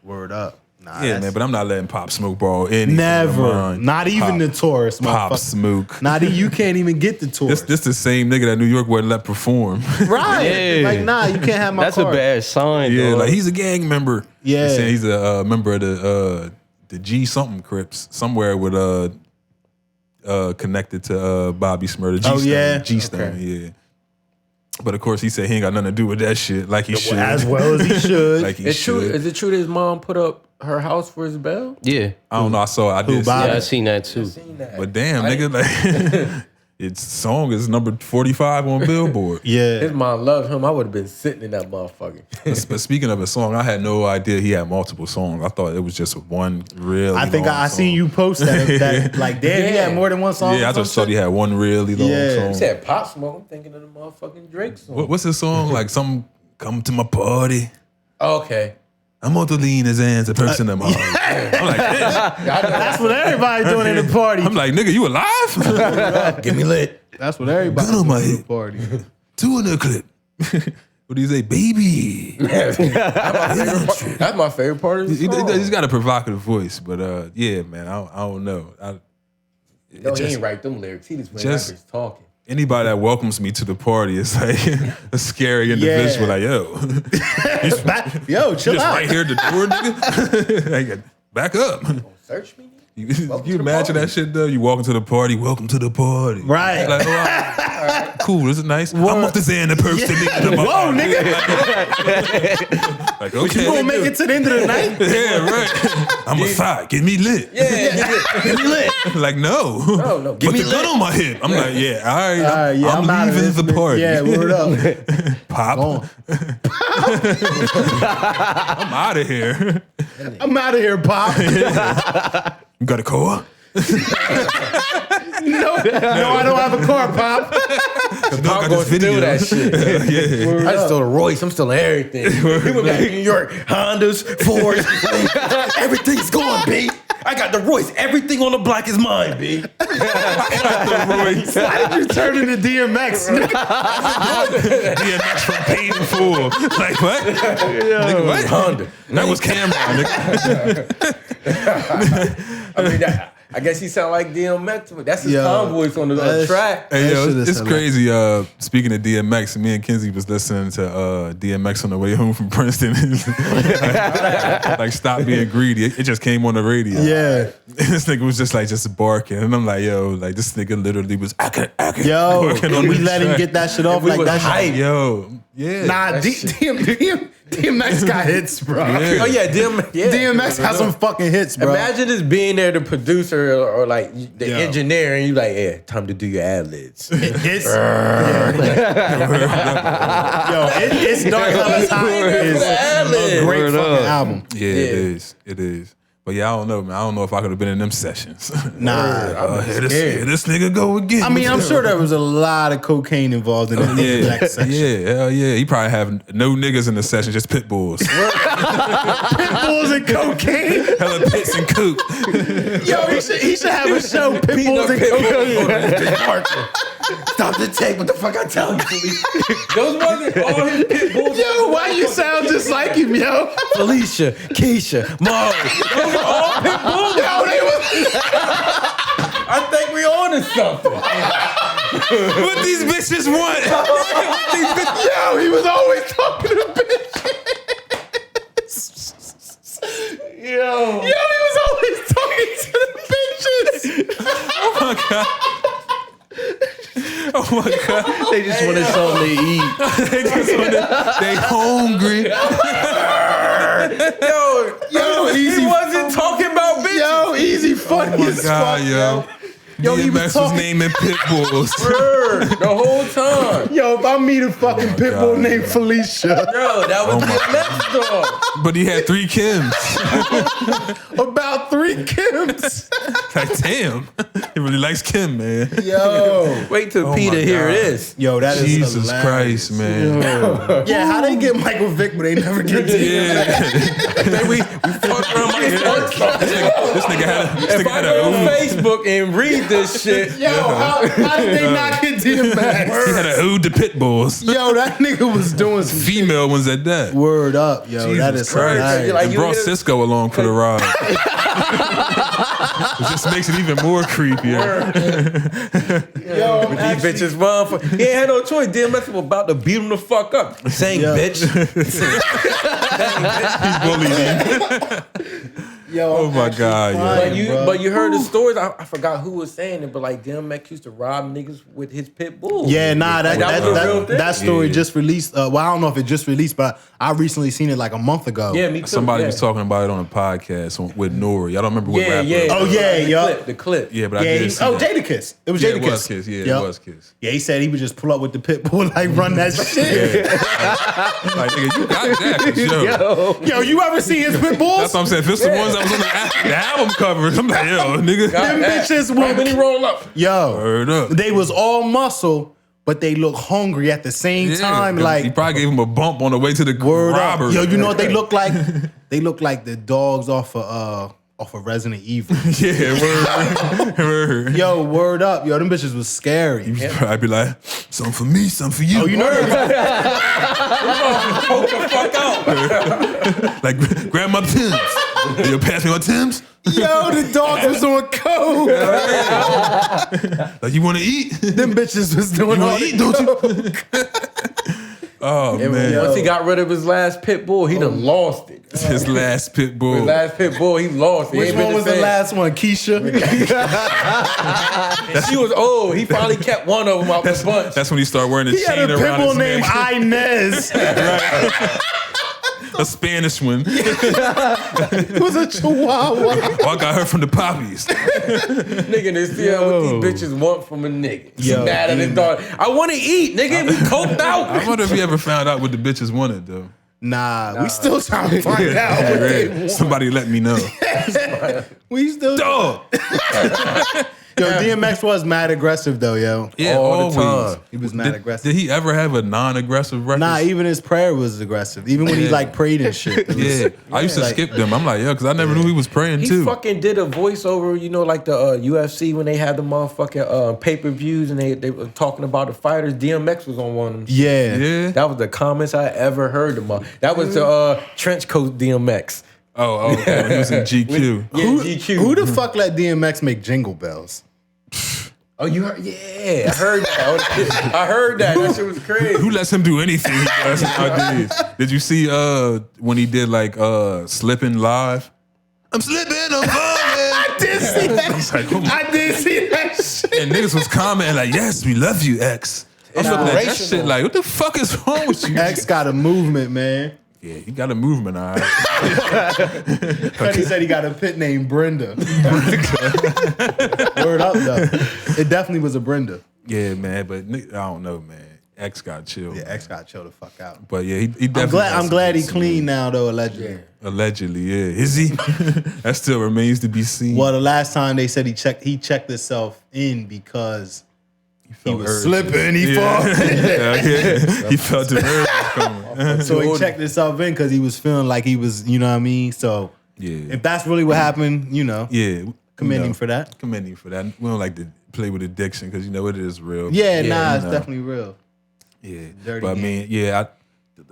Word up. Nah, Yeah, that's- man, but I'm not letting Pop Smoke borrow anything. Never. of mine. Not even the tourist, Pop motherfucker. Smoke. Not you can't even get the tourist. This the same nigga that New York wouldn't let perform. right. Yeah. Like, nah, you can't have my That's car. a bad sign, Yeah, dog. like he's a gang member. Yeah. He's saying he's a member of the G something Crips somewhere with connected to Bobby Smurder. G Oh, Stone, yeah? G Stone. Okay. Yeah. But of course, he said he ain't got nothing to do with that shit. Like he should, As well as he should. like he It's true. should. Is it true that his mom put up her house for his bail? Yeah. I don't know. I did. Bobby? Yeah, I seen that too. Seen that. But damn, nigga, like its song is number 45 on Billboard. Yeah. His mom loved him. I would have been sitting in that motherfucker. But speaking of a song, I had no idea he had multiple songs. I thought it was just one real. I think I seen you post that like, damn, he had more than one song. Yeah, I just thought he had one really long Yeah. song. You said Pop Smoke. I'm thinking of the motherfucking Drake song. What's his song? Like some come to my party. Okay. I'm on to lean his hands, a person in my heart. I'm like, damn. That's what everybody doing in the party. I'm like, nigga, you alive? Get me lit. That's what everybody Gun on my doing in the head. party. 2 in the clip. What do you say, baby? That's my favorite part of the song. He's got a provocative voice, but yeah, man, I don't know. No, he ain't write them lyrics. He just went just- rappers talking. Anybody that welcomes me to the party is like a scary individual. Yeah. Like, yo, Yo, chill just out. right here at the door, nigga. Like, back up. Search me. You Welcome to the imagine party. that shit though? You walk into the party, welcome to the party. Right. Like, all right. Cool, this is nice. I'm off the Xander perks to me. Whoa, nigga. Like, okay. You gonna make it to the end of the night? Yeah, right. I'm a side. Get me lit. Yeah. Get me lit. Like, no. No. Put the gun on my hip. I'm like, yeah, all right. Yeah, I'm out of leaving this the bitch. party. Yeah, word up. Pop. Gone. I'm out of here. I'm out of here, Pop. You got a car? No, I don't have a car, Pop. I I'm going to do that shit. Yeah. I just stole a Royce. I'm stealing everything. We went back to New York. Hondas, Fords, everything's gone, B. I got the Royce. Everything on the block is mine, B. Why did you turn into DMX? DMX from Paid in Full. Like, what? Nigga, what? Honda. That was Cameron, nigga. I mean, I guess he sound like DMX to me. That's his Yo, calm voice on the that's- track. Hey, That yo, shit is it's hilarious. crazy. Speaking of DMX, me and Kenzie was listening to DMX on the way home from Princeton. Like, stop being greedy. It just came on the radio. Yeah. This nigga was just barking. And I'm like, yo, like this nigga literally was Yo, barking and we the let him track. get that shit off We like was that. hype. Yo, yeah. Nah, That DMX got hits, bro. Oh yeah, DMX has some fucking hits, bro. Imagine just being there, the producer or like the Yo. engineer, and you like, yeah, time to do your ad libs. It's It's Dark Hella Time is a great Word fucking up. album. Yeah, it is. It is. But yeah, I don't know, man. I don't know if I could have been in them sessions. Nah. Here this nigga go again. I mean, I'm sure there was a lot of cocaine involved in the Yeah, section. yeah, hell yeah. He probably have no niggas in the session, just pit bulls. Pitbulls and cocaine. Hella pits and coop. Yo, he should have a show. Pitbulls and cocaine. Stop the tape. What the fuck I tell you, Felicia? Those wasn't all his pit bulls. Yo, why you sound just like him, yo? Felicia, Keisha, Mo. Those were all pit bulls. Yo, they was. I think we on to something. What these bitches want? Yo, he was always talking to bitches. Yo. Yo, he was always talking to the bitches. Oh my god. Oh my god. They just wanted something to eat. They hungry. Yo, easy. he wasn't talking about bitches. Yo, easy funny Oh my as god, fuck, yo. Yo, he was DMX was talking- naming pit bulls. Word, the whole time. Yo, if I meet a fucking pitbull God, named Felicia, Yo, that was Oh my the next dog. But he had 3 Kims. about 3 Kims. Like, damn. He really likes Kim, man. Yo. Wait till Oh Peter my hear God. this. Yo, that is Jesus hilarious. Christ, man. Yeah, how they get Michael Vick, but they never get to Yeah. We fucked around my phone. This nigga If I had go on a Facebook and read this shit, Yo, how did they not get DMX? he had a ode to pit bulls. Yo, that nigga was doing some Female ones at that. word up, yo. Jesus that is Christ. hilarious. Like, And you brought hear- Cisco along for the ride. It just makes it even more creepier. Yo, I'm these actually, bitches run for. He ain't had no choice. DMX was about to beat him the fuck up. Saying Yeah. bitch. He bullied him. Yo, Oh my God, yeah. But you heard the stories. I forgot who was saying it, but like DMX used to rob niggas with his pit bull. Yeah, nah, that story Yeah. just released. Well, I don't know if it just released, but I recently seen it like a month ago. Yeah, me too. Somebody yeah. was talking about it on a podcast with Nori. I don't remember what rapper. Yeah. Oh, yeah, The clip. Yeah, but I Yeah, did see that. Jadakiss. It was Yeah, Jadakiss. it was Kiss. Yeah, Yup. it was Kiss. Yeah, he said he would just pull up with the pit bull and like run that shit. Like, nigga, you got that for sure. Yo, you ever see his pit bulls? That's what I'm saying. If it's the ones that was on the album cover, I'm like, yo, nigga. Them bitches When were he roll up. yo. Word up. They was all muscle, but they look hungry at the same time. Like he probably gave him a bump on the way to the word robbery. up. Yo, you know what they look like? They look like the dogs off of Resident Evil. Yeah, word. Yo, word up. Yo, them bitches was scary. He'd probably be like, some for me, some for you. Oh, you know Poke the fuck out. Like, grab my Timbs. You pass me my Timbs? Yo, the dog was on code. Like, you want to eat? Them bitches was doing You all want to the eat, don't you? Oh, man. Once he got rid of his last pit bull, he done lost it. His last pit bull. His last pit bull, he lost it. Which one was the last one? Keisha? She was old. He finally kept one of them out the bunch. That's when he started wearing the He had chain a around pit bull his named neck. Inez. A Spanish one. It was a chihuahua. Oh, I got her from the poppies. Nigga, they see what these bitches want from a nigga. He Yo, mad at his daughter. I want to eat, nigga. We coked out. I wonder if he ever found out what the bitches wanted, though. Nah, we still trying to find out what they Right. want. Somebody let me know. We still Dog. Yo, DMX was mad aggressive though, yo. Yeah, All the always. time. He was mad aggressive. Did he ever have a non-aggressive record? Nah, even his prayer was aggressive. Even when he like prayed and shit. It was- Yeah, I used to skip them. I'm like, yo, because I never knew he was praying He too. fucking did a voiceover, you know, like the UFC when they had the motherfucking pay-per-views and they were talking about the fighters. DMX was on one of them. Yeah. Yeah. That was the comments I ever heard about. That was the trench coat DMX. Oh, okay. When he was in GQ. Yeah, GQ. Who the fuck let DMX make jingle bells? Oh, you heard? Yeah, I heard that. I heard that. That shit was crazy. Who lets him do anything he does nowadays? Did you see when he did like Slipping live? I'm slipping, I'm falling. I did see that. Like, oh my- I did see that shit. and niggas was commenting like, yes, we love you, X. I'm looking at that shit like, what the fuck is wrong with you? X got a movement, man. Yeah, he got a movement, all right. And he said he got a pit named Brenda. Word up, though. It definitely was a Brenda. Yeah, man, but I don't know, man. X got chill. Yeah, X got chill the fuck out. But yeah, he definitely. I'm glad he clean now, though, allegedly. Allegedly, yeah. Is he? That still remains to be seen. Well, the last time they said he checked himself in because he was slipping. He fought. yeah. He felt the urge coming. So he checked himself in because he was feeling like he was, you know what I mean? So Yeah. if that's really what happened, you know, Yeah. commend you him know, for that. Commend him for that. We don't like to play with addiction because you know it is real. Yeah, nah, it's you know. definitely real. Yeah. Dirty But I game. mean, yeah,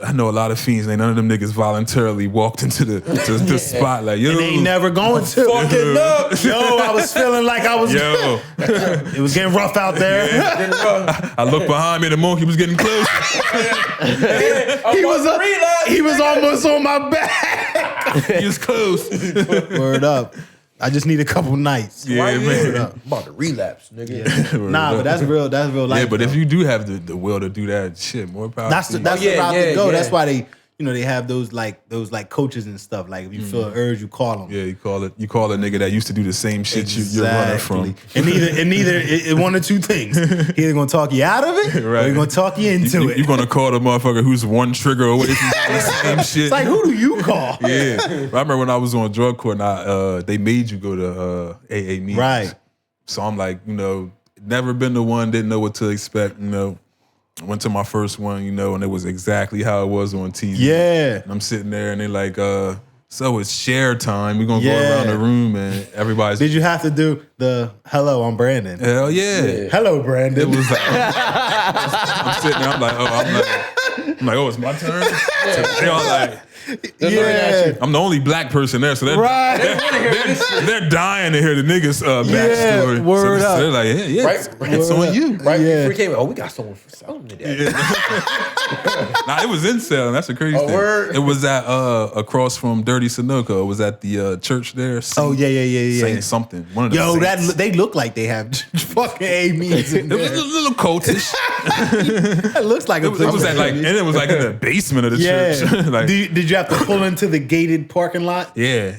I know a lot of fiends. None of them niggas voluntarily walked into the spot like, yo. And they ain't never going to. Fucking up. Yo, I was feeling like I was. Yo. It was getting rough out there. I looked behind me, the monkey was getting close. He was almost on my back. He was close. Word up. I just need a couple nights. Yeah, Why you man. I'm about to relapse, nigga. Nah, but that's real. That's real life. Yeah, but though. if you do have the will to do that, shit, more power. That's to the you. that's yeah, the route yeah, to go. yeah. That's why they, you know, they have those coaches and stuff. Like if you feel an urge, you call them. Yeah, you call a nigga that used to do the same shit you're running from. And neither one of two things. He either gonna talk you out of it, or he gonna talk you into it. You're gonna call the motherfucker who's one trigger away from doing the same shit. It's like, who do you call? Yeah, I remember when I was on drug court, and they made you go to AA meetings. Right. So I'm like, you know, never been to one, didn't know what to expect. You know, went to my first one, you know, and it was exactly how it was on TV. Yeah. And I'm sitting there, and they're like, so it's share time. We're gonna go Yeah. around the room, and everybody's. Did you have to do the hello? I'm Brandon. Hell yeah. Hello, Brandon. It was like, I'm sitting there, I'm like, oh, it's my turn. So they all like, Yeah. I'm the only black person there, so they're they're dying to hear the niggas backstory. Word up. So they're like, yeah, Right, it's on you. Right Yeah. before we came, we got someone for selling today. Nah, it was in Salem. That's the crazy thing. word? It was at Oh, across from Dirty Sunoco. It was at the church there. yeah. Saint something. One of the Yo, saints. they look like they have fucking amens in It was a there. little cultish. It looks like It was at like, and it was like in the basement of the church. Like, Did you have to pull into the gated parking lot? yeah,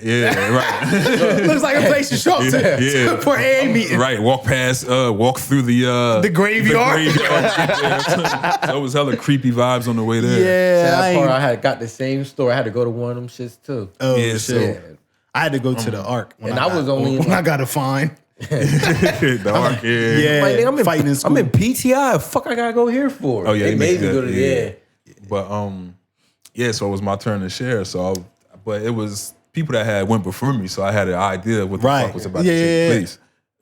right, Looks like a place to show up to Yeah. for a meeting. right. Walk through the graveyard. Yeah. So it was hella creepy vibes on the way there. Yeah, That part, I I had got the same store. I had to go to one of them shits too. oh Yeah, shit! so- I had to go to the Ark, when And I was only in, when I got a fine. The arc, yeah. Yeah, Like, nigga, I'm in, fighting in school. I'm in PTI. Fuck, I gotta go here for. Oh, yeah, they they made make me go that, to yeah. But yeah, so it was my turn to share. But it was people that had went before me, so I had an idea what the Right. fuck was about to Yeah. take place.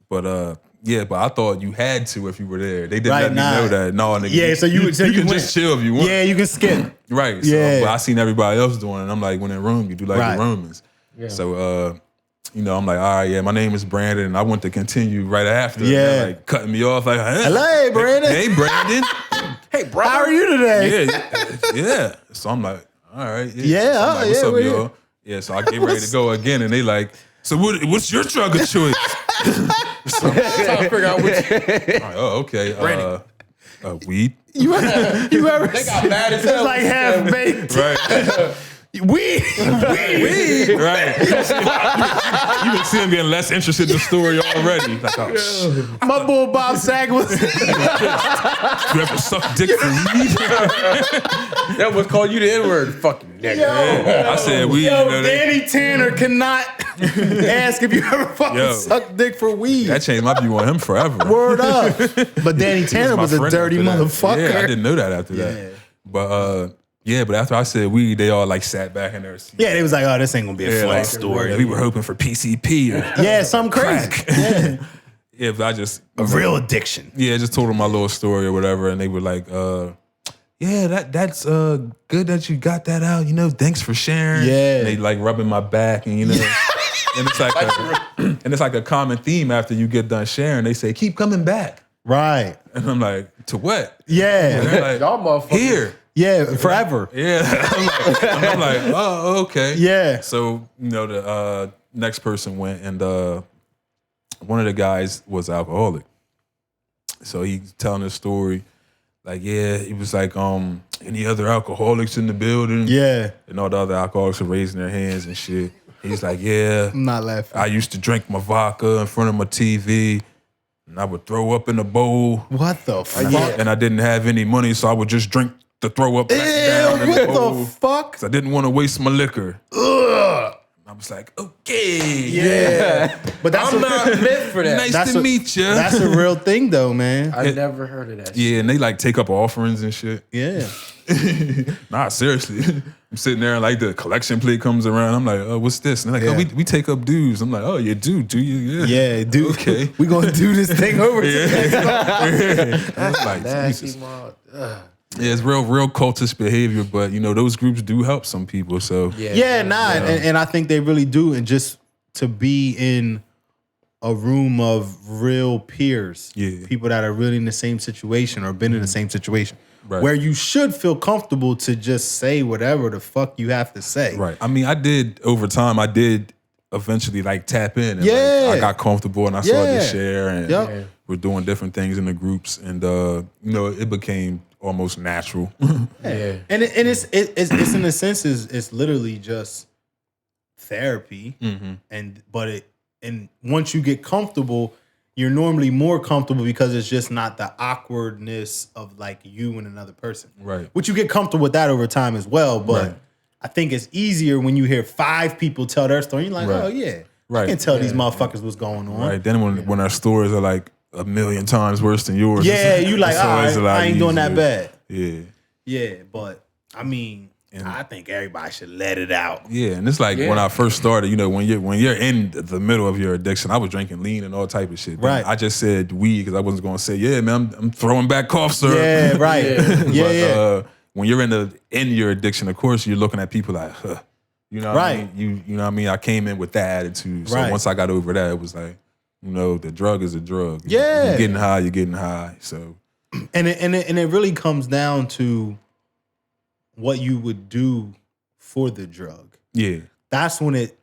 But yeah, but I thought you had to if you were there. They didn't Right, let me nah. know that. No, nigga. Yeah, so you can went. just chill if you want. Yeah, you can skip. Right. So, Yeah. but I seen everybody else doing it. And I'm like, when in Rome, you do like Right. the Romans. So I'm like, all right, yeah, my name is Brandon, and I want to continue right after. Yeah. They're like cutting me off, like, hey, Hello, Brandon. Hey, Brandon. Hey, brother. How are you today? yeah. So I'm like, all right. Yeah, So I'm like, what's yeah, up, we- y'all? Yeah, so I get ready to go again, and they like, so what's your drug of choice? Trying to figure out which. I'm like, oh, okay. Weed. You ever? They got bad as It's hell. like half baked. Right. Weed. Right. You can see him getting less interested in the story already. Like, oh, shit. My bull Bob Saget was. You ever suck dick for weed? That was called you the N-word. Fucking nigga. I said weed. Yo, you know, Danny Tanner cannot ask if you ever fucking Yo. suck dick for weed. that changed my view on him forever. Word up. But Danny Tanner my was a friend dirty after that. motherfucker. Yeah, I didn't know that after Yeah. that. But but after I said weed, they all like sat back in their seats. Yeah, they was like, oh, this ain't gonna be a Yeah, fun like, story. We were hoping for PCP. Or, Yeah, something crazy. crack. Yeah. Yeah, but I just A real addiction. yeah, just told them my little story or whatever, and they were like, yeah, that's good that you got that out. You know, thanks for sharing. Yeah. And they like rubbing my back, and and it's like a common theme after you get done sharing. They say, keep coming back, Right. and I'm like, to what? And Yeah. they're like, Y'all motherfuckers. here. Yeah, forever. Yeah. I'm like, oh, okay. Yeah. So, the next person went, and one of the guys was alcoholic. So he's telling his story. Like, yeah, he was like, any other alcoholics in the building? Yeah. And all the other alcoholics are raising their hands and shit. He's like, yeah, I'm not laughing. I used to drink my vodka in front of my TV, and I would throw up in a bowl. What the fuck? And I didn't have any money, so I would just drink the throw up back down in What the bowl. the fuck? 'Cause I didn't want to waste my liquor. Ugh. I was like, okay. Yeah. But that's I'm not meant for that. Nice That's to a- meet you. That's a real thing though, man. I never heard of that. Yeah, and they like take up offerings and shit. Yeah. Nah, seriously. I'm sitting there and like the collection plate comes around. I'm like, oh, what's this? And they're like, Yeah. oh, we take up dues. I'm like, oh, you do you? Yeah, dude. Okay. We gonna do this thing over to the next one. I'm like, Nasty Jesus. mod. Yeah, it's real cultist behavior, but those groups do help some people. So Yeah, nah, and I think they really do. And just to be in a room of real peers, Yeah. people that are really in the same situation or been in the same situation, Right. where you should feel comfortable to just say whatever the fuck you have to say. right. I mean, I did over time. I did eventually like tap in. And, Yeah. I got comfortable and I started Yeah. to share and Yep. we're doing different things in the groups, and it became almost natural. Yeah. And it's in a sense it's literally just therapy, and once you get comfortable, you're normally more comfortable because it's just not the awkwardness of like you and another person. Right. Which you get comfortable with that over time as well. But Right. I think it's easier when you hear 5 people tell their story. You're like, Right. oh yeah, Right. I can tell these motherfuckers what's going on. Right. Then when our stories are like a million times worse than yours. Yeah, you like, it's all always right, a lot I ain't doing that easier. bad. Yeah. Yeah, but I mean, I think everybody should let it out. Yeah, and it's like when I first started, when you're in the middle of your addiction, I was drinking lean and all type of shit. Right. I just said weed because I wasn't going to say, yeah, man, I'm throwing back cough syrup. Yeah, right. But, Yeah. when you're in your addiction, of course, you're looking at people like, huh. You know what I mean? You know what I mean? I came in with that attitude. So once I got over that, it was like, the drug is a drug. Yeah. You're getting high. So and it really comes down to what you would do for the drug. Yeah. That's when it,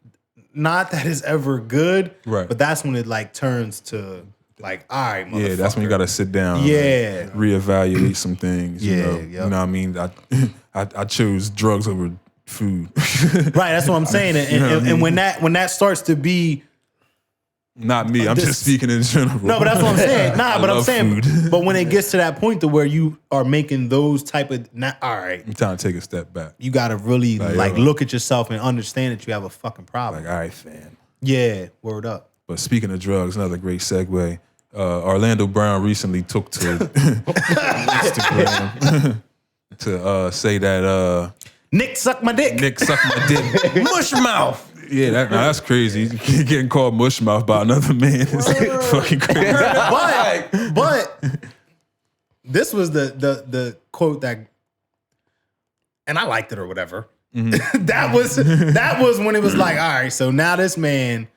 not that it's ever good, right? But that's when it like turns to like, all right, motherfucker. Yeah, that's when you got to sit down. Yeah. Reevaluate some things. Yeah. You know what I mean? I chose drugs over food. Right, that's what I'm saying. And when that starts to be, not me, I'm just speaking in general. No, but that's what I'm saying. But I'm saying, food. But when it gets to that point to where you are making those type of, all right, I'm trying to take a step back. You got to really look at yourself and understand that you have a fucking problem. Like, all right, fam. Yeah, word up. But speaking of drugs, another great segue. Orlando Brown recently took to Instagram to say that Nick sucked my dick. Nick sucked my dick. Mush mouth. Yeah, that's crazy. Getting called mush mouth by another man is fucking crazy. But this was the quote that, and I liked it or whatever. Mm-hmm. that was when it was like, all right, so now this man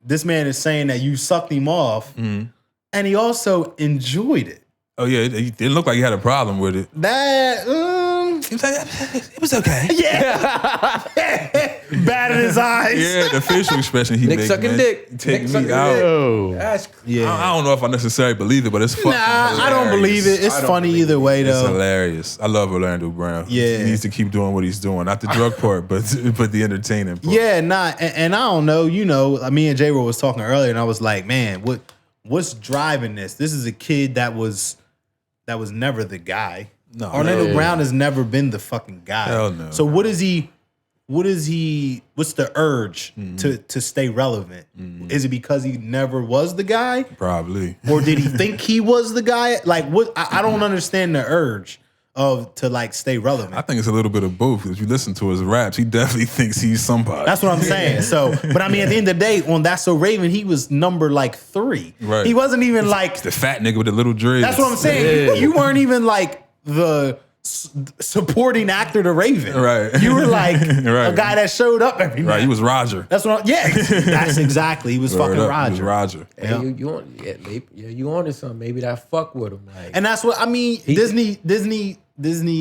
is saying that you sucked him off, and he also enjoyed it. Oh yeah, it didn't look like he had a problem with it. That it was okay. Yeah, bad in his eyes. Yeah, the facial expression he Nick makes, sucking man, dick. take Nick me out. That's I don't know if I necessarily believe it, but it's fucking hilarious. I don't believe it. It's funny either way, It's though. hilarious. I love Orlando Brown. Yeah. He needs to keep doing what he's doing. Not the drug part, but the entertaining part. Yeah, and I don't know. Me and J-Ro was talking earlier, and I was like, man, what's driving this? This is a kid that was never the guy. No, Orlando Brown has never been the fucking guy. Hell no. So what's the urge to stay relevant? Is it because he never was the guy? Probably. Or did he think he was the guy? Like what? I don't understand the urge to like stay relevant. I think it's a little bit of both. If you listen to his raps, he definitely thinks he's somebody. That's what I'm saying. So, but I mean, at the end of the day, on That's So Raven, he was number like 3. Right. He wasn't even like. The fat nigga with the little dreads. That's what I'm saying. Yeah. You weren't even like the supporting actor to Raven. Right. You were like Right. a guy that showed up every night. Right, he was Roger. That's what. That's exactly. He was Word fucking up, Roger. He was Roger. Hey, you wanted something. Maybe that fuck with him. Like, And that's what I mean. Disney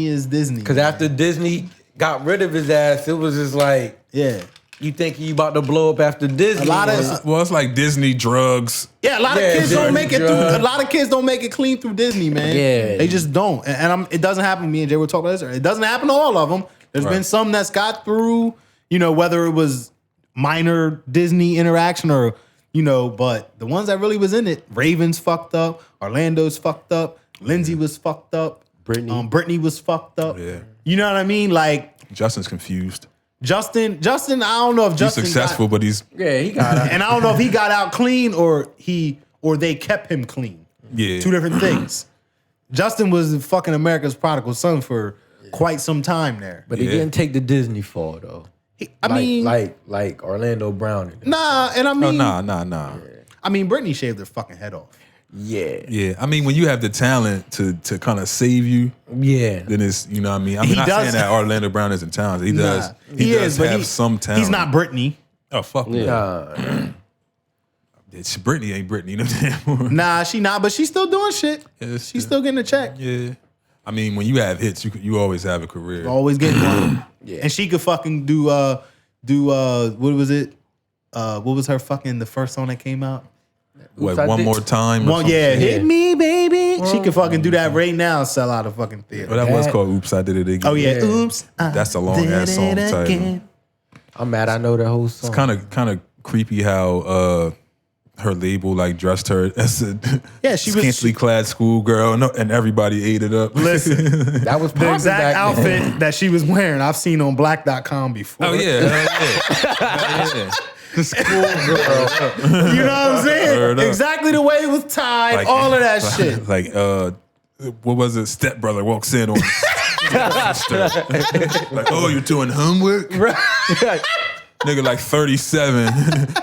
is Disney. because after Disney got rid of his ass, it was just like, yeah. you think you about to blow up after Disney? A lot of Well, it's like Disney drugs. a lot of Yeah, kids don't Disney make it through. drugs. A lot of kids don't make it clean through Disney, man. Yeah. They just don't. And it doesn't happen. Me and Jay were talking about this. It doesn't happen to all of them. There's been some that's got through. Whether it was minor Disney interaction or but the ones that really was in it, Raven's fucked up, Orlando's fucked up, Lindsay was fucked up, Brittany was fucked up. Yeah. You know what I mean? Like Justin's confused. Justin. I don't know if Justin He's successful, but he's he got out. and I don't know if he got out clean or they kept him clean. yeah. Two different things. Justin was fucking America's prodigal son for quite some time there. But he didn't take the Disney fall though. Like Orlando Brown. Nah, and I mean, Nah. I mean, Brittany shaved her fucking head off. Yeah. Yeah, I mean, when you have the talent to kind of save you, Yeah. then it's, you know what I mean? I'm He not does- saying that Orlando Brown isn't talented. He does. Nah, He does but have some talent. He's not Brittany. Oh, fuck yeah. Brittany ain't Brittany no damn more. Nah, she not, but she's still doing shit. Yes, She's still getting a check. Yeah. I mean, when you have hits, you always have a career. Always getting one. Yeah. And she could fucking do what was it? What was her fucking the first song that came out? What, Oops, I one did- more time? or Well, something? yeah, hit me, baby. She could fucking do that right now and sell out a fucking theater. Well, that was called Oops, I Did It Again. Oh yeah, Yeah. oops. That's a long ass song title. I'm mad I know that whole song. It's kind of creepy how her label like dressed her as a She was- scantily clad schoolgirl, and everybody ate it up. Listen, that was the popping exact back then. outfit that she was wearing, I've seen on black.com before. Oh yeah, yeah. The schoolgirl. You know what I'm saying? Word up. Exactly the way it was tied, all of that shit. Like what was it? Stepbrother walks in on like, oh, you're doing homework? Right. Nigga like 37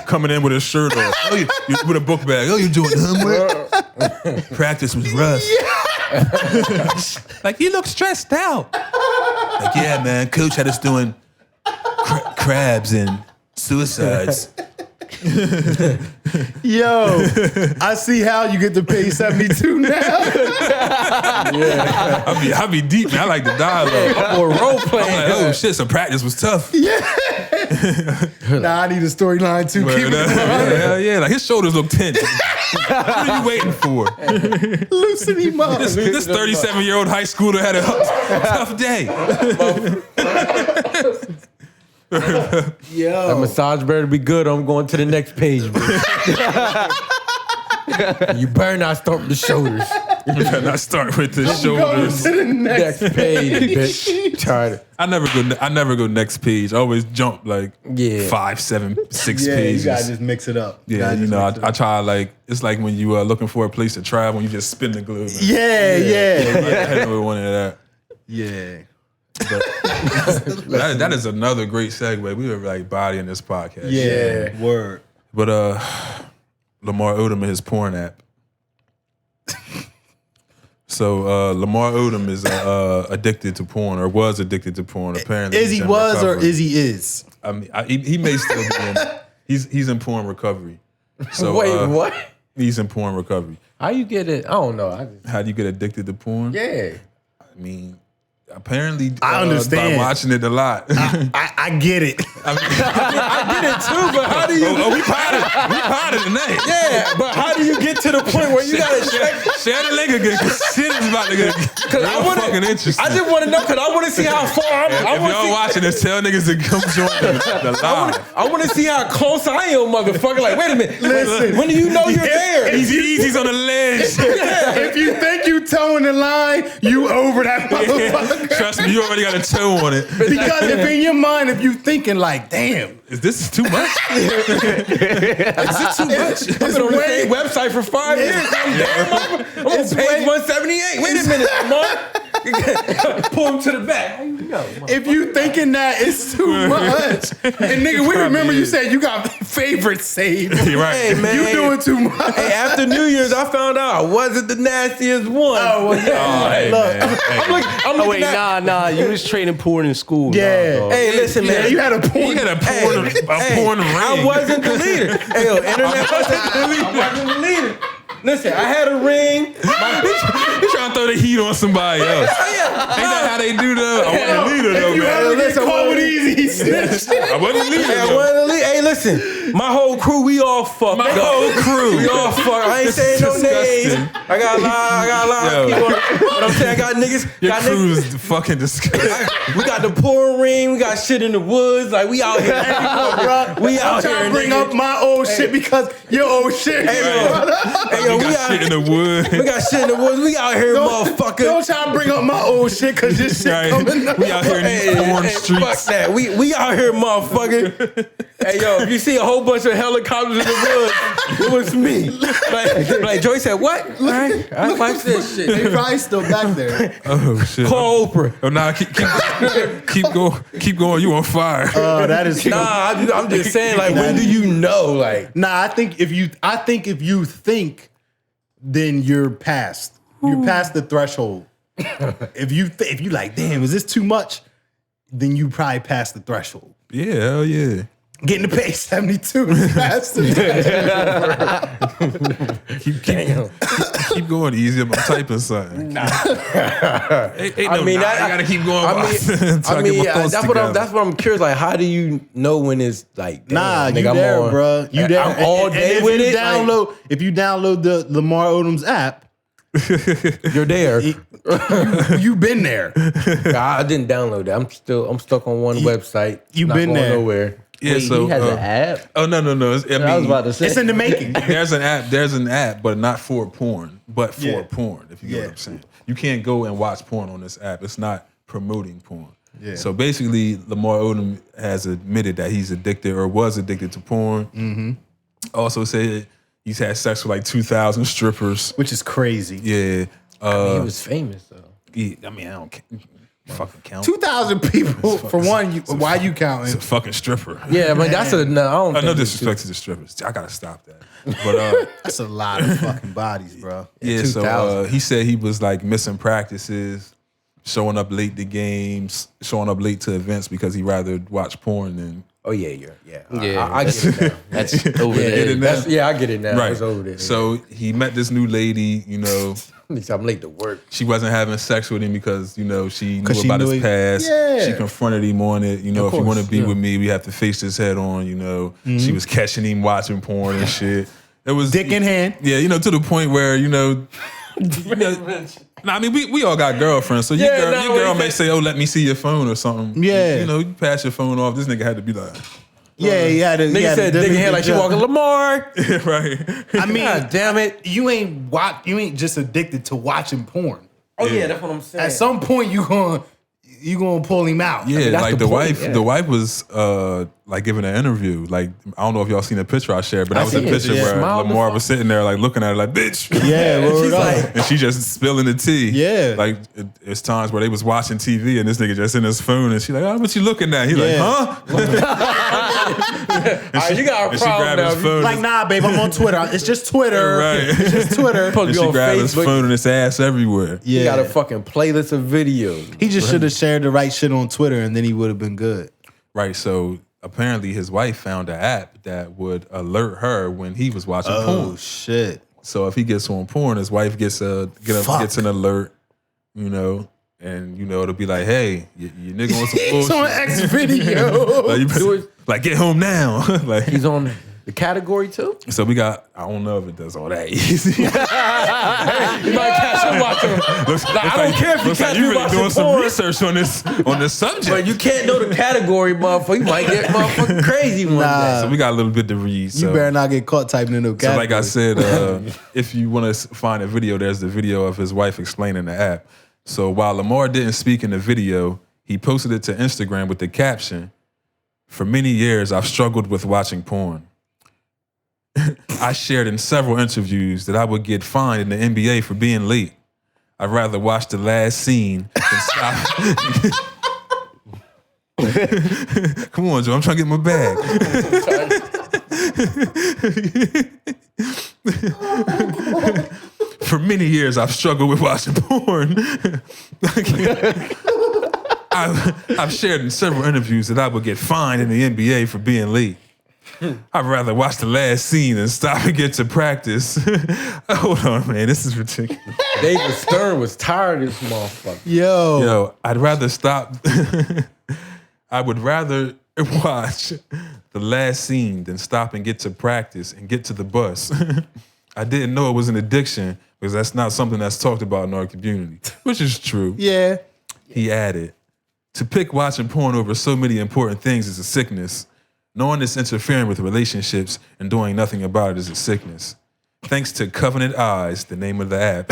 coming in with his shirt off. Oh, you with a book bag. Oh, you're doing homework? Practice was rough. Like, he looks stressed out. Like, yeah, man, coach had us doing crabs and suicides. Yo, I see how you get to pay 72 now. I be deep, man. I like the dialogue. Or role playing. I'm like, oh shit, some practice was tough. Nah, I need a storyline too. Keep it Hell yeah, like his shoulders look tense. What are you waiting for? loosen him up. This 37-year-old high schooler had a tough day. That massage better be good. I'm going to the next page, bitch. You better not start with the shoulders. You better not start with the shoulders. To the next. Next page, bitch. Tired. I never go next page. I always jump like Yeah. 5, 7, 6 Yeah, pages. you gotta just mix it up. Yeah, you know, I try like it's like when you are looking for a place to travel and you just spin the globe. Yeah. I never wanted that. Yeah. That is another great segue. We were like bodying this podcast. Yeah. Word. But Lamar Odom and his porn app. So Lamar Odom is addicted to porn, or was addicted to porn. Apparently, Is he he's in was recovery. or is he is? I mean, he may still be in. He's in porn recovery. So Wait, what? He's in porn recovery. How you get it? I don't know. How do you get addicted to porn? Yeah. I mean, apparently, I understand. by watching it a lot. I get it. I get it too, but how do you? we potted tonight. Yeah, but how do you get to the point where you gotta check? Share the link again, because shit is about to get real fucking interesting. I just want to know because I want to see how far I If want y'all to see. watching this, tell niggas to come join the live. I want to see how close I am, motherfucker. Like, wait a minute. Listen. When do you know you're there? He's on the ledge. If you think you towing the line, you over that motherfucker. Trust me, you already got a toe on it. Because if in your mind, if you thinking like, damn, Is this too much? Is it too much? I've been on the same website for 5 years. I'm on page 178. Wait a minute, Mark. Pull him to the back. How you know? if you thinking that it's too much, and nigga, we remember you said you got favorites saved. You're right. Hey, man. You doing too much. Hey, after New Year's, I found out I wasn't the nastiest one. Oh, well, yeah. Hey, Look. man. Hey. I'm Oh looking wait, at, nah. You was trading porn in school. Yeah. Nah, dog. Hey, listen, Yeah, man. you had a point. You got a porn ring. I wasn't the leader. Hey, yo, internet wasn't the leader. I wasn't the leader. Listen, I had a ring. My bitch. You trying to throw the heat on somebody else. Ain't that how they do though? I wasn't the leader though, If you man. ever get Listen, caught with easy, he snitched. I wasn't the leader Hey, I though. wasn't the leader. Hey, listen, my whole crew, we all fucked My up. whole crew. We all fucked. I ain't saying no Disgusting. names. I got a lot. Yo. But I'm saying I got niggas. Your got crew niggas. is fucking disgusting. We got the porn ring. We got shit in the woods. Like we out here. We I'm out trying here. to bring nigga. up my old shit because your old shit. Hey, yo, You we got out. shit in the wood. We got shit in the woods. We out here, motherfucker. Don't try to bring up my old shit because this shit Right. coming up. We out here in these porn Fuck streets. that. We out here, motherfucker. Hey, yo, if you see a whole bunch of helicopters in the woods, it was me. Like Joy said, what? All right, I watch this shit. They probably still back there. Oh shit. Call Oprah. Oh nah, keep going. You on fire. That is Nah, I'm just saying, like, when do you know? Like, Nah, I think if you think, then you're past. You're past the threshold. if you like, damn, is this too much? Then you probably passed the threshold. Yeah, hell yeah. Getting to page 72 is past the threshold. Keep going easy. I'm typing something. Ain't no I mean, I gotta keep going. That's what I'm curious. Like, how do you know when it's like, damn, Nah, nigga, you I'm there, on- bro. You there. I'm all day if with you it. Like, if you download the Lamar Odom's app, you're there. you been there. I didn't download that. I'm stuck on one website. You Not been going there. nowhere. Yeah, Wait, so he has an app. oh no. I was about to say. It's in the making. There's an app, but not for porn, but for Yeah. porn, if you get Yeah. what I'm saying. You can't go and watch porn on this app. It's not promoting porn. Yeah. So basically, Lamar Odom has admitted that he's addicted or was addicted to porn. Mm-hmm. Also said he's had sex with like 2,000 strippers. Which is crazy. Yeah. He was famous though. I mean, I don't care. Fucking count. 2,000 people for one. Why you counting? It's a fucking stripper. Yeah, but that's a no. I don't. No think disrespect to the strippers. I gotta stop that. But That's a lot of fucking bodies, bro. yeah, so he said he was like missing practices, showing up late to games, showing up late to events because he rather watch porn than. Oh yeah. Yeah, I get it now. That's over Yeah, there. I get it now. Right. It's over there. So he met this new lady, you know. At least I'm late to work. She wasn't having sex with him because, you know, she knew 'Cause she about knew his he- past. Yeah. She confronted him on it. You know, if you want to course, be yeah. with me, we have to face this head on, you know. She was catching him watching porn and shit. It was Dick in hand. Yeah, you know, to the point where, you know, I mean, we all got girlfriends, so your girl may say, "Oh, let me see your phone" or something. Yeah. you know, you pass your phone off. This nigga had to be like, Yeah, he had to. Nigga said dick in hand like she walking Lamar. right. I mean, God damn it. You ain't just addicted to watching porn. Oh yeah, that's what I'm saying. At some point, you gonna pull him out. Yeah, that's like the the point, wife. yeah. The wife was like giving an interview. Like I don't know if y'all seen the picture I shared, but that was a seen it. picture Yeah. where Smiled the Lamar fuck. was sitting there like looking at her like, "Bitch." Yeah, word she's up. like- And she just spilling the tea. Yeah. Like it's times where they was watching TV and this nigga just in his phone and she like, "Oh, what you looking at?" He like, Yeah. "Huh?" All right, you got a And she problem grabbed now. his phone. Like, nah, babe, I'm on Twitter. It's just Twitter. Right. It's just Twitter. Supposed And to be she on grabbed his Facebook. phone and his ass everywhere. You Yeah. got a fucking playlist of videos. He just should have shared the right shit on Twitter, and then he would have been good. Right. So apparently his wife found an app that would alert her when he was watching Oh porn. shit! So if he gets on porn, his wife gets gets an alert, you know, and you know it'll be like, "Hey, your nigga wants some It's on bullshit." X video. Like, you better- like, get home now. Like, He's on the category too. so we got. I don't know if it does all that easy. You might catch him watching. I don't care if you Looks catch like you me really watching doing some porn. research on this subject. But you can't know the category, motherfucker. You might get motherfucking crazy one day. So we got a little bit to read. You So. better not get caught typing in no So category. like I said, if you want to find a video, there's the video of his wife explaining the app. So while Lamar didn't speak in the video, he posted it to Instagram with the caption, "For many years, I've struggled with watching porn. I shared in several interviews that I would get fined in the NBA for being late. I'd rather watch the last scene than stop." Come on, Joe, I'm trying to get my bag. For many years, I've struggled with watching porn. I've shared in several interviews that I would get fined in the NBA for being late. I'd rather watch the last scene than stop and get to practice. Hold on, man. This is ridiculous. David Stern was tired of this motherfucker. Yo, I'd rather stop. I would rather watch the last scene than stop and get to practice and get to the bus. I didn't know it was an addiction because that's not something that's talked about in our community, which is true. yeah. He added, to pick watching porn over so many important things is a sickness. Knowing it's interfering with relationships and doing nothing about it is a sickness. Thanks to Covenant Eyes, the name of the app,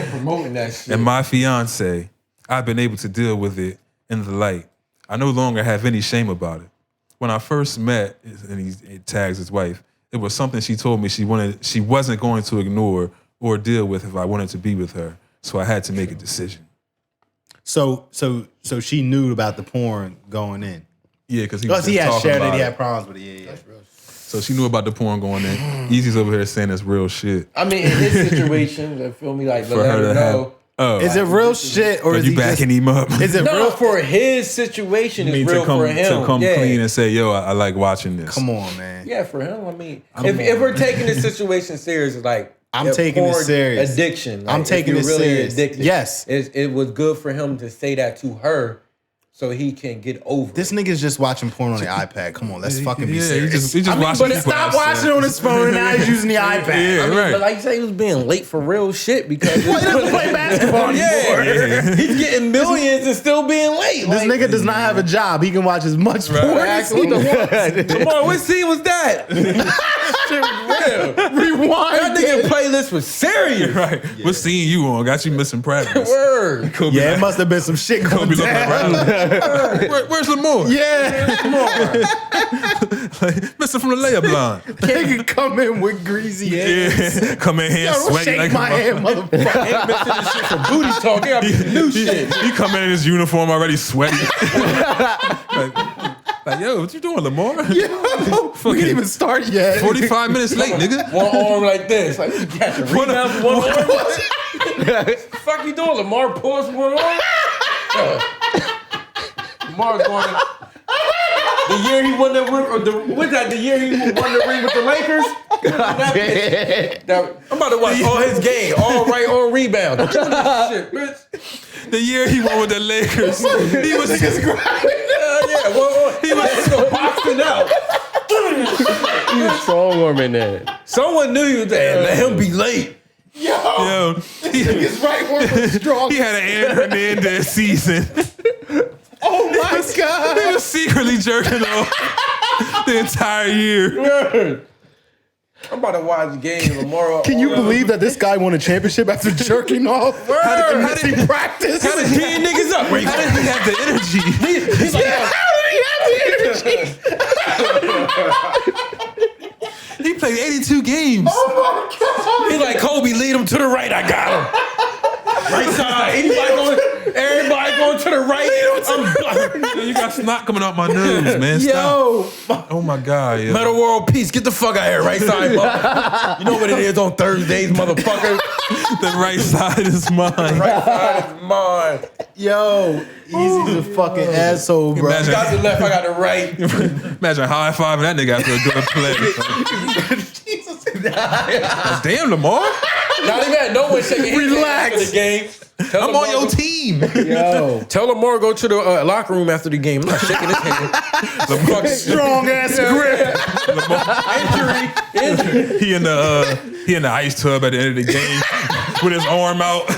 Promoting that shit. and my fiance, I've been able to deal with it in the light. I no longer have any shame about it. When I first met, and he tags his wife, it was something she told me she wasn't going to ignore or deal with if I wanted to be with her. So I had to make a decision. So she knew about the porn going in. Yeah, because He had shared it. He had problems with it. Yeah. So she knew about the porn going in. Easy's over here saying it's real shit. I mean, in his situation, I feel me like For let her her to have. know. Oh, Is it real shit or are is you he backing him up? Is it No, real? for his situation, You it's mean real for him. to come yeah. clean and say, yo, I like watching this. Come on, man. Yeah, for him. I mean, if we're taking this situation serious, like I'm if taking it porn serious. Addiction. Like, I'm taking if it you're really serious. Addicted, Yes. it was good for him to say that to her, so he can get over. This nigga's just watching porn on the iPad. Come on, let's fucking be Yeah, serious. he just watching But people stop have watching sex. on his phone and now he's using the iPad. Yeah, I mean, right. but like you say, he was being late for real shit because He doesn't play basketball anymore. yeah, he's getting millions and still being late. This nigga does not have a job. He can watch as much porn as he wants. Come on, what scene was that? Shit was real. Rewind. That nigga playlist was serious. Right. What scene you on? Got you missing practice. Word. Yeah, it must have been some shit going Be looking down. like, Where's Lamar? Yeah. Mr. from the layup line. Nigga come in with greasy hands. Yeah, come in here sweaty Shake like my hand, motherfucker. Ain't missing this shit for booty talk. They gotta be some new shit. He come in his uniform already sweaty. like, yo, what you doing, Lamar? Yo, we didn't even start yet. 45 minutes late, nigga. One arm like this. Like, you catch a rebound with one arm? Fuck you doing, Lamar? Pulls from one arm? Lamar's going the year he won the year he won the ring with the Lakers? I'm about to watch all his game. All right on rebound. Shit, bitch. The year he won with the Lakers, he was he was boxing out. He was strong arming that. Someone knew he was there. Let him be late. Yo, His right arm was strong. he had an Aaron Hernandez season. Oh my God. He was secretly jerking off the entire year. I'm about to watch the game tomorrow. Can you believe that this guy won a championship after jerking off? How did he practice? How did he niggas up? How did he have the energy? He's like, He played 82 games. Oh my God. he's like, Kobe, lead him to the right. I got him. Right side. Everybody going to the right. You got snot coming out my nose, man. Stop. Oh my God, yo. Metal World Peace. Get the fuck out of here. Right side, mother. You know what it is on Thursdays, motherfucker. The right side is mine. Right side is mine. Yo, Easy's a fucking asshole, bro. You got the left, I got the right. Imagine high-fiving that nigga after a good play. Damn, Lamar. Not even no one shaking his hand after the game. I'm on your team. Yo. Tell Lamar go to the locker room after the game. I'm not shaking his hand. Strong ass grip. Injury. He in the ice tub at the end of the game with his arm out.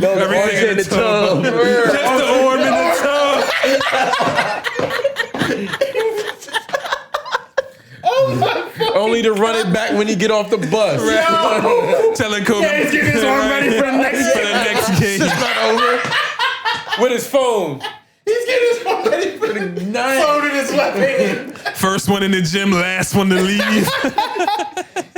Everything in the tub. Just the arm in the tub. Only to run it back when he get off the bus. Telling Kobe He's getting his arm ready for the next game. It's not over. With his phone. He's getting his arm ready for the phone in his left hand. First one in the gym, last one to leave.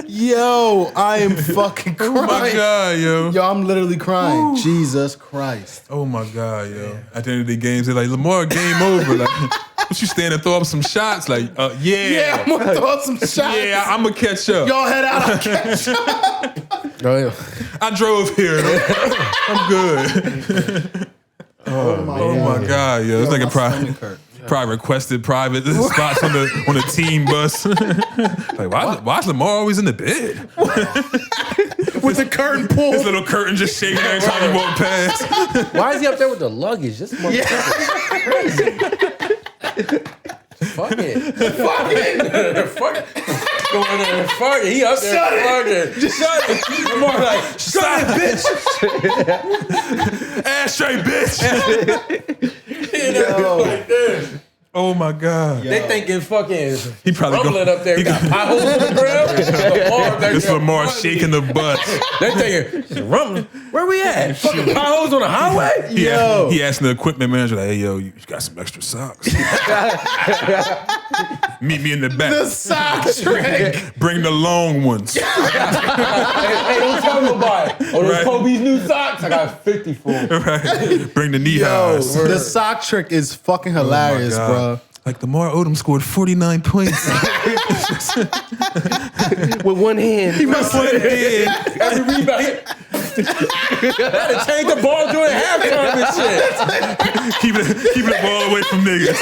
Yo, I am fucking crying. Oh my God, yo. Yo, I'm literally crying. Ooh. Jesus Christ. Oh my God, yo. At the end of the games, they're like, Lamar, game over. Like, what you stand and throw up some shots? Like, yeah. Yeah, I'm gonna throw up some shots. Yeah, I'm gonna catch up. Y'all head out, I'll catch up. I drove here. I'm good. Oh my God, yo. It's like a probably requested private spots on the team bus. Like, why is Lamar always in the bed? With the curtain pulled. His little curtain just shaking every time he walk past. Why is he up there with the luggage? This motherfucker crazy. Fuck it. Fuck it. Going in and fuck it. He up there. Fuck it. Just shut it. Lamar like, shut it, bitch. Ashtray, bitch. Like this. Oh my God. They thinking fucking He probably rumbling up there. Got potholes in the ground. It's Lamar shaking the bus. They thinking, it's rumbling. Where we at? Fucking potholes on the highway? Yo. He asking the equipment manager, like, hey, yo, you got some extra socks. Meet me in the back. The sock trick. Bring the long ones. Hey, don't tell nobody. Oh, those Right. Kobe's new socks? I got 50 for them. Right. Bring the knee Yo, highs. the sock trick is fucking hilarious, God. bro. Like Lamar Odom scored 49 points. With one hand. Every rebound. Gotta change the ball during halftime and shit. keep the ball away from niggas.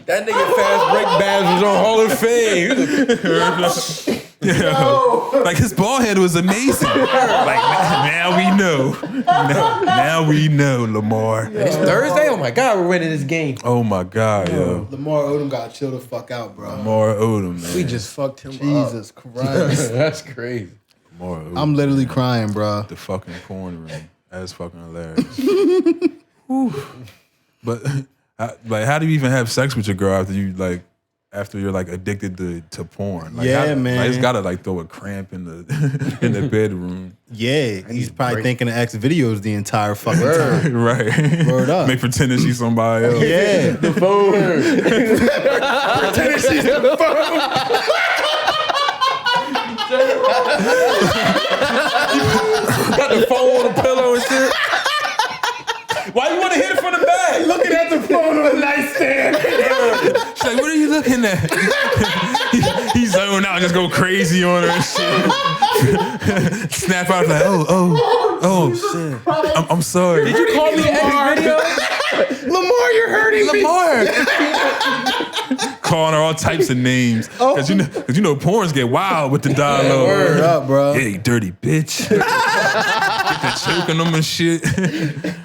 That nigga fast break Babs was on Hall of Fame. Like his ball head was amazing. Like now we know. Now we know, Lamar. It's Thursday? Oh my God, we're winning this game. Oh my God, yo. Lamar Odom got to chill the fuck out, bro. Lamar Odom, man. We just fucked him Jesus Christ. That's crazy. Lamar Odom. I'm literally crying, bro. The fucking corner room. That's fucking hilarious. But like, how do you even have sex with your girl after you like after you're like addicted to porn. Like, Yeah, man. Like, it's gotta like throw a cramp in the in the bedroom. Yeah, he's probably thinking of X videos the entire fucking time. Right. Word up. Make pretending she's somebody else. Yeah, the phone. Pretending she's the phone. Got the phone on the pillow and shit. Why you want to hit it from the back? Looking at the phone on the nightstand. She's like, what are you looking at? He's zoned out, just go crazy on her and shit. Snap out like, oh, shit. I'm sorry. Did you call me X video? Lamar, you're hurting me. Calling her all types of names. Cause you know porns get wild with the dialogue. Word up, bro. Yeah, you dirty bitch. Get that choking them and shit.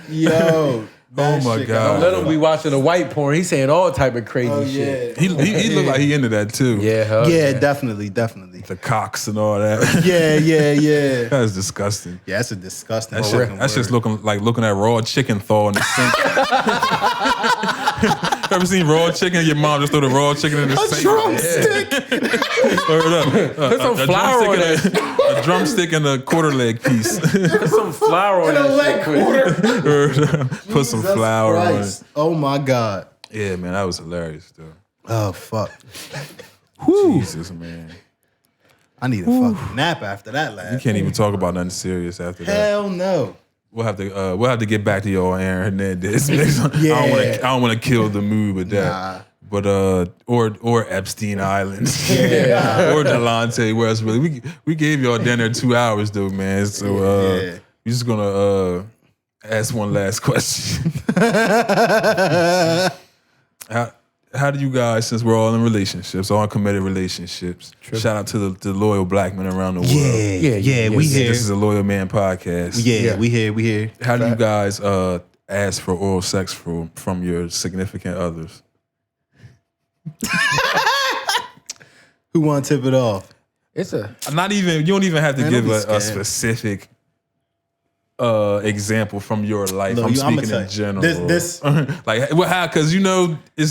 Yo. Oh my Don't God. let him be watching the white porn. He's saying all type of crazy shit. Yeah. He looked like he into that too. Yeah, Yeah, definitely. The cocks and all that. Yeah. That's disgusting. Yeah, that's a disgusting That's just looking at raw chicken thaw in the sink. Ever seen raw chicken? Your mom just throw the raw chicken in the sink. drumstick. Word up. Put some flour on that. A drumstick and a quarter leg piece. Put some flour on that shit quick. Word up. Put some flour on it. Oh my God. Yeah, man, that was hilarious, though. Oh fuck. Jesus, man. I need a fucking nap after that laugh. You can't even talk about nothing serious after that. Hell no. We'll have to get back to your Aaron Hernandez. Yeah. I don't want to kill the mood with that. Nah. But or Epstein Island. Yeah. Or Delonte West. Really, we gave y'all dinner 2 hours though, man. So we're just gonna ask one last question. How do you guys, since we're all in relationships, all in committed relationships, shout out to the loyal black men around the world. Yeah, we here. This is a Loyal Man podcast. Yeah, we here. How do you guys ask for oral sex from your significant others? Who want to tip it off? It's a You don't even have to Man, give don't be a scared. specific example from your life. Look, I'm I'ma speaking tell in you, general. this- like, well, how? Because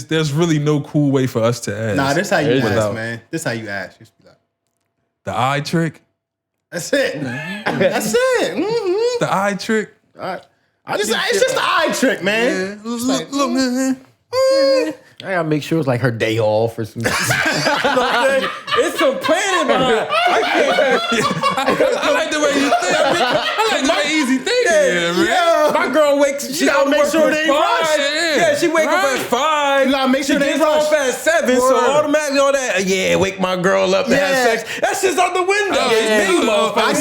there's really no cool way for us to ask. Nah, this how you ask, without- man. This how you ask. Just be like, The eye trick. that's it. That's it. Mm-hmm. The eye trick. It's just the eye trick, man. Look, man. I gotta make sure it's like her day off or something. It's some planning behind. I like the way you think. I like the way easy thinking, man. My girl wakes. She gotta make sure they ain't rushed. Yeah, she wake up at 5. You gotta make sure she they gets rush. off at 7. So Word. automatically all that. Yeah, wake my girl up to have Yeah. sex. That's just out the window. Yeah. It's me, motherfucker. I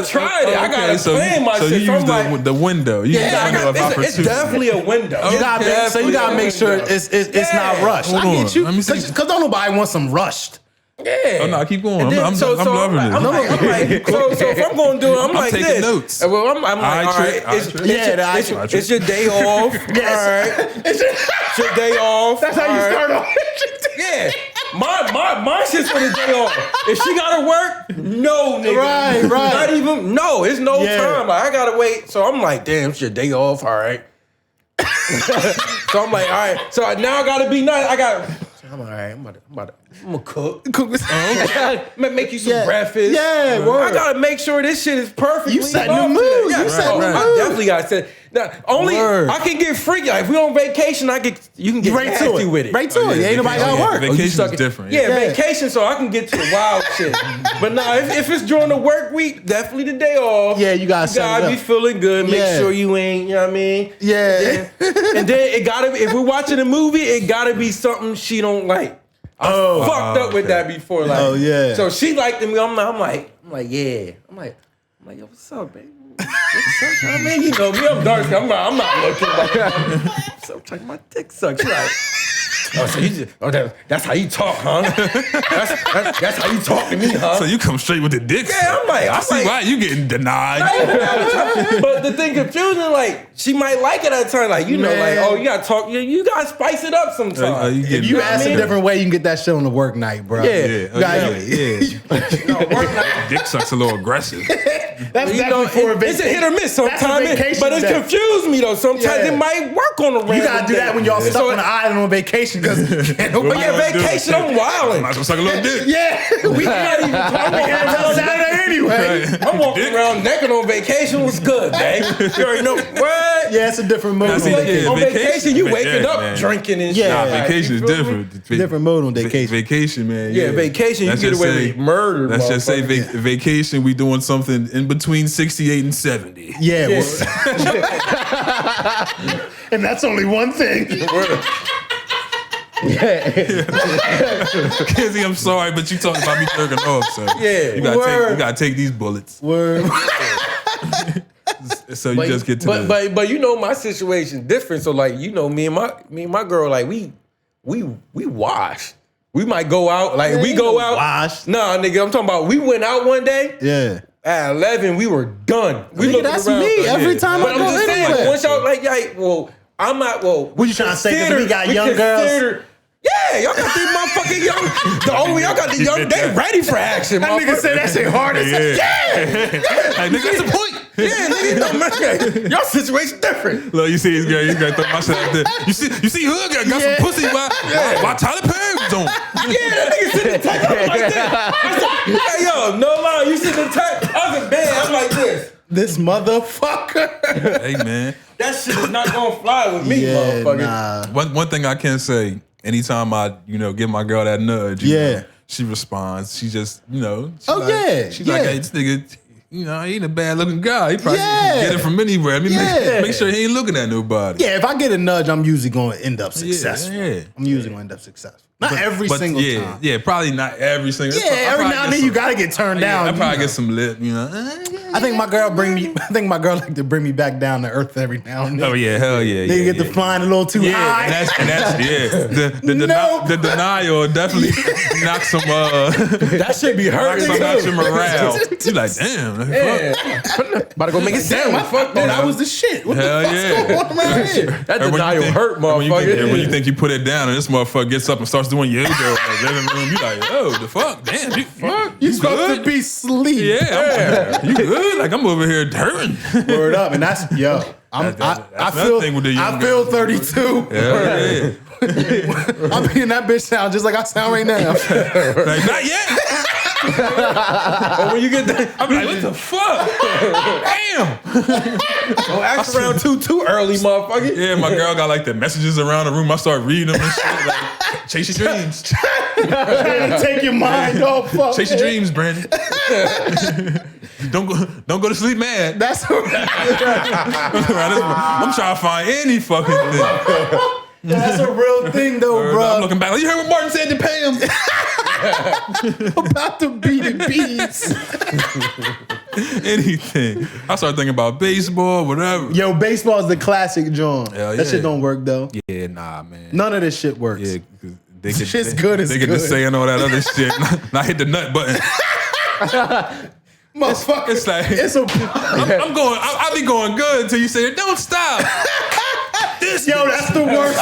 tried it. I gotta plan my so shit. you So use I'm like, the window. You use the window of it's opportunity. definitely a window. You gotta make sure it's not rushed. Hold I on. get you. Let me see. Because don't nobody want some rushed. Yeah. Oh no, keep going. And then- I'm so loving this. I'm like, so if I'm going to do it, I'm like taking this. notes. Well, I'm like, Eye all trick, right, eye trick. it's your day off. All right, it's your day off. That's how you start off. Yeah, my shit's for the day off. If she gotta work, no, nigga. Right. Not even it's no Yeah. time. Like I gotta wait. So I'm like, damn, it's your day off. All right. So I'm like, all right. So now I gotta be nice. I'm all right. I'm gonna cook. Make you some breakfast. Yeah, word. I gotta make sure this shit is perfect. You setting the mood. You setting the I mood. definitely gotta set. Now, only Word. I can get freaky. Like if we on vacation, you can get Right to nasty it. with it. Right to it. Ain't nobody gotta work. Vacation stuck is it- different. Yeah, vacation, so I can get to the wild shit. But nah, if it's during the work week, definitely the day off. Yeah, you gotta set it be up. feeling good. Make Yeah. sure you ain't, you know what I mean? Yeah. And then it gotta be, if we're watching a movie, it gotta be something she don't like. I fucked up with that before. Like, Oh, yeah. So she liked me. I'm like, yeah. I'm like, yo, what's up, baby? What's up? I mean, you know me, I'm dark. I'm not looking like. So I'm talking my dick sucks. She like, that's how you talk, huh? That's how you talk to me, huh? So you come straight with the dick. Yeah, I'm like, I see why you getting denied. But the thing confusing, like, she might like it at a time. Like, you know, Man. like, oh, you gotta talk, you gotta spice it up sometimes. If you ask a different way, you can get that shit on the work night, bro. Yeah. You gotta- Dick sucks a little aggressive. That's You know, definitely for a it's a vacation. hit or miss That's a sometimes, vacation but it day. confused me though. Sometimes Yeah. it might work on a random You gotta do that when y'all day. stuck So- on an island on vacation because But yeah, vacation, I'm wilding. Might as well suck a little dick. yeah, we Not even I'm walking around Saturday anyway. I'm walking around naked on vacation. What's good, babe? You already know what? Yeah, it's a different mode. Now, see, on yeah, vacation. On vacation, vacation, you man. waking Yeah, up man. drinking and Yeah. shit. Nah, Like, vacation is you feel me? different. Different mode on vacation. Vacation, man. Yeah, vacation, you Let's get just away say- with murder. Let's just say motherfucker. vacation, we doing something in between 68 and 70. Yeah, Yeah. and that's only one thing. Kizzy, I'm sorry, but you talking about me jerking off, so Yeah. you Word. gotta take these bullets. Word. So you just get to the but you know my situation different. So like you know me and my girl like we wash. We might go out like we go out. Wash. Nah, nigga, I'm talking about we went out one day. Yeah. At 11, we were done. We Nigga, looking that's around. me every Yeah. time But I I'm go just saying, anywhere. once y'all like, well, I'm not. Well, What you trying to say, 'cause we got young girls? Yeah, y'all got these motherfucking young. Y'all got the young. They ready for action. That nigga said that shit hard as Yeah. Yeah, nigga, that's the point. yeah, nigga, don't matter. Y'all situation different. Look, you see his girl, you gotta throw my shit out there. You see Hood got Yeah. some pussy while Tyler Perry was on. Yeah, that nigga sitting in tech. I'm like this. Hey, yo, no lie, you sitting in tech. I was in bed. I'm like this. this motherfucker. Hey man. That shit is not gonna fly with me, Yeah, motherfucker. nah. One thing I can say, anytime I, give my girl that nudge, you Yeah. know, she responds. She just, she's Oh, yeah, She's yeah. like, hey, this nigga, he ain't a bad looking guy. He probably Yeah. get it from anywhere. I mean, Yeah. make sure he ain't looking at nobody. Yeah, if I get a nudge, I'm usually going to end up successful. yeah. I'm usually going to end up successful. Not every But single yeah, time. yeah, probably not every single. Yeah, every now and then you gotta get turned down. I you probably know. get some lip, I think my girl like to bring me back down to earth every now and then. Oh yeah, hell yeah. They yeah, get yeah. the flying a little too Yeah, high. and that's No. the denial definitely knocks some That shit be hurting. knocks your too. morale. You like, damn, the fuck? Yeah. About to go make it Damn, sound. I fuck that. I was the shit. What Hell the fuck's yeah. going on around here? That And when you denial think- hurt, and when you think- motherfucker. and when you think you put it down and this motherfucker gets up and starts doing yoga in the living room, you like, oh, the fuck, damn, You supposed good? to be sleep. Yeah, you good? Like I'm over here hurting. Word up, and that's yo. I That's feel another thing with the young I feel girls. 32. Hell yeah. I'm hearing that bitch sound just like I sound right now. Like, not yet. But when you get that, I'm like, what the fuck? Damn. don't act around too early, motherfucker. Yeah, my girl got like the messages around the room. I start reading them and shit. Like, chase your dreams. Trying to take your mind off. Fuck. Chase your dreams, Brandon. Don't go to sleep mad. That's I'm trying to find any fucking thing. that's a real thing though, I'm bro. looking back. Like, you heard what Martin said to Pam? About to be the beats. Anything. I started thinking about baseball, whatever. Yo, baseball is the classic, John. Hell That yeah. shit don't work though. Yeah, nah, man. None of this shit works. Yeah, 'cause they get Shit's good as They get to good. saying all that other shit. Not hit the nut button. Motherfucker. It's like I'm going. I be going good until you say, "Don't stop." Yo, that's the worst.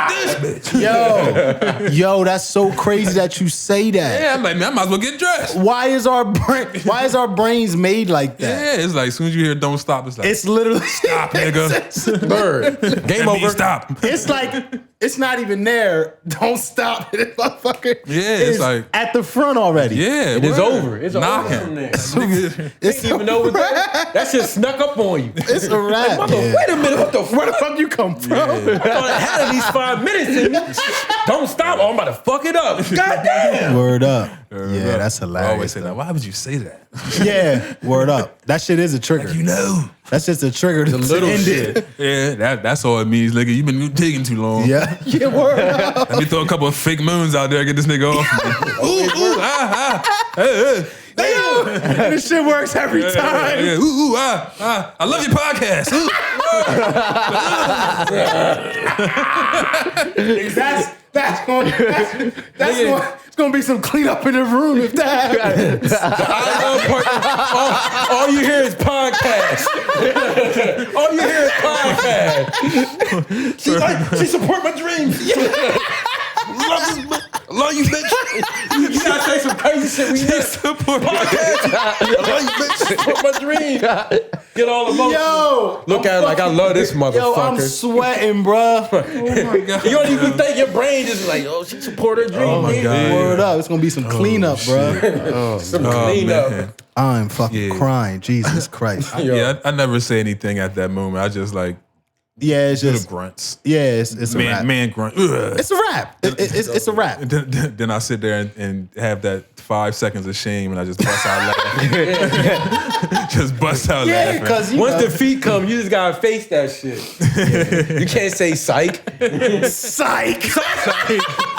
This bitch. Yo, that's so crazy that you say that. Yeah, I'm like, man, I might as well get dressed. Why is our brains made like that? Yeah, it's like as soon as you hear "Don't stop," it's like It's literally stop, nigga. Bird. Game That means over. stop. It's like it's not even there. Don't stop it, motherfucker. Yeah, it's is like- at the front already. Yeah, It is word. over. It's knocking. over from there. Nigga, It's Didn't even know what that shit snuck up on you. It's a wrap. Mother, wait a minute, what the Where fuck? the fuck you come from? I thought I had at least 5 minutes in me. Don't stop. Oh, I'm about to fuck it up. God damn. Word up. Yeah, that's I always hilarious. say that. Why would you say that? Yeah, word up. That shit is a trigger. You know. That's just a trigger to little end shit. it. Yeah, that's all it means, nigga. You been taking too long. Yeah, yeah, word up. Let me throw a couple of fake moons out there, get this nigga off me. Ooh, hey. And this shit works every time. Yeah, ooh, I love your podcast. Ooh. It's gonna be some cleanup in the room if that happens. All you hear is podcast. All you hear is podcast. She support my dreams. I love you, bitch. You gotta say some crazy shit when you support podcast. I love you, bitch. Support my dream. Get all emotional. Yo, Look at it like I love this motherfucker. yo, I'm sweating, bro. Oh my god. You don't even think your brain just like, oh, she support her dream. Oh my God. Word up. It's gonna be some cleanup, bro. Some Oh, cleanup. man. I'm fucking Yeah. crying. Jesus Christ. Yeah, I never say anything at that moment. I just like Yeah, it's little just grunts. yeah, it's a rap. Man grunt. Ugh. It's a rap. It's a rap. Then I sit there and have that 5 seconds of shame, and I just bust out laughing. Just bust out Yeah, laughing. because Once the feet come, you just gotta face that shit. You can't say psych. psych.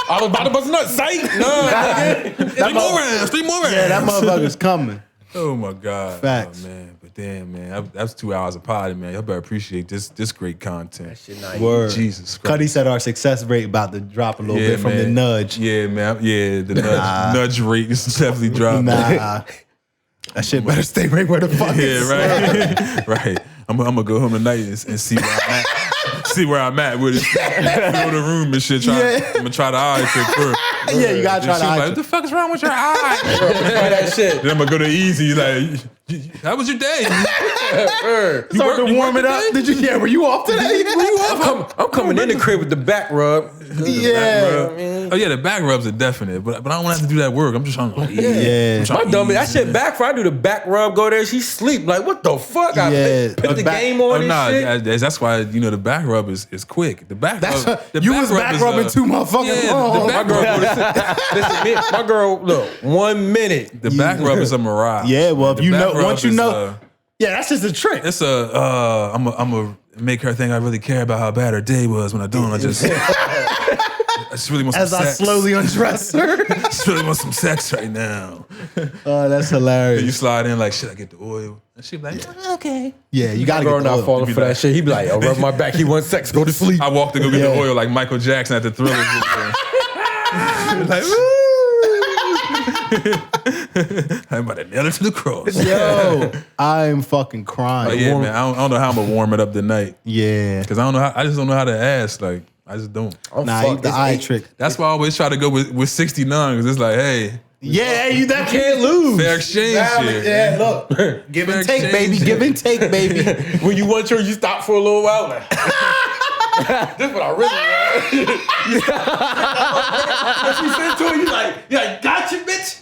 I was about to bust a nut. Psych. No. Nigga. Three more rounds. Yeah, that motherfucker's coming. Oh my God. Facts. Oh, man. But damn, man, that's 2 hours of potty, man. Y'all better appreciate this great content. Shit nice. Word. Jesus Christ. Cuddy said our success rate about to drop a little bit from the man. nudge. Yeah, man. Yeah, the nudge rate is definitely dropping. Nah. That shit better stay right where the fuck is. Yeah, right. Right. I'm gonna go home tonight and see where I'm at. See where I'm at with it. Fill the room and shit. I'm gonna try the eye trick first. Yeah, you gotta try She the was eye like, what the fuck is wrong with your eye? Try that shit. Then I'm gonna go to easy. Like, how was your day? You Started to warm it up. Did you? Yeah, were you off today? I'm coming in the crib with the back rub. Yeah. Oh yeah, the back rubs are definite, but I don't want to have to do that work. I'm just trying to. Yeah. My dummy, that shit back for I do the back rub, go there, she sleep. Like, what the fuck? I Yeah, put the back- game on and Nah, shit. that's why the back rub is quick. The back That's rub, the you back was rub back is, rubbing too motherfucking yeah, long. the My back girl, rub, listen, me, my girl, look, 1 minute. the back rub is a mirage. Yeah, well, if The you back know, rub once you is, know, yeah, that's just a trick. it's I'm gonna make her think I really care about how bad her day was when I don't. I just really want some As I sex. slowly undress her. just really want some sex right now. Oh, that's You hilarious. slide in like, should I get the oil? And she be like, okay. Yeah, you gotta Girl get the not oil. falling for that shit. He be like, oh, rub my back. He wants sex. Go to sleep. I walked to go get Yeah. the oil like Michael Jackson at the Thriller. Like, I'm about to nail it to the cross. Yo, I'm fucking crying. But yeah, man, I don't know how I'm gonna warm it up tonight Yeah. because I just don't know how to ask. Like, I just don't. Nah, the eye trick. That's why I always try to go with 69 because it's like, hey, Yeah, you that can't lose. fair exchange shit. Yeah, look. Give and take, baby. Give and take, baby. When you want your, you stop for a little while. Like, this what I really want. What you said to her, you like, gotcha, bitch.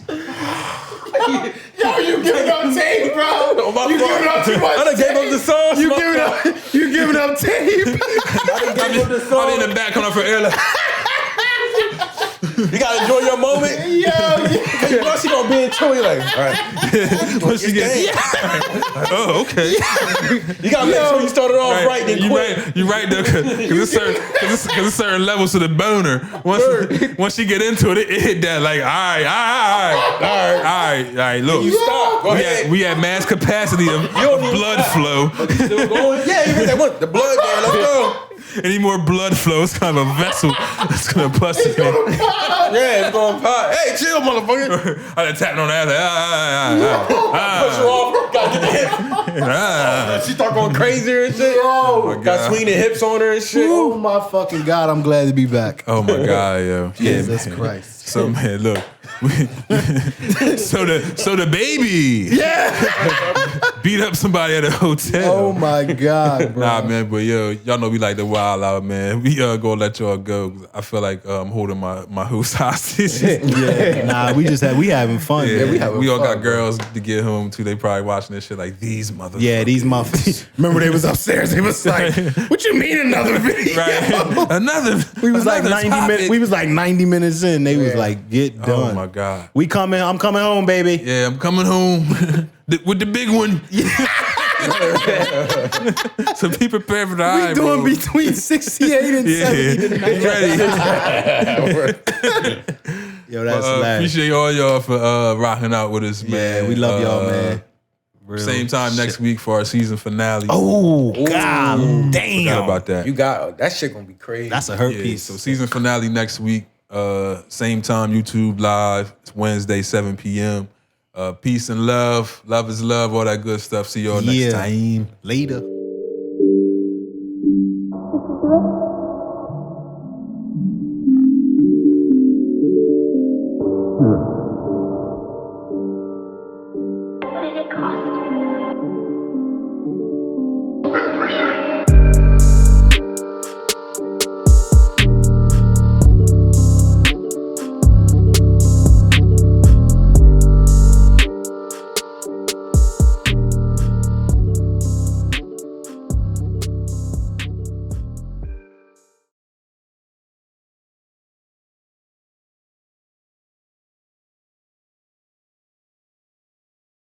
Yo, you giving up tape, bro. Oh, You giving up too much I done gave tape. up the sauce. You giving up tape. I'm in the back coming up for air. Like, You gotta enjoy your moment. Yo, Cause you know she gonna be into it. Like, all right. once you get, oh, okay. You gotta make sure you started off right, then you quit. right, you right though, because it's certain levels to the boner. Once you get into it, it hit that like, all right. Look, You stop. Go ahead. we had mass capacity of don't even blood flow. Still going? Yeah, you heard that one. The blood there. Let's go. Any more blood flow, it's kind of a vessel that's gonna bust it. Yeah, it's gonna pop. Hey, chill, motherfucker. I just tapping on the ass. Push her off. Gotta get the hip. She start going crazier and shit. Oh, my Got God. swinging hips on her and shit. oh my fucking God, I'm glad to be back. Oh my God, yo. Jesus man. Christ. So man, look. so the baby beat up somebody at a hotel. Oh my God, bro. Nah, man, but yo, y'all know we like to wild out, man. We gonna let y'all go. 'Cause I feel like I'm holding my host hostage. Yeah, nah, we having fun. Yeah, man. we all got girls to get home too. They probably watching this shit like these motherfuckers. Yeah, these motherfuckers. Remember they was upstairs. They was like, "What you mean another video?" Right. Another. We was like 90 topic. minutes. We was like 90 minutes in. They was like, "Get done." Oh my God. We coming. I'm coming home, baby. Yeah, I'm coming home with the big one. So be prepared for the eye, We doing bro. between 68 and 70 tonight. Ready. Yo, that's hilarious. Appreciate all y'all for rocking out with us, man. Yeah, we love y'all, man. Real Same time next week for our season finale. Oh, God Forgot damn. about that. You got that shit gonna be crazy. That's a hurt Yeah, piece. so season finale next week. Same time, YouTube live. It's Wednesday, 7 p.m. Peace and love. Love is love. All that good stuff. See y'all next time. Later. Mm.